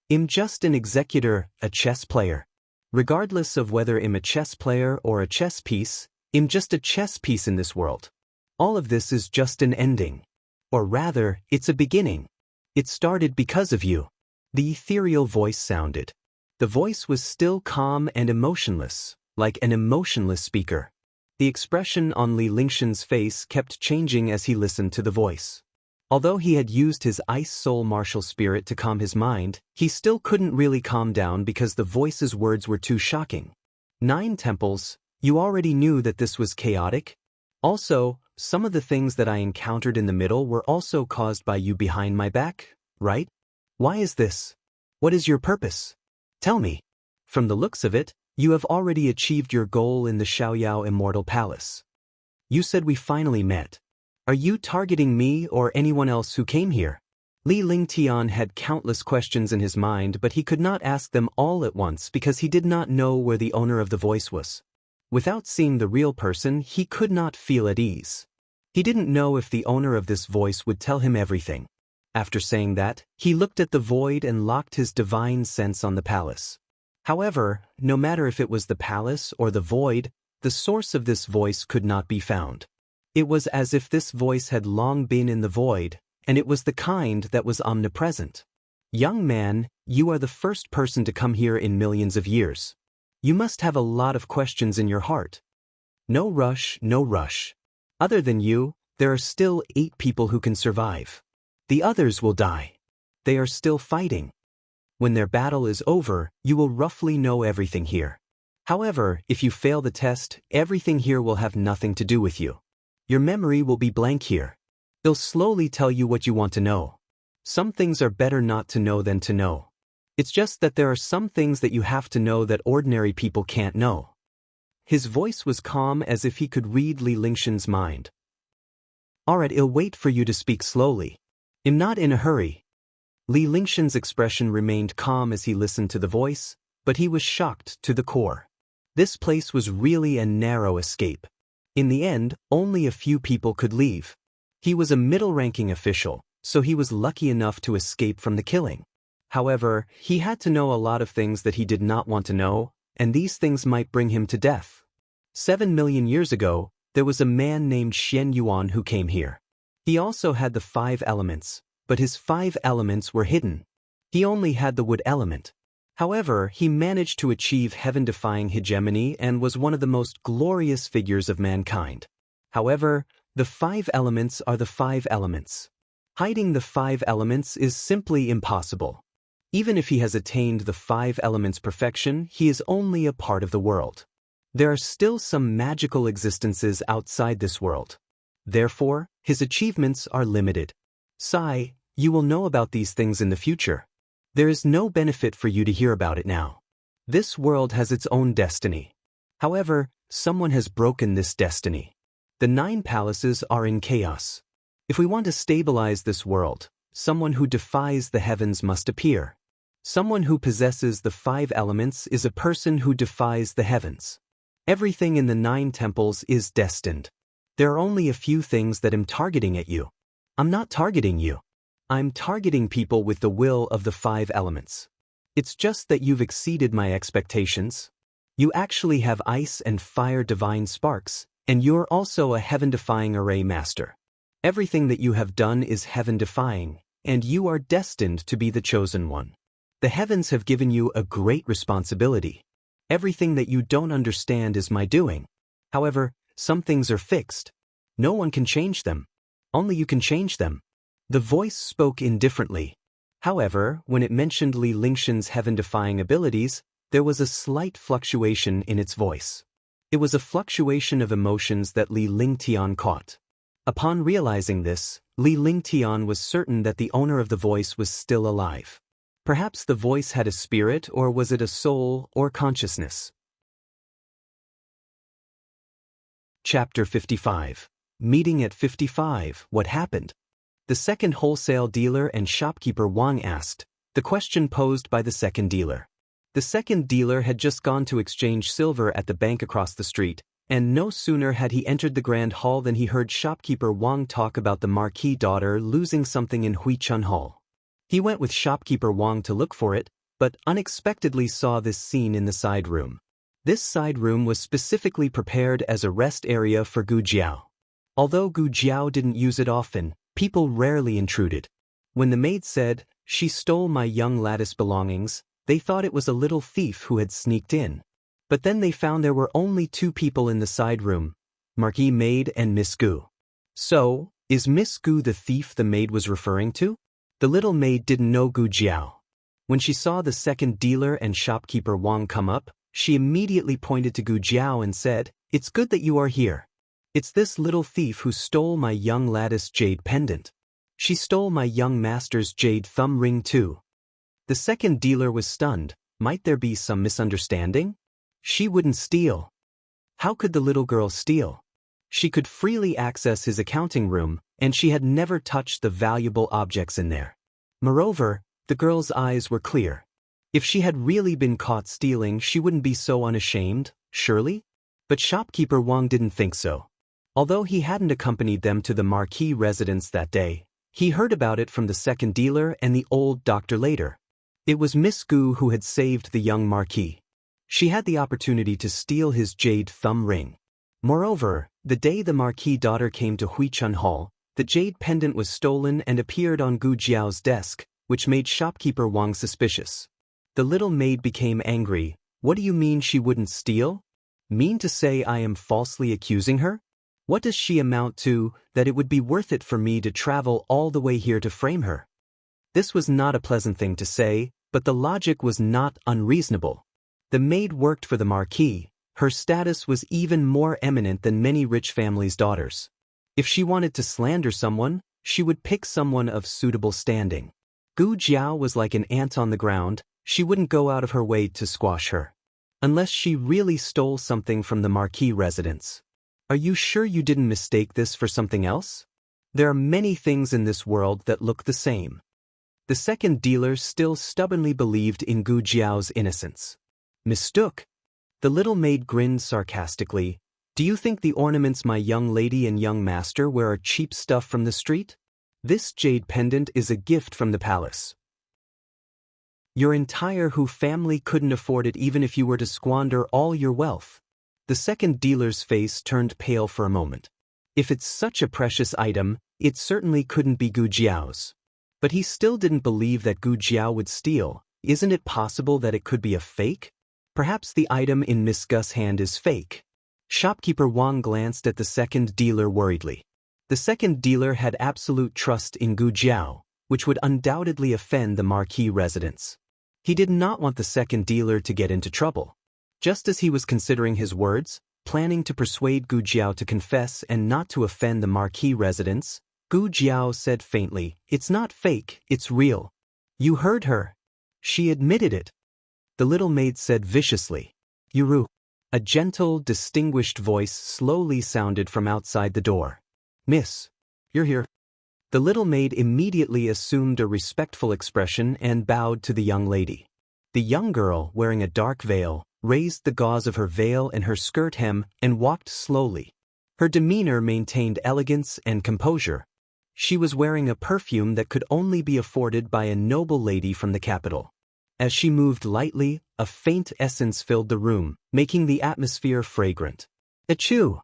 I'm just an executor, a chess player. Regardless of whether I'm a chess player or a chess piece, I'm just a chess piece in this world. All of this is just an ending. Or rather, it's a beginning. It started because of you. The ethereal voice sounded. The voice was still calm and emotionless, like an emotionless speaker. The expression on Li Lingtian's face kept changing as he listened to the voice. Although he had used his ice soul martial spirit to calm his mind, he still couldn't really calm down because the voice's words were too shocking. 9 temples, you already knew that this was chaotic? Also, some of the things that I encountered in the middle were also caused by you behind my back, right? Why is this? What is your purpose? Tell me. From the looks of it, you have already achieved your goal in the Xiaoyao Immortal Palace. You said we finally met. Are you targeting me or anyone else who came here? Li Lingtian had countless questions in his mind, but he could not ask them all at once because he did not know where the owner of the voice was. Without seeing the real person, he could not feel at ease. He didn't know if the owner of this voice would tell him everything. After saying that, he looked at the void and locked his divine sense on the palace. However, no matter if it was the palace or the void, the source of this voice could not be found. It was as if this voice had long been in the void, and it was the kind that was omnipresent. Young man, you are the first person to come here in millions of years. You must have a lot of questions in your heart. No rush, no rush. Other than you, there are still 8 people who can survive. The others will die. They are still fighting. When their battle is over, you will roughly know everything here. However, if you fail the test, everything here will have nothing to do with you. Your memory will be blank here. They'll slowly tell you what you want to know. Some things are better not to know than to know. It's just that there are some things that you have to know that ordinary people can't know. His voice was calm as if he could read Li Lingshan's mind. Alright, I'll wait for you to speak slowly. I'm not in a hurry. Li Lingshan's expression remained calm as he listened to the voice, but he was shocked to the core. This place was really a narrow escape. In the end, only a few people could leave. He was a middle-ranking official, so he was lucky enough to escape from the killing. However, he had to know a lot of things that he did not want to know, and these things might bring him to death. 7 million years ago, there was a man named Shen Yuan who came here. He also had the 5 elements, but his 5 elements were hidden. He only had the wood element. However, he managed to achieve heaven-defying hegemony and was one of the most glorious figures of mankind. However, the 5 elements are the 5 elements. Hiding the 5 elements is simply impossible. Even if he has attained the 5 elements' perfection, he is only a part of the world. There are still some magical existences outside this world. Therefore, his achievements are limited. Sai, you will know about these things in the future. There is no benefit for you to hear about it now. This world has its own destiny. However, someone has broken this destiny. The 9 palaces are in chaos. If we want to stabilize this world, someone who defies the heavens must appear. Someone who possesses the 5 elements is a person who defies the heavens. Everything in the 9 temples is destined. There are only a few things that I'm targeting at you. I'm not targeting you. I'm targeting people with the will of the 5 elements. It's just that you've exceeded my expectations. You actually have ice and fire divine sparks, and you're also a heaven-defying array master. Everything that you have done is heaven-defying, and you are destined to be the chosen one. The heavens have given you a great responsibility. Everything that you don't understand is my doing. However, some things are fixed. No one can change them. Only you can change them. The voice spoke indifferently. However, when it mentioned Li Lingshan's heaven-defying abilities, there was a slight fluctuation in its voice. It was a fluctuation of emotions that Li Lingtian caught. Upon realizing this, Li Lingtian was certain that the owner of the voice was still alive. Perhaps the voice had a spirit, or was it a soul or consciousness? Chapter 55. Meeting at 55, what happened? The second wholesale dealer and shopkeeper Wang asked, the question posed by the second dealer. The second dealer had just gone to exchange silver at the bank across the street, and no sooner had he entered the grand hall than he heard shopkeeper Wang talk about the marquis daughter losing something in Huichun Hall. He went with shopkeeper Wang to look for it, but unexpectedly saw this scene in the side room. This side room was specifically prepared as a rest area for Gu Jiao. Although Gu Jiao didn't use it often, people rarely intruded. When the maid said, "She stole my young lattice belongings," they thought it was a little thief who had sneaked in. But then they found there were only 2 people in the side room, Marquis Maid and Miss Gu. So, is Miss Gu the thief the maid was referring to? The little maid didn't know Gu Jiao. When she saw the second dealer and shopkeeper Wang come up, she immediately pointed to Gu Jiao and said, "It's good that you are here. It's this little thief who stole my young lattice jade pendant. She stole my young master's jade thumb ring too." The second dealer was stunned. Might there be some misunderstanding? She wouldn't steal. How could the little girl steal? She could freely access his accounting room, and she had never touched the valuable objects in there. Moreover, the girl's eyes were clear. If she had really been caught stealing, she wouldn't be so unashamed, surely? But shopkeeper Wang didn't think so. Although he hadn't accompanied them to the marquis residence that day, he heard about it from the second dealer and the old doctor later. It was Miss Gu who had saved the young marquis. She had the opportunity to steal his jade thumb ring. Moreover, the day the marquis daughter came to Huichun Hall, the jade pendant was stolen and appeared on Gu Jiao's desk, which made shopkeeper Wang suspicious. The little maid became angry. What do you mean she wouldn't steal? Mean to say I am falsely accusing her? What does she amount to, that it would be worth it for me to travel all the way here to frame her? This was not a pleasant thing to say, but the logic was not unreasonable. The maid worked for the Marquis. Her status was even more eminent than many rich families' daughters. If she wanted to slander someone, she would pick someone of suitable standing. Gu Jiao was like an ant on the ground. She wouldn't go out of her way to squash her. Unless she really stole something from the Marquis residence. Are you sure you didn't mistake this for something else? There are many things in this world that look the same. The second dealer still stubbornly believed in Gu Jiao's innocence. Mistook? The little maid grinned sarcastically. Do you think the ornaments my young lady and young master wear are cheap stuff from the street? This jade pendant is a gift from the palace. Your entire Hu family couldn't afford it even if you were to squander all your wealth. The second dealer's face turned pale for a moment. If it's such a precious item, it certainly couldn't be Gu Jiao's. But he still didn't believe that Gu Jiao would steal. Isn't it possible that it could be a fake? Perhaps the item in Miss Gu's hand is fake. Shopkeeper Wang glanced at the second dealer worriedly. The second dealer had absolute trust in Gu Jiao, which would undoubtedly offend the Marquis residents. He did not want the second dealer to get into trouble. Just as he was considering his words, planning to persuade Gu Jiao to confess and not to offend the Marquis residents, Gu Jiao said faintly, "It's not fake, it's real." You heard her. She admitted it. The little maid said viciously, "Yuru." A gentle, distinguished voice slowly sounded from outside the door. "Miss, you're here." The little maid immediately assumed a respectful expression and bowed to the young lady. The young girl, wearing a dark veil, raised the gauze of her veil and her skirt hem and walked slowly. Her demeanor maintained elegance and composure. She was wearing a perfume that could only be afforded by a noble lady from the capital. As she moved lightly, a faint essence filled the room, making the atmosphere fragrant. Achoo!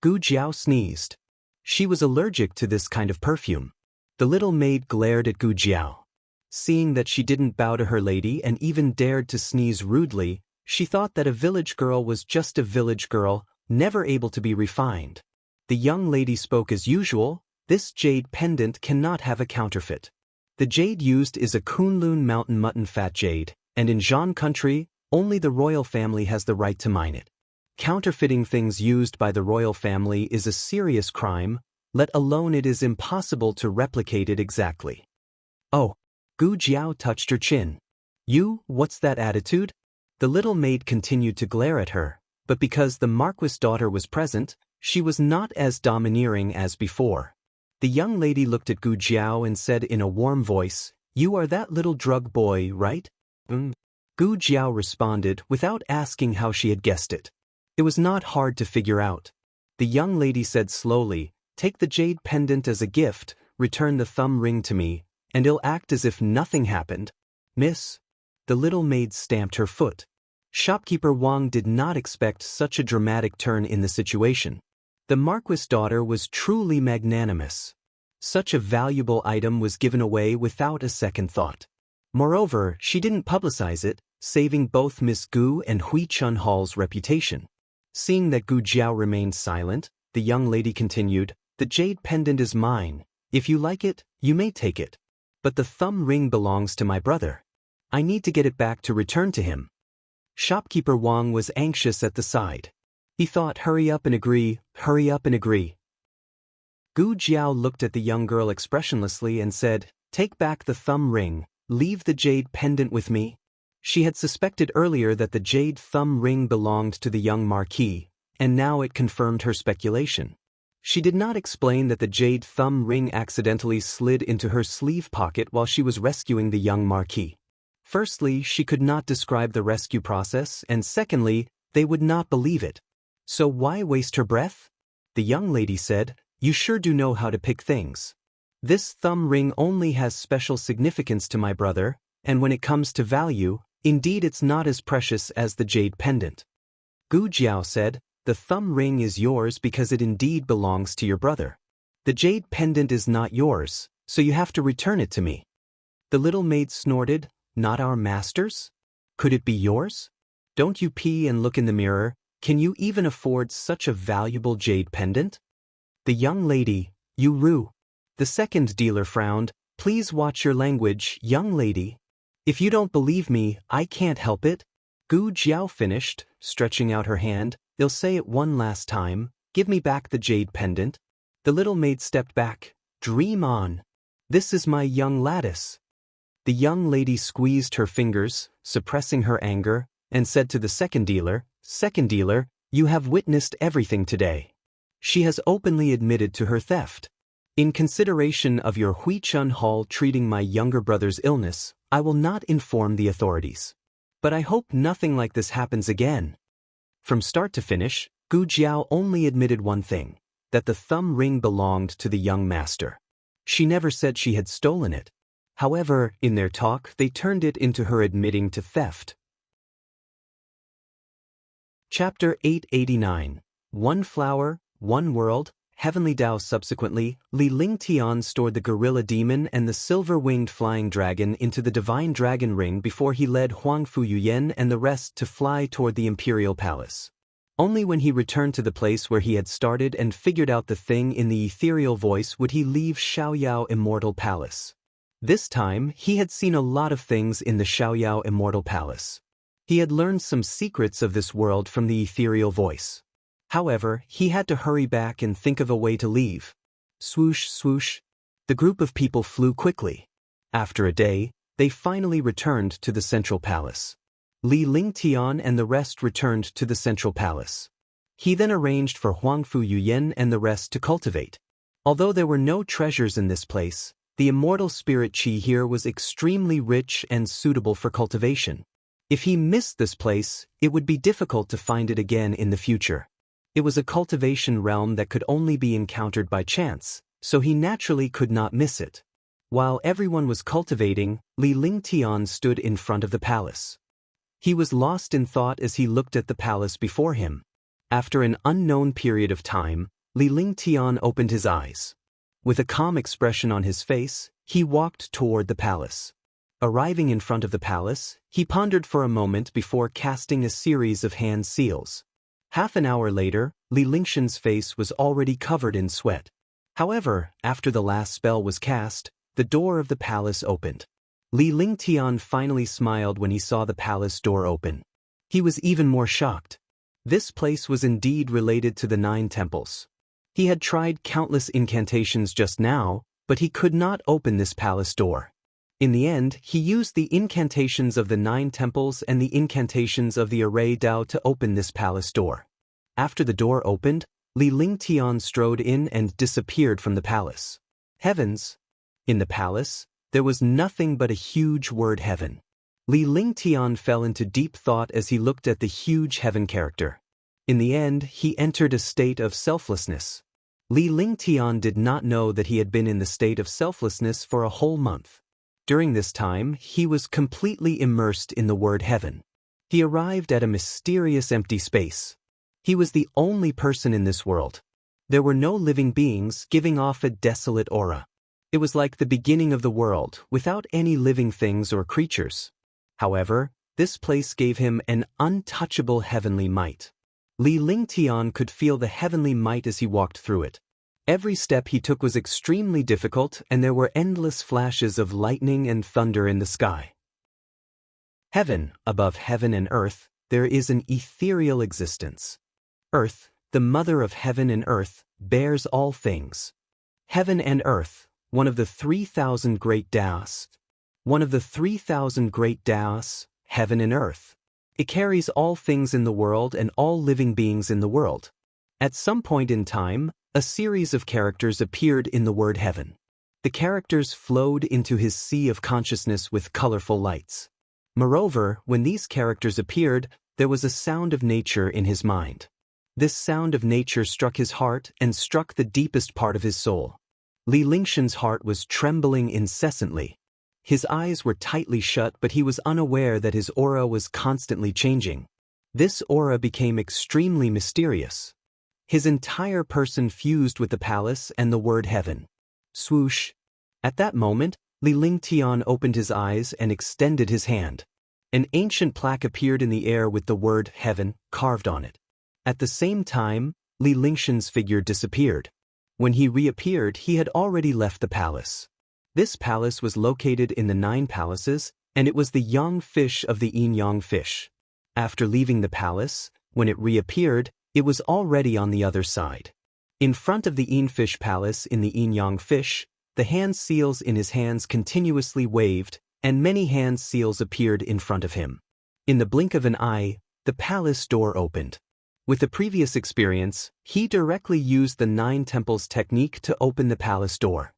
Gu Jiao sneezed. She was allergic to this kind of perfume. The little maid glared at Gu Jiao. Seeing that she didn't bow to her lady and even dared to sneeze rudely, she thought that a village girl was just a village girl, never able to be refined. The young lady spoke as usual. This jade pendant cannot have a counterfeit. The jade used is a Kunlun mountain mutton fat jade, and in Zhan country, only the royal family has the right to mine it. Counterfeiting things used by the royal family is a serious crime, let alone it is impossible to replicate it exactly. Oh. Gu Jiao touched her chin. You, what's that attitude? The little maid continued to glare at her, but because the Marquis' daughter was present, she was not as domineering as before. The young lady looked at Gu Jiao and said in a warm voice, "You are that little drug boy, right?" Gu Jiao responded without asking how she had guessed it. It was not hard to figure out. The young lady said slowly, "Take the jade pendant as a gift, return the thumb ring to me, and it'll act as if nothing happened." Miss? The little maid stamped her foot. Shopkeeper Wang did not expect such a dramatic turn in the situation. The Marquis' daughter was truly magnanimous. Such a valuable item was given away without a second thought. Moreover, she didn't publicize it, saving both Miss Gu and Hui Chun Hall's reputation. Seeing that Gu Jiao remained silent, the young lady continued, "The jade pendant is mine. If you like it, you may take it. But the thumb ring belongs to my brother. I need to get it back to return to him." Shopkeeper Wang was anxious at the side. He thought, hurry up and agree, hurry up and agree. Gu Jiao looked at the young girl expressionlessly and said, "Take back the thumb ring, leave the jade pendant with me." She had suspected earlier that the jade thumb ring belonged to the young Marquis, and now it confirmed her speculation. She did not explain that the jade thumb ring accidentally slid into her sleeve pocket while she was rescuing the young Marquis. Firstly, she could not describe the rescue process, and secondly, they would not believe it. So why waste her breath? The young lady said, "You sure do know how to pick things. This thumb ring only has special significance to my brother, and when it comes to value, indeed it's not as precious as the jade pendant." Gu Jiao said, "The thumb ring is yours because it indeed belongs to your brother. The jade pendant is not yours, so you have to return it to me." The little maid snorted. Not our master's? Could it be yours? Don't you pee and look in the mirror? Can you even afford such a valuable jade pendant? The young lady, you rue. The second dealer frowned. Please watch your language, young lady. If you don't believe me, I can't help it. Gu Jiao finished, stretching out her hand. They'll say it one last time. Give me back the jade pendant. The little maid stepped back. Dream on. This is my young lattice. The young lady squeezed her fingers, suppressing her anger, and said to the second dealer, you have witnessed everything today. She has openly admitted to her theft. In consideration of your Huichun Hall treating my younger brother's illness, I will not inform the authorities. But I hope nothing like this happens again. From start to finish, Gu Jiao only admitted one thing, that the thumb ring belonged to the young master. She never said she had stolen it. However, in their talk, they turned it into her admitting to theft. Chapter 889. One Flower, One World, Heavenly Tao. Subsequently, Li Lingtian stored the gorilla demon and the silver-winged flying dragon into the divine dragon ring before he led Huangfu Yuyen and the rest to fly toward the imperial palace. Only when he returned to the place where he had started and figured out the thing in the ethereal voice would he leave Xiaoyao Immortal Palace. This time, he had seen a lot of things in the Xiaoyao Immortal Palace. He had learned some secrets of this world from the ethereal voice. However, he had to hurry back and think of a way to leave. Swoosh, swoosh. The group of people flew quickly. After a day, they finally returned to the central palace. Li Lingtian and the rest returned to the central palace. He then arranged for Huangfu Yuyen and the rest to cultivate. Although there were no treasures in this place, the immortal spirit qi here was extremely rich and suitable for cultivation. If he missed this place, it would be difficult to find it again in the future. It was a cultivation realm that could only be encountered by chance, so he naturally could not miss it. While everyone was cultivating, Li Lingtian stood in front of the palace. He was lost in thought as he looked at the palace before him. After an unknown period of time, Li Lingtian opened his eyes. With a calm expression on his face, he walked toward the palace. Arriving in front of the palace, he pondered for a moment before casting a series of hand seals. Half an hour later, Li Lingshan's face was already covered in sweat. However, after the last spell was cast, the door of the palace opened. Li Lingtian finally smiled when he saw the palace door open. He was even more shocked. This place was indeed related to the 9 temples. He had tried countless incantations just now, but he could not open this palace door. In the end, he used the incantations of the 9 temples and the incantations of the Array Dao to open this palace door. After the door opened, Li Lingtian strode in and disappeared from the palace. Heavens! In the palace, there was nothing but a huge word heaven. Li Lingtian fell into deep thought as he looked at the huge heaven character. In the end, he entered a state of selflessness. Li Lingtian did not know that he had been in the state of selflessness for a whole month. During this time, he was completely immersed in the word heaven. He arrived at a mysterious empty space. He was the only person in this world. There were no living beings, giving off a desolate aura. It was like the beginning of the world, without any living things or creatures. However, this place gave him an untouchable heavenly might. Li Lingtian could feel the heavenly might as he walked through it. Every step he took was extremely difficult, and there were endless flashes of lightning and thunder in the sky. Heaven, above heaven and earth, there is an ethereal existence. Earth, the mother of heaven and earth, bears all things. Heaven and earth, one of the 3,000 great Taoists. One of the 3,000 great Taoists, heaven and earth. It carries all things in the world and all living beings in the world. At some point in time, a series of characters appeared in the word heaven. The characters flowed into his sea of consciousness with colorful lights. Moreover, when these characters appeared, there was a sound of nature in his mind. This sound of nature struck his heart and struck the deepest part of his soul. Li Lingshan's heart was trembling incessantly. His eyes were tightly shut, but he was unaware that his aura was constantly changing. This aura became extremely mysterious. His entire person fused with the palace and the word heaven. Swoosh. At that moment, Li Lingtian opened his eyes and extended his hand. An ancient plaque appeared in the air with the word heaven carved on it. At the same time, Li Lingshan's figure disappeared. When he reappeared, he had already left the palace. This palace was located in the 9 palaces, and it was the young fish of the yin-yang fish. After leaving the palace, when it reappeared, it was already on the other side. In front of the yin fish palace in the yin-yang fish, the hand seals in his hands continuously waved, and many hand seals appeared in front of him. In the blink of an eye, the palace door opened. With the previous experience, he directly used the 9 temples technique to open the palace door.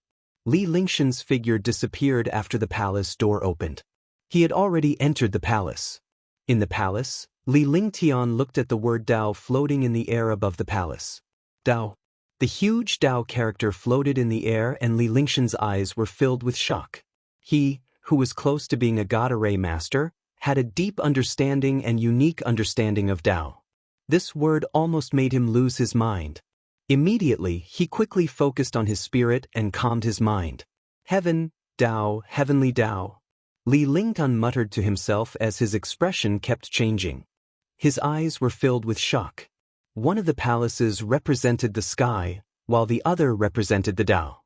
Li Lingshan's figure disappeared after the palace door opened. He had already entered the palace. In the palace, Li Lingtian looked at the word Dao floating in the air above the palace. Dao. The huge Dao character floated in the air, and Li Lingshan's eyes were filled with shock. He, who was close to being a God Array master, had a deep understanding and unique understanding of Dao. This word almost made him lose his mind. Immediately, he quickly focused on his spirit and calmed his mind. Heaven, Dao, heavenly Dao. Li Lingtian muttered to himself as his expression kept changing. His eyes were filled with shock. One of the palaces represented the sky, while the other represented the Dao.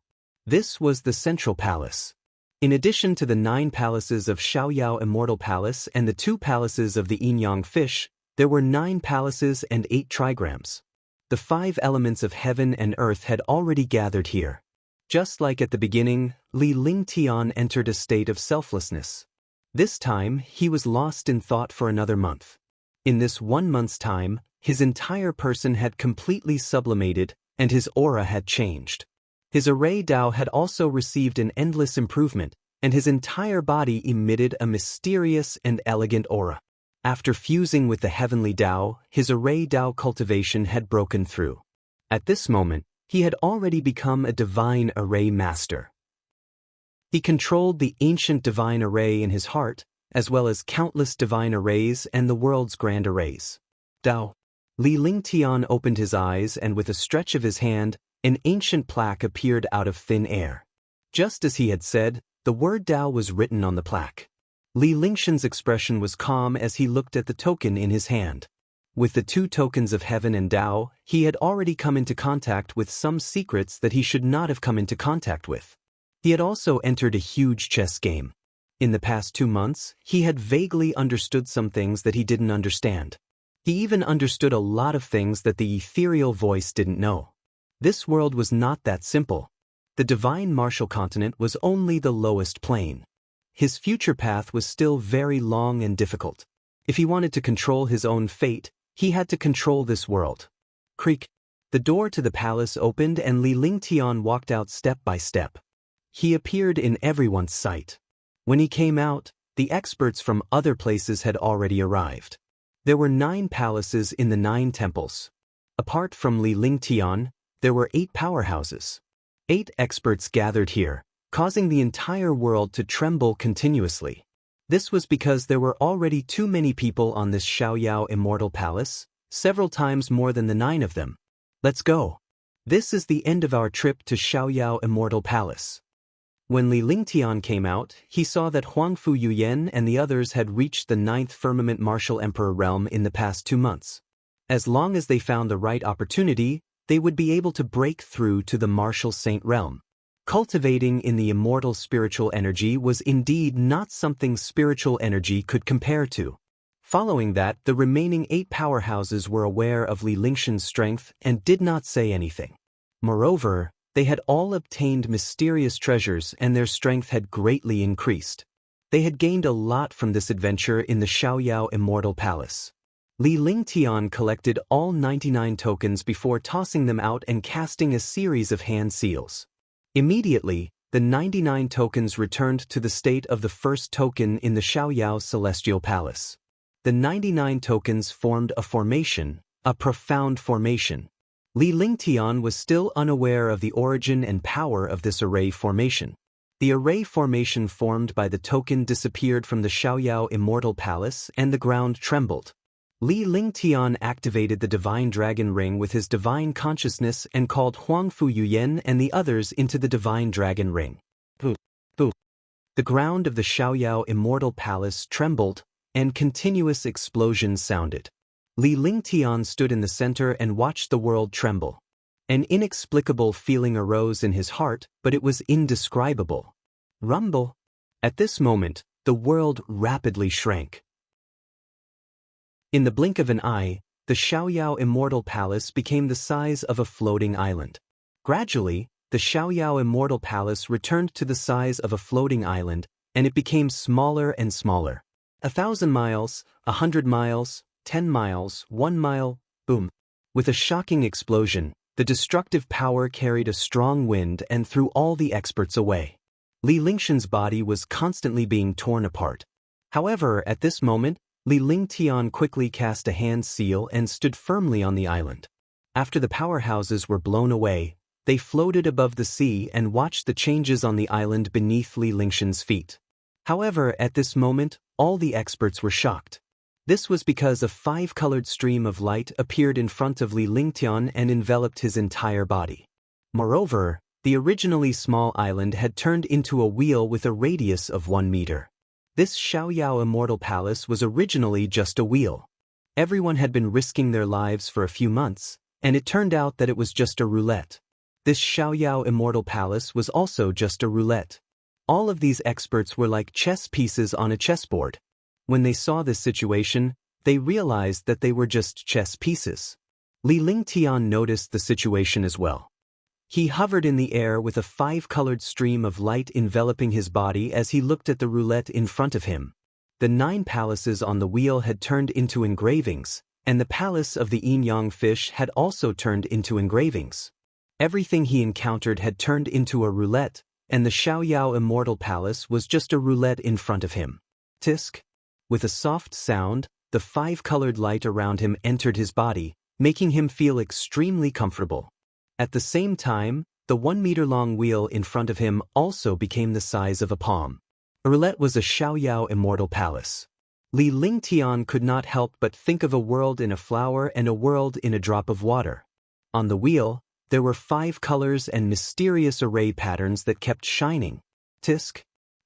This was the central palace. In addition to the 9 palaces of Xiaoyao Immortal Palace and the 2 palaces of the yin-yang fish, there were 9 palaces and 8 trigrams. The 5 elements of heaven and earth had already gathered here. Just like at the beginning, Li Lingtian entered a state of selflessness. This time, he was lost in thought for another month. In this 1 month's time, his entire person had completely sublimated, and his aura had changed. His array Dao had also received an endless improvement, and his entire body emitted a mysterious and elegant aura. After fusing with the heavenly Dao, his array Dao cultivation had broken through. At this moment, he had already become a divine array master. He controlled the ancient divine array in his heart, as well as countless divine arrays and the world's grand arrays. Dao. Li Lingtian opened his eyes, and with a stretch of his hand, an ancient plaque appeared out of thin air. Just as he had said, the word Dao was written on the plaque. Li Lingshan's expression was calm as he looked at the token in his hand. With the 2 tokens of heaven and Dao, he had already come into contact with some secrets that he should not have come into contact with. He had also entered a huge chess game. In the past 2 months, he had vaguely understood some things that he didn't understand. He even understood a lot of things that the ethereal voice didn't know. This world was not that simple. The divine martial continent was only the lowest plane. His future path was still very long and difficult. If he wanted to control his own fate, he had to control this world. Creak. The door to the palace opened, and Li Lingtian walked out step by step. He appeared in everyone's sight. When he came out, the experts from other places had already arrived. There were 9 palaces in the 9 temples. Apart from Li Lingtian, there were 8 powerhouses. 8 experts gathered here, causing the entire world to tremble continuously. This was because there were already too many people on this Xiaoyao Immortal Palace, several times more than the 9 of them. Let's go. This is the end of our trip to Xiaoyao Immortal Palace. When Li Lingtian came out, he saw that Huangfu Yuyan and the others had reached the 9th Firmament Martial Emperor realm in the past 2 months. As long as they found the right opportunity, they would be able to break through to the Martial Saint realm. Cultivating in the immortal spiritual energy was indeed not something spiritual energy could compare to. Following that, the remaining 8 powerhouses were aware of Li Lingshan's strength and did not say anything. Moreover, they had all obtained mysterious treasures, and their strength had greatly increased. They had gained a lot from this adventure in the Xiaoyao Immortal Palace. Li Lingtian collected all 99 tokens before tossing them out and casting a series of hand seals. Immediately, the 99 tokens returned to the state of the first token in the Xiaoyao Celestial Palace. The 99 tokens formed a formation, a profound formation. Li Lingtian was still unaware of the origin and power of this array formation. The array formation formed by the token disappeared from the Xiaoyao Immortal Palace, and the ground trembled. Li Lingtian activated the Divine Dragon Ring with his divine consciousness and called Huangfu Yuyan and the others into the Divine Dragon Ring. The ground of the Xiaoyao Immortal Palace trembled, and continuous explosions sounded. Li Lingtian stood in the center and watched the world tremble. An inexplicable feeling arose in his heart, but it was indescribable. Rumble. At this moment, the world rapidly shrank. In the blink of an eye, the Xiaoyao Immortal Palace became the size of a floating island. Gradually, the Xiaoyao Immortal Palace returned to the size of a floating island, and it became smaller and smaller. 1,000 miles, 100 miles, 10 miles, 1 mile, boom. With a shocking explosion, the destructive power carried a strong wind and threw all the experts away. Li Lingshan's body was constantly being torn apart. However, at this moment, Li Lingtian quickly cast a hand seal and stood firmly on the island. After the powerhouses were blown away, they floated above the sea and watched the changes on the island beneath Li Lingshan's feet. However, at this moment, all the experts were shocked. This was because a 5-colored stream of light appeared in front of Li Lingtian and enveloped his entire body. Moreover, the originally small island had turned into a wheel with a radius of 1 meter. This Xiaoyao Immortal Palace was originally just a wheel. Everyone had been risking their lives for a few months, and it turned out that it was just a roulette. This Xiaoyao Immortal Palace was also just a roulette. All of these experts were like chess pieces on a chessboard. When they saw this situation, they realized that they were just chess pieces. Li Lingtian noticed the situation as well. He hovered in the air with a 5-colored stream of light enveloping his body as he looked at the roulette in front of him. The 9 palaces on the wheel had turned into engravings, and the palace of the yin-yang fish had also turned into engravings. Everything he encountered had turned into a roulette, and the Xiaoyao Immortal Palace was just a roulette in front of him. Tisk. With a soft sound, the 5-colored light around him entered his body, making him feel extremely comfortable. At the same time, the 1-meter-long wheel in front of him also became the size of a palm. A roulette was a Xiaoyao Immortal Palace. Li Lingtian could not help but think of a world in a flower and a world in a drop of water. On the wheel, there were 5 colors and mysterious array patterns that kept shining. Tisk.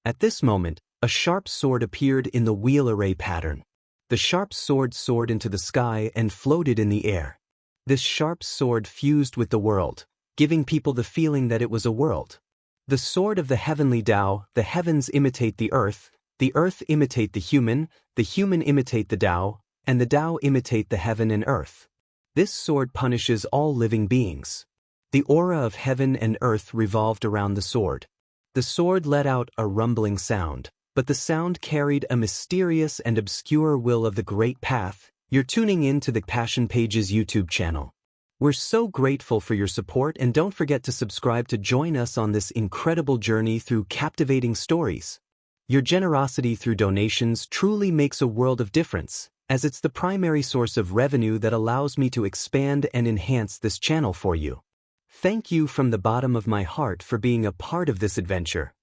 At this moment, a sharp sword appeared in the wheel array pattern. The sharp sword soared into the sky and floated in the air. This sharp sword fused with the world, giving people the feeling that it was a world. The sword of the heavenly Tao, the heavens imitate the earth imitate the human imitate the Tao, and the Tao imitate the heaven and earth. This sword punishes all living beings. The aura of heaven and earth revolved around the sword. The sword let out a rumbling sound, but the sound carried a mysterious and obscure will of the great path. You're tuning in to the Passion Pages YouTube channel. We're so grateful for your support, and don't forget to subscribe to join us on this incredible journey through captivating stories. Your generosity through donations truly makes a world of difference, as it's the primary source of revenue that allows me to expand and enhance this channel for you. Thank you from the bottom of my heart for being a part of this adventure.